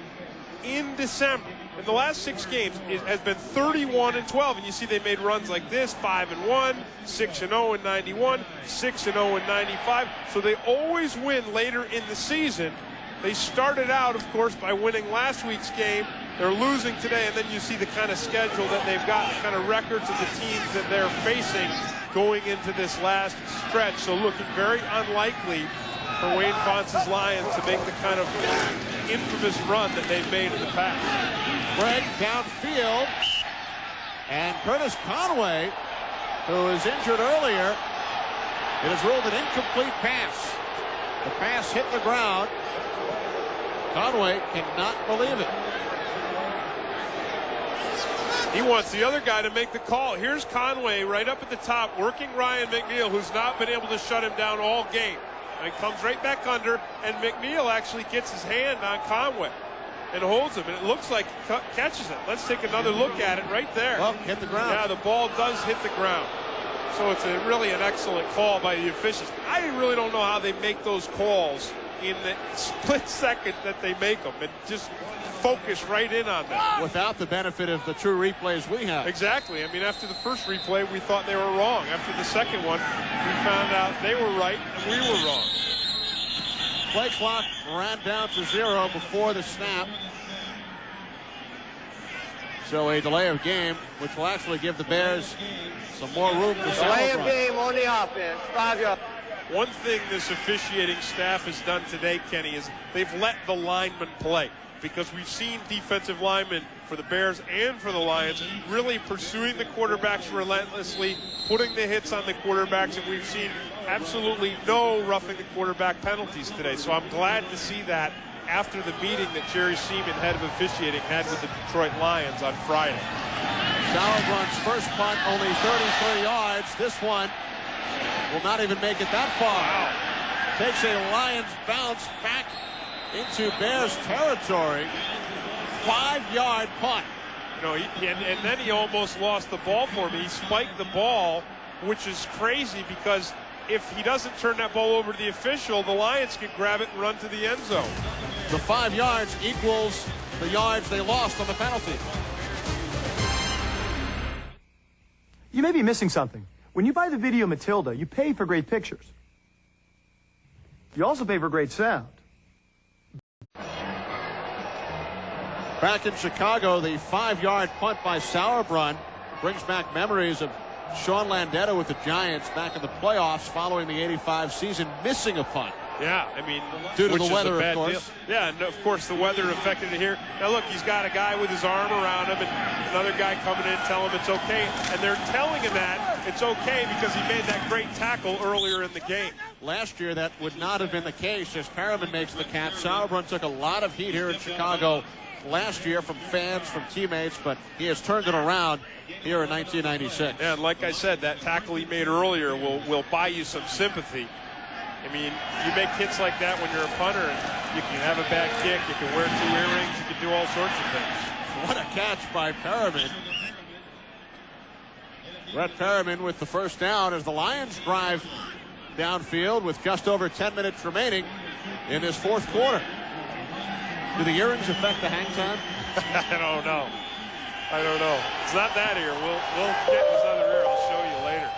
in December, in the last 6 games, it has been 31-12. And you see they made runs like this, 5-1, 6-0 in 91, 6-0 in 95. So they always win later in the season. They started out, of course, by winning last week's game. They're losing today, and then you see the kind of schedule that they've got, the kind of records of the teams that they're facing going into this last stretch. So looking very unlikely for Wayne Fontz's Lions to make the kind of infamous run that they've made in the past. Craig downfield, and Curtis Conway, who was injured earlier, it is ruled an incomplete pass. The pass hit the ground. Conway cannot believe it. He wants the other guy to make the call. Here's Conway right up at the top, working Ryan McNeil, who's not been able to shut him down all game. And he comes right back under, and McNeil actually gets his hand on Conway and holds him, and it looks like he catches it. Let's take another look at it right there. Well, hit the ground. Yeah, the ball does hit the ground. So it's really an excellent call by the officials. I really don't know how they make those calls in the split second that they make them, and just focus right in on that. Without the benefit of the true replays we have. Exactly. I mean, after the first replay, we thought they were wrong. After the second one, we found out they were right and we were wrong. Play clock ran down to 0 before the snap. So a delay of game, which will actually give the Bears some more room for delay of game on the offense. 5 yards. One thing this officiating staff has done today, Kenny, is they've let the linemen play. Because we've seen defensive linemen for the Bears and for the Lions really pursuing the quarterbacks relentlessly, putting the hits on the quarterbacks, and we've seen absolutely no roughing the quarterback penalties today. So I'm glad to see that after the meeting that Jerry Seaman, head of officiating, had with the Detroit Lions on Friday. Sauerbrun's first punt, only 33 yards. This one will not even make it that far. Wow. Takes a Lions bounce back into Bears territory. 5-yard punt. You know, and then he almost lost the ball for me. He spiked the ball, which is crazy because if he doesn't turn that ball over to the official, the Lions can grab it and run to the end zone. The 5 yards equals the yards they lost on the penalty. You may be missing something. When you buy the Video Matilda, you pay for great pictures. You also pay for great sound. Back in Chicago, the 5-yard punt by Sauerbrunn brings back memories of Sean Landeta with the Giants back in the playoffs following the '85 season, missing a punt. Yeah, I mean, due to the weather, of course. Deal. Yeah, and of course the weather affected it here. Now look, he's got a guy with his arm around him, and another guy coming in telling him it's okay, and they're telling him that it's okay because he made that great tackle earlier in the game. Last year, that would not have been the case as Perriman makes the catch. Sauerbrunn took a lot of heat here in Chicago last year from fans, from teammates, but he has turned it around here in 1996. Yeah, and like I said, that tackle he made earlier will buy you some sympathy. I mean, you make hits like that when you're a punter, and you can have a bad kick, you can wear 2 earrings, you can do all sorts of things. What a catch by Perriman. Brett Perriman with the first down as the Lions drive downfield with just over 10 minutes remaining in this fourth quarter. Do the earrings affect the hang time? I don't know. It's not that ear. We'll get this other ear. I'll show you later.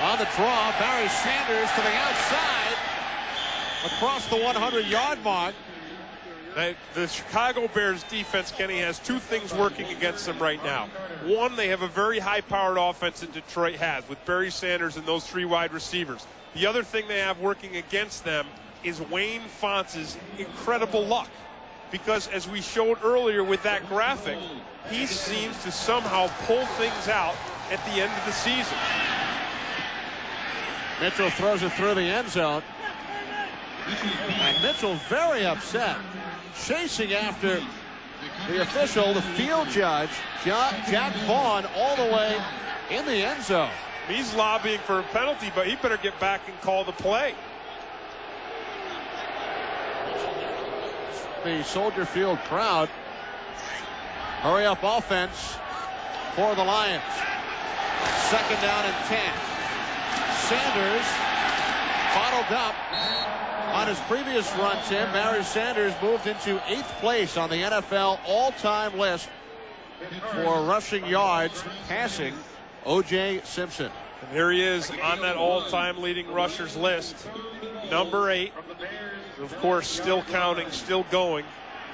On the draw, Barry Sanders to the outside across the 100-yard mark. The Chicago Bears defense, Kenny, has 2 things working against them right now. One, they have a very high-powered offense that Detroit has with Barry Sanders and those 3 wide receivers. The other thing they have working against them is Wayne Fontz's incredible luck. Because as we showed earlier with that graphic, he seems to somehow pull things out at the end of the season. Mitchell throws it through the end zone. And Mitchell very upset, chasing after the official, the field judge, Jack Vaughn, all the way in the end zone. He's lobbying for a penalty, but he better get back and call the play. The Soldier Field crowd. Hurry up offense for the Lions. 2nd down and 10. Sanders bottled up on his previous run, Tim. Barry Sanders moved into 8th place on the NFL all-time list for rushing yards, passing O.J. Simpson. And here he is on that all-time leading rushers list, number 8. Of course, still counting, still going.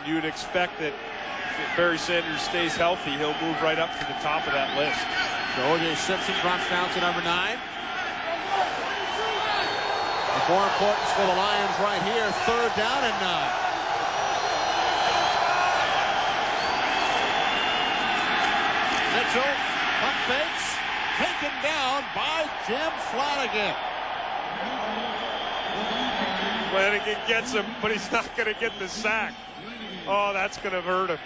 You'd expect that if Barry Sanders stays healthy, he'll move right up to the top of that list. So O.J. Simpson drops down to number 9. Of more importance for the Lions right here, 3rd down and 9. Mitchell, pump fakes, taken down by Jim Flanagan. Flanagan gets him, but he's not going to get the sack. Oh, that's going to hurt him.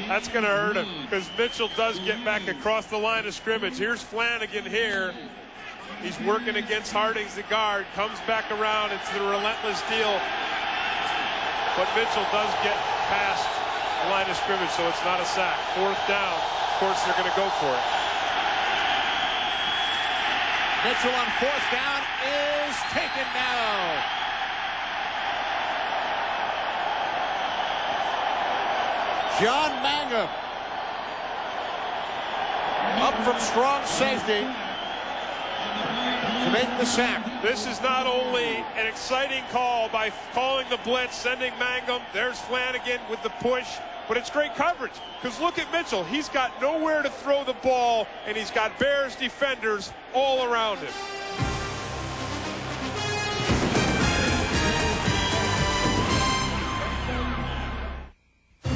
That's going to hurt him because Mitchell does get back across the line of scrimmage. Here's Flanagan here. He's working against Hardings, the guard, comes back around. It's the relentless deal. But Mitchell does get past the line of scrimmage, so it's not a sack. 4th down. Of course, they're going to go for it. Mitchell on 4th down is taken down. John Mangum up from strong safety to make the sack. This is not only an exciting call by calling the blitz, sending Mangum. There's Flanagan with the push, but it's great coverage because look at Mitchell. He's got nowhere to throw the ball, and he's got Bears defenders all around him.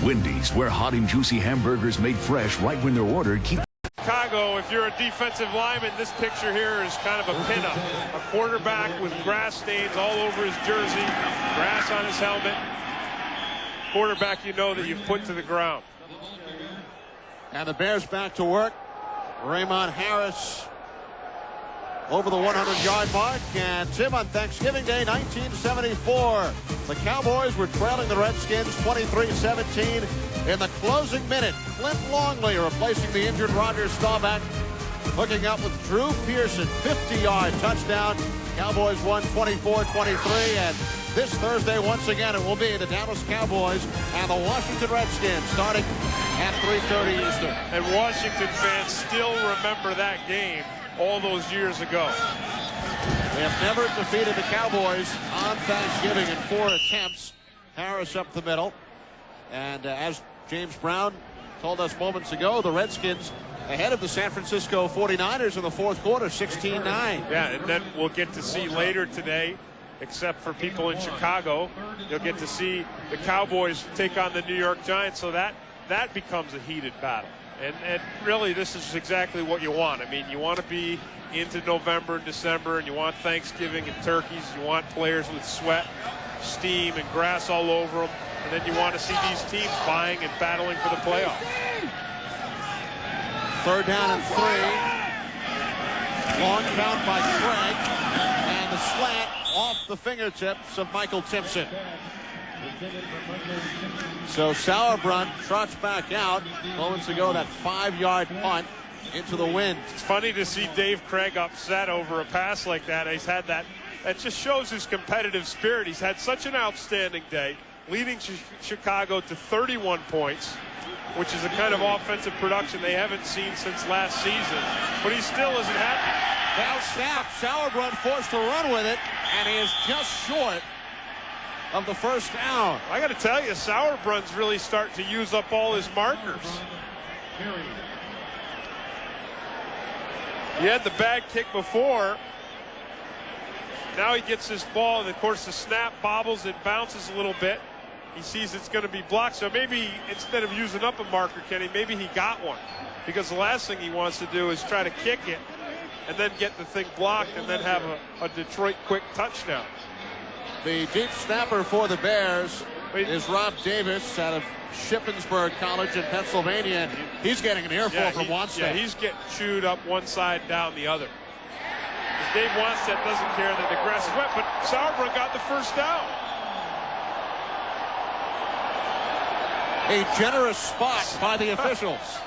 Wendy's, where hot and juicy hamburgers made fresh right when they're ordered, keep Chicago, if you're a defensive lineman, this picture here is kind of a pinup. A quarterback with grass stains all over his jersey, grass on his helmet. Quarterback you know that you've put to the ground. And the Bears back to work. Raymond Harris over the 100-yard mark. And Tim, on Thanksgiving Day 1974, the Cowboys were trailing the Redskins 23-17 in the closing minute. Clint Longley replacing the injured Roger Staubach, hooking up with Drew Pearson, 50-yard touchdown. Cowboys won 24-23, and this Thursday, once again, it will be the Dallas Cowboys and the Washington Redskins starting at 3:30 Eastern. And Washington fans still remember that game all those years ago. They have never defeated the Cowboys on Thanksgiving in 4 attempts. Harris up the middle. And as James Brown told us moments ago, the Redskins ahead of the San Francisco 49ers in the 4th quarter, 16-9. Yeah, and then we'll get to see later today, except for people in Chicago, you'll get to see the Cowboys take on the New York Giants, so that becomes a heated battle. And really, this is exactly what you want. I mean, you want to be into November and December, and you want Thanksgiving and turkeys. You want players with sweat, steam, and grass all over them. And then you want to see these teams vying and battling for the playoffs. 3rd down and 3. Long count by Craig. And the slant off the fingertips of Michael Timpson. So Sauerbrunn trots back out. Moments ago, that 5-yard punt into the wind. It's funny to see Dave Craig upset over a pass like that. He's had that. That just shows his competitive spirit. He's had such an outstanding day, leading Chicago to 31 points, which is a kind of offensive production they haven't seen since last season. But he still isn't happy. Now snap. Sauerbrunn forced to run with it, and he is just short of the 1st down. I got to tell you, Sauerbrunn's really starting to use up all his markers. He had the bad kick before. Now he gets this ball, and of course the snap bobbles and bounces a little bit. He sees it's going to be blocked, so maybe instead of using up a marker, Kenny, maybe he got one. Because the last thing he wants to do is try to kick it and then get the thing blocked and then have a Detroit quick touchdown. The deep snapper for the Bears is Rob Davis out of Shippensburg College in Pennsylvania. He's getting an earful from Wannstedt. Yeah, he's getting chewed up one side, down the other. Dave Wannstedt doesn't care that the grass is wet, but Sauerbrunn got the 1st down. A generous spot by the officials.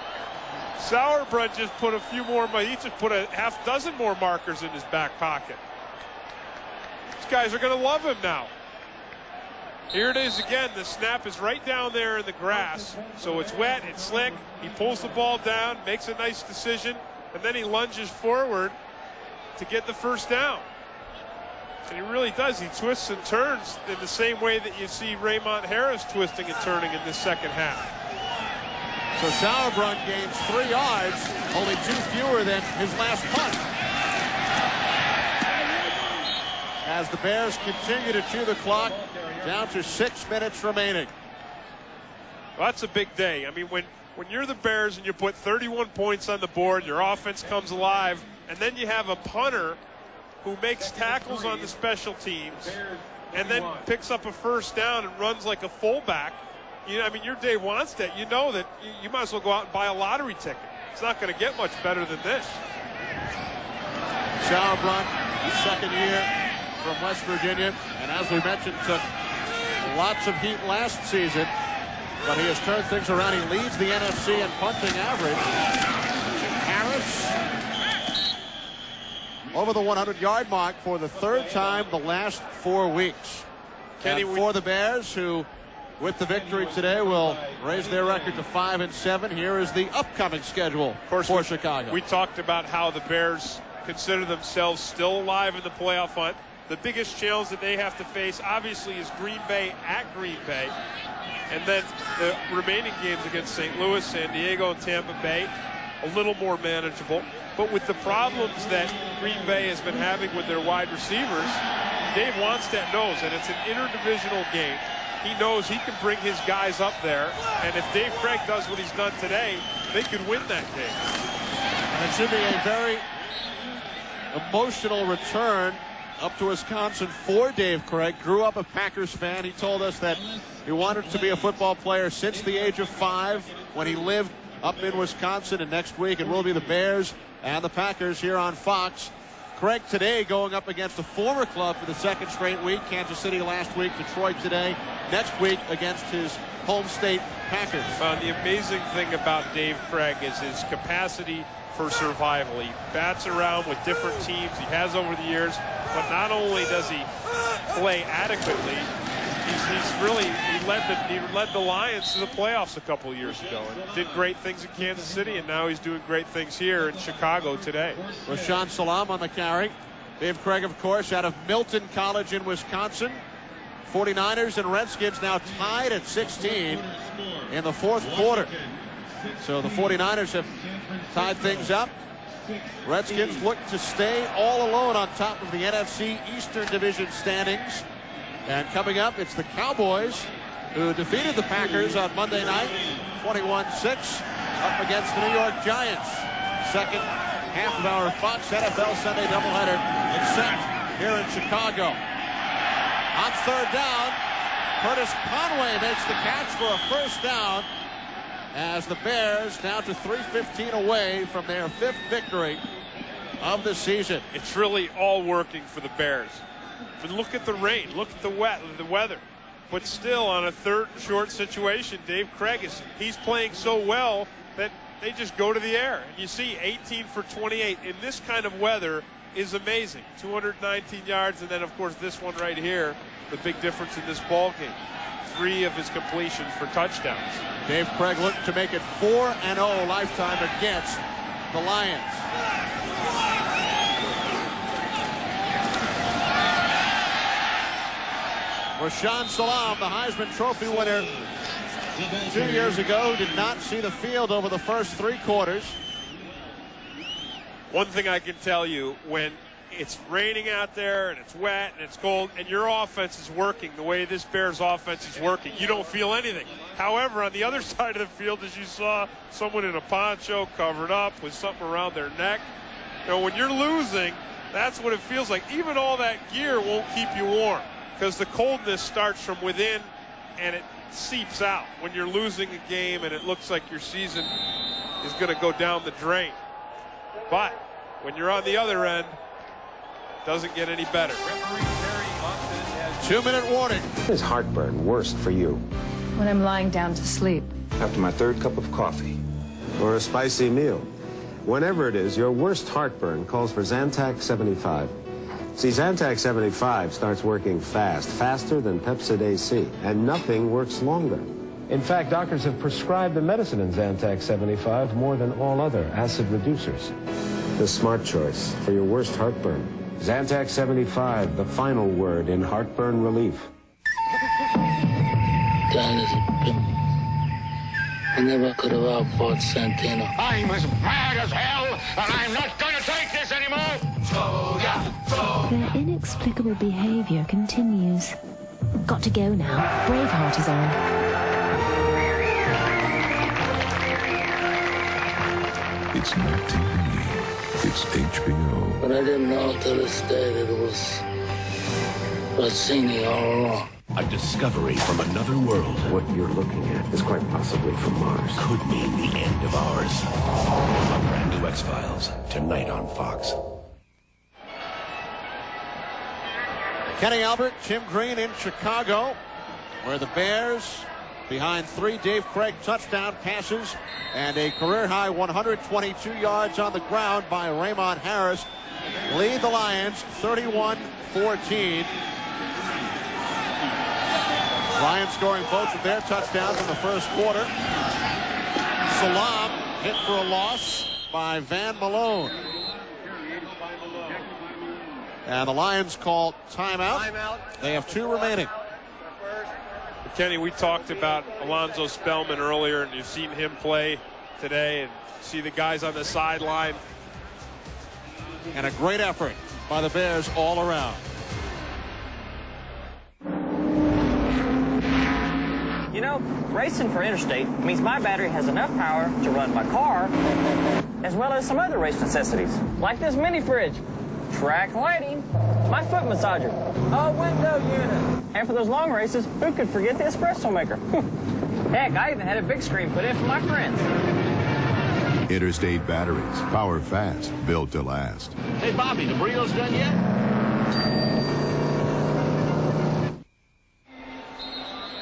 Sauerbrunn just put a few more, he just put a half dozen more markers in his back pocket. These guys are going to love him now. Here it is again. The snap is right down there in the grass. So it's wet, it's slick. He pulls the ball down, makes a nice decision, and then he lunges forward to get the first down. And he really does. He twists and turns in the same way that you see Raymond Harris twisting and turning in this second half. So Sauerbrunn gains 3 yards, only 2 fewer than his last punt. As the Bears continue to chew the clock, down to 6 minutes remaining. Well, that's a big day. I mean, when you're the Bears and you put 31 points on the board, your offense comes alive, and then you have a punter who makes tackles on the special teams and then picks up a first down and runs like a fullback. You know, I mean, you're Dave Wannstedt. You know that you might as well go out and buy a lottery ticket. It's not going to get much better than this. Sauerbrunn, second year from West Virginia, and as we mentioned, took lots of heat last season, but he has turned things around. He leads the NFC in punting average. Harris over the 100-yard mark for the 3rd time the last 4 weeks. Kenny, for the Bears, who with the victory today will raise their record to 5-7. Here is the upcoming schedule for Chicago. We talked about how the Bears consider themselves still alive in the playoff hunt. The biggest challenge that they have to face, obviously, is Green Bay at Green Bay. And then the remaining games against St. Louis, San Diego, and Tampa Bay, a little more manageable. But with the problems that Green Bay has been having with their wide receivers, Dave Wannstedt knows that it's an interdivisional game. He knows he can bring his guys up there. And if Dave Craig does what he's done today, they could win that game. And it should be a very emotional return up to Wisconsin for Dave Craig. Grew up a Packers fan. He told us that he wanted to be a football player since the age of 5 when he lived up in Wisconsin. And next week it will be the Bears and the Packers here on Fox. Craig today going up against a former club for the 2nd straight week. Kansas City last week, Detroit today. Next week against his home state Packers. The amazing thing about Dave Craig is his capacity for survival. He bats around with different teams. He has over the years. But not only does he play adequately, he led the Lions to the playoffs a couple of years ago and did great things in Kansas City, and now he's doing great things here in Chicago today. Rashaan Salaam on the carry. Dave Craig, of course, out of Milton College in Wisconsin. 49ers and Redskins now tied at 16 in the 4th quarter. So the 49ers have tied things up. Redskins look to stay all alone on top of the NFC Eastern Division standings. And coming up, it's the Cowboys, who defeated the Packers on Monday night, 21-6, up against the New York Giants. Second half of our Fox NFL Sunday doubleheader is set here in Chicago. On 3rd down, Curtis Conway makes the catch for a first down, as the Bears down to 3:15 away from their 5th victory of the season. It's really all working for the Bears. But look at the rain, look at the weather. But still, on a 3rd and short situation, Dave Craig he's playing so well that they just go to the air. And you see 18 for 28 in this kind of weather is amazing. 219 yards, and then of course this one right here, the big difference in this ball game. 3 of his completions for touchdowns. Dave Craig looking to make it 4-0 lifetime against the Lions. Rashaan Salaam, the Heisman Trophy winner 2 years ago, did not see the field over the first 3 quarters. One thing I can tell you, when it's raining out there and it's wet and it's cold and your offense is working the way this Bears offense is working, you don't feel anything. However, on the other side of the field, as you saw, someone in a poncho covered up with something around their neck. You know, when you're losing, that's what it feels like. Even all that gear won't keep you warm, because the coldness starts from within and it seeps out when you're losing a game and it looks like your season is going to go down the drain. But when you're on the other end, it doesn't get any better. 2-minute warning. Is heartburn worst for you? When I'm lying down to sleep. After my 3rd cup of coffee. or a spicy meal. Whenever it is, your worst heartburn calls for Zantac 75. See, Zantac 75 starts working fast, faster than Pepcid AC, and nothing works longer. In fact, doctors have prescribed the medicine in Zantac 75 more than all other acid reducers. The smart choice for your worst heartburn. Zantac 75, the final word in heartburn relief. That is a pimp. I never could have outfought Santino. I'm as mad as hell, and I'm not going to take this anymore. Their inexplicable behavior continues. Got to go now. Braveheart is on. It's not TV. It's HBO. But I didn't know till this day that it was Rossini all along. A discovery from another world. What you're looking at is quite possibly from Mars. Could mean the end of ours. A brand new X-Files, tonight on Fox. Kenny Albert, Tim Green in Chicago, where the Bears, behind 3 Dave Craig touchdown passes and a career-high 122 yards on the ground by Raymond Harris, lead the Lions 31-14. Lions scoring both of their touchdowns in the first quarter. Salam hit for a loss by Van Malone. And the Lions call timeout. They have 2 remaining. Kenny, we talked about Alonzo Spellman earlier, and you've seen him play today, and see the guys on the sideline. And a great effort by the Bears all around. You know, racing for interstate means my battery has enough power to run my car, as well as some other race necessities, like this mini fridge, track lighting, my foot massager, a window unit. And for those long races, who could forget the espresso maker? Heck, I even had a big screen put in for my friends. Interstate batteries, power fast, built to last. Hey, Bobby, the burrito's done yet?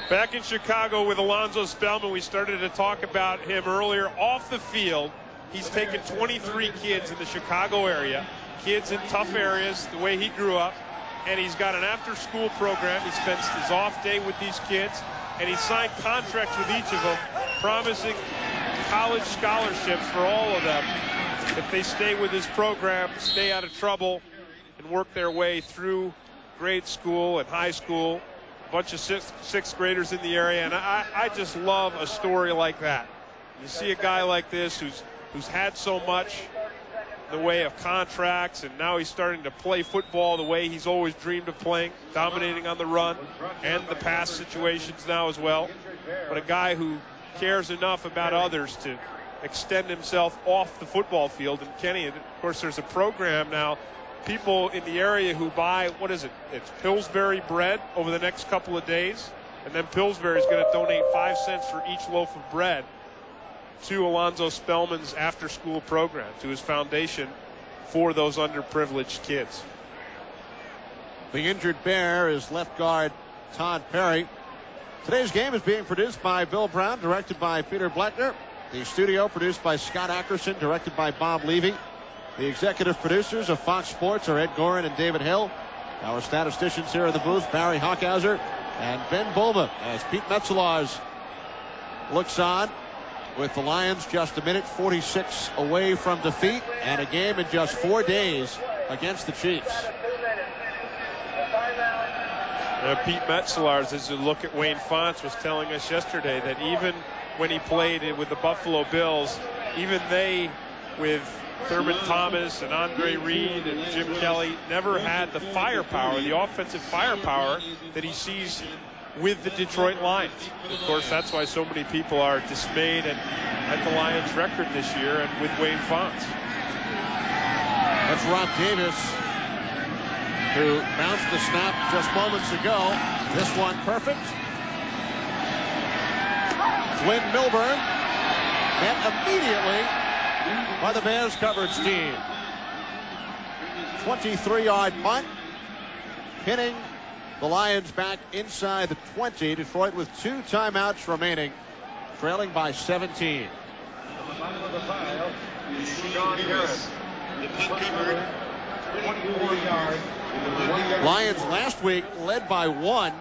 Back in Chicago with Alonzo Spellman, we started to talk about him earlier. Off the field, he's taken 23 kids in the Chicago area, kids in tough areas, the way he grew up, and he's got an after-school program. He spends his off day with these kids, and he signed contracts with each of them, promising college scholarships for all of them if they stay with his program, stay out of trouble, and work their way through grade school and high school. A bunch of sixth graders in the area, and I just love a story like that. You see a guy like this who's had so much in the way of contracts, and now he's starting to play football the way he's always dreamed of playing, dominating on the run and the pass situations now as well. But a guy who cares enough about others to extend himself off the football field. And Kenny, of course, there's a program now. People in the area who buy, what is it? It's Pillsbury bread over the next couple of days. And then Pillsbury is going to donate 5 cents for each loaf of bread to Alonzo Spellman's after-school program, to his foundation for those underprivileged kids. The injured Bear is left guard Todd Perry. Today's game is being produced by Bill Brown, directed by Peter Bleckner. The studio produced by Scott Ackerson, directed by Bob Levy. The executive producers of Fox Sports are Ed Gorin and David Hill. Our statisticians here in the booth, Barry Hockhauser and Ben Bulma, as Pete Metzelaars looks on with the Lions just a minute 46 away from defeat and a game in just 4 days against the Chiefs. Pete Metzelaars, as you look at Wayne Fontes, was telling us yesterday that even when he played with the Buffalo Bills, even they, with Thurman Thomas and Andre Reed and Jim Kelly, never had the firepower, the offensive firepower that he sees with the Detroit Lions. Of course, that's why so many people are dismayed at the Lions' record this year and with Wayne Fontes. That's Rob Davis, who bounced the snap just moments ago. This one perfect. Flynn Milburn met immediately by the Bears coverage team. 23-yard punt, pinning the Lions back inside the 20. Detroit with 2 timeouts remaining, trailing by 17. Lions last week led by 1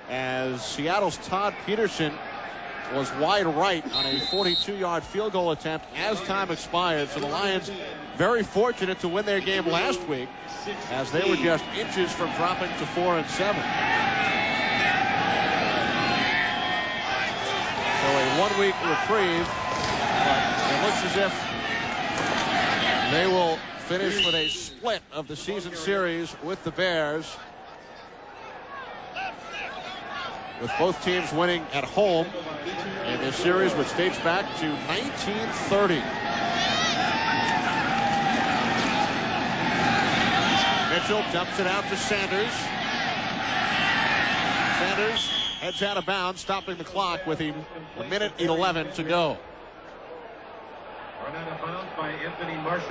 as Seattle's Todd Peterson was wide right on a 42-yard field goal attempt as time expired. So the Lions very fortunate to win their game last week as they were just inches from dropping to 4-7. So a 1-week reprieve, but it looks as if they will finish with a split of the season series with the Bears, with both teams winning at home in this series, which dates back to 1930. Mitchell dumps it out to Sanders. Sanders heads out of bounds, stopping the clock with a minute 11 to go.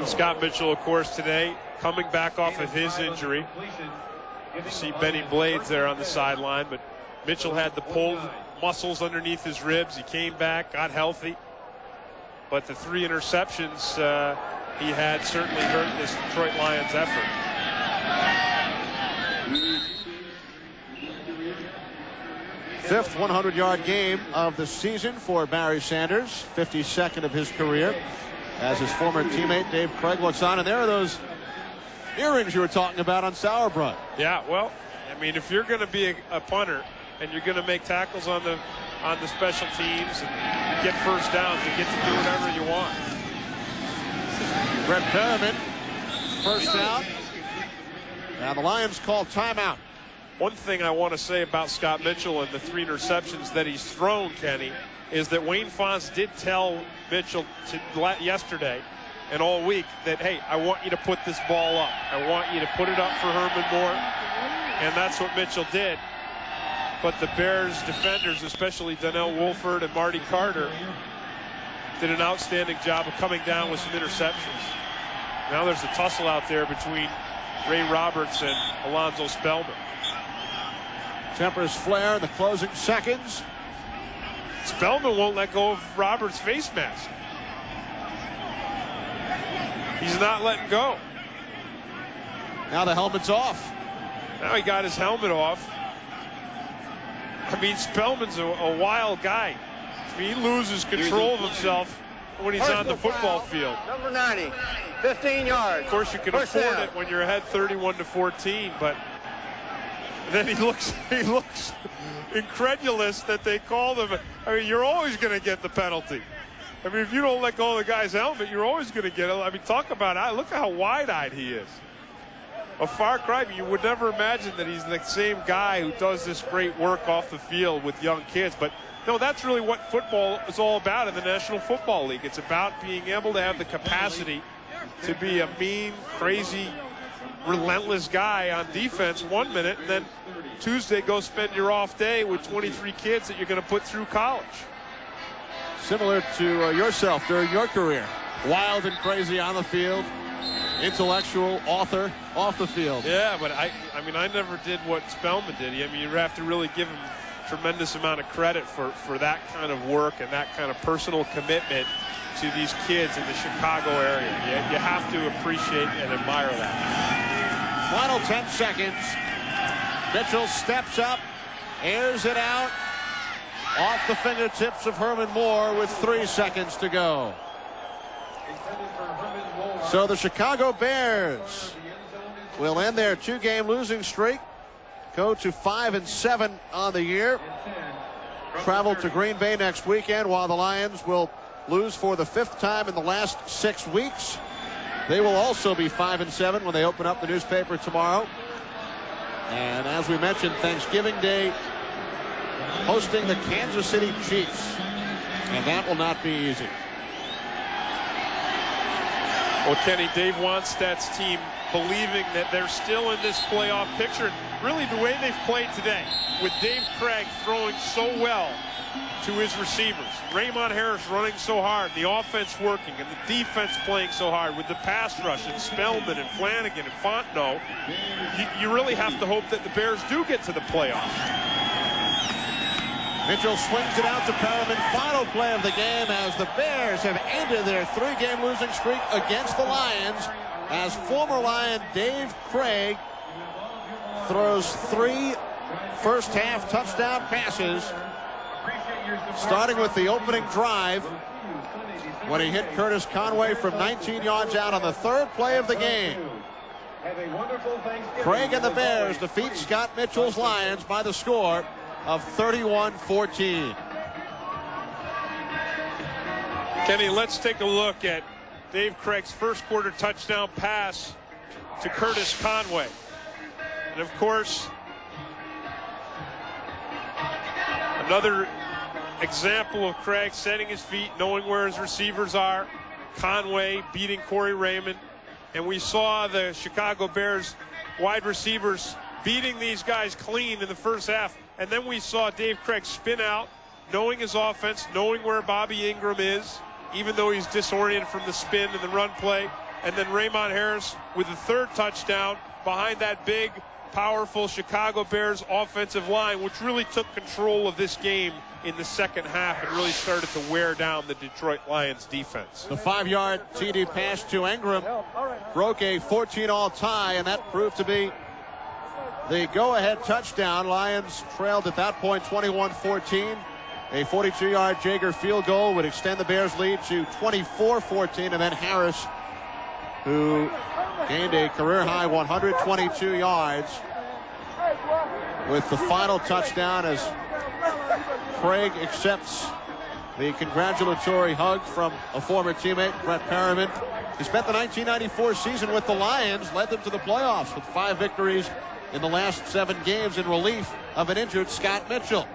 Scott Mitchell, of course, today coming back off of his injury. You see Benny Blades there on the sideline, but Mitchell had the pulled muscles underneath his ribs. He came back, got healthy, but the 3 interceptions he had certainly hurt this Detroit Lions effort. Fifth 100-yard game of the season for Barry Sanders, 52nd of his career, as his former teammate Dave Craig looks on. And there are those earrings you were talking about on Sauerbrunn. Yeah, well, I mean, if you're going to be a punter and you're going to make tackles on the special teams and get first downs, you get to do whatever you want. Brett Perriman, first down. Now the Lions call timeout. One thing I want to say about Scott Mitchell and the 3 interceptions that he's thrown, Kenny, is that Wayne Fontes did tell Mitchell yesterday and all week that, hey, I want you to put this ball up. I want you to put it up for Herman Moore. And that's what Mitchell did. But the Bears defenders, especially Donnell Wolford and Marty Carter, did an outstanding job of coming down with some interceptions. Now there's a tussle out there between Ray Roberts and Alonzo Spellman. Tempers flare in the closing seconds. Spellman won't let go of Roberts' face mask. He's not letting go. Now the helmet's off. Now he got his helmet off. I mean, Spellman's a wild guy. I mean, he loses control of himself when he's on the football field. Number 90, 15 yards. Of course, you can afford it when you're ahead 31-14, but then he looks incredulous that they called him. I mean, you're always going to get the penalty. I mean, if you don't let go of the guy's helmet, you're always going to get it. I mean, talk about, look how wide-eyed he is. A far cry. You would never imagine that he's the same guy who does this great work off the field with young kids. But no, that's really what football is all about in the National Football League. It's about being able to have the capacity to be a mean, crazy, relentless guy on defense 1 minute, and then Tuesday go spend your off day with 23 kids that you're going to put through college. Similar to yourself during your career. Wild and crazy on the field. Intellectual author off the field. Yeah, but I mean, I never did what Spellman did. I mean, you have to really give him tremendous amount of credit for that kind of work and that kind of personal commitment to these kids in the Chicago area. You have to appreciate and admire that. Final 10 seconds. Mitchell steps up, airs it out, off the fingertips of Herman Moore with 3 seconds to go. So the Chicago Bears will end their 2-game losing streak, go to 5-7 on the year, travel to Green Bay next weekend, while the Lions will lose for the 5th time in the last 6 weeks. They will also be 5-7 when they open up the newspaper tomorrow. And as we mentioned, Thanksgiving Day hosting the Kansas City Chiefs, and that will not be easy. Well, Kenny, Dave Wanstadt's team believing that they're still in this playoff picture. Really, the way they've played today, with Dave Craig throwing so well to his receivers, Raymond Harris running so hard, the offense working, and the defense playing so hard with the pass rush and Spellman and Flanagan and Fontenot, you really have to hope that the Bears do get to the playoffs. Mitchell swings it out to Perriman. Final play of the game as the Bears have ended their 3-game losing streak against the Lions, as former Lion Dave Krieg throws 3 first-half touchdown passes, starting with the opening drive when he hit Curtis Conway from 19 yards out on the 3rd play of the game. Krieg and the Bears defeat Scott Mitchell's Lions by the score of 31-14. Kenny, let's take a look at Dave Krieg's first quarter touchdown pass to Curtis Conway. And of course, another example of Krieg setting his feet, knowing where his receivers are. Conway beating Corey Raymond. And we saw the Chicago Bears wide receivers beating these guys clean in the first half. And then we saw Dave Krieg spin out, knowing his offense, knowing where Bobby Ingram is, even though he's disoriented from the spin and the run play. And then Raymond Harris with the 3rd touchdown behind that big, powerful Chicago Bears offensive line, which really took control of this game in the second half and really started to wear down the Detroit Lions defense. The 5-yard TD pass to Ingram broke a 14-all tie, and that proved to be the go-ahead touchdown. Lions trailed at that point 21-14. A 42-yard Jaeger field goal would extend the Bears' lead to 24-14, and then Harris, who gained a career-high 122 yards with the final touchdown as Krieg accepts the congratulatory hug from a former teammate, Brett Perriman. He spent the 1994 season with the Lions, led them to the playoffs with 5 victories in the last 7 games in relief of an injured Scott Mitchell.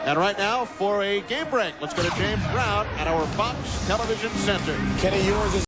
And right now, for a game break, let's go to James Brown at our Fox Television Center. Kenny, yours is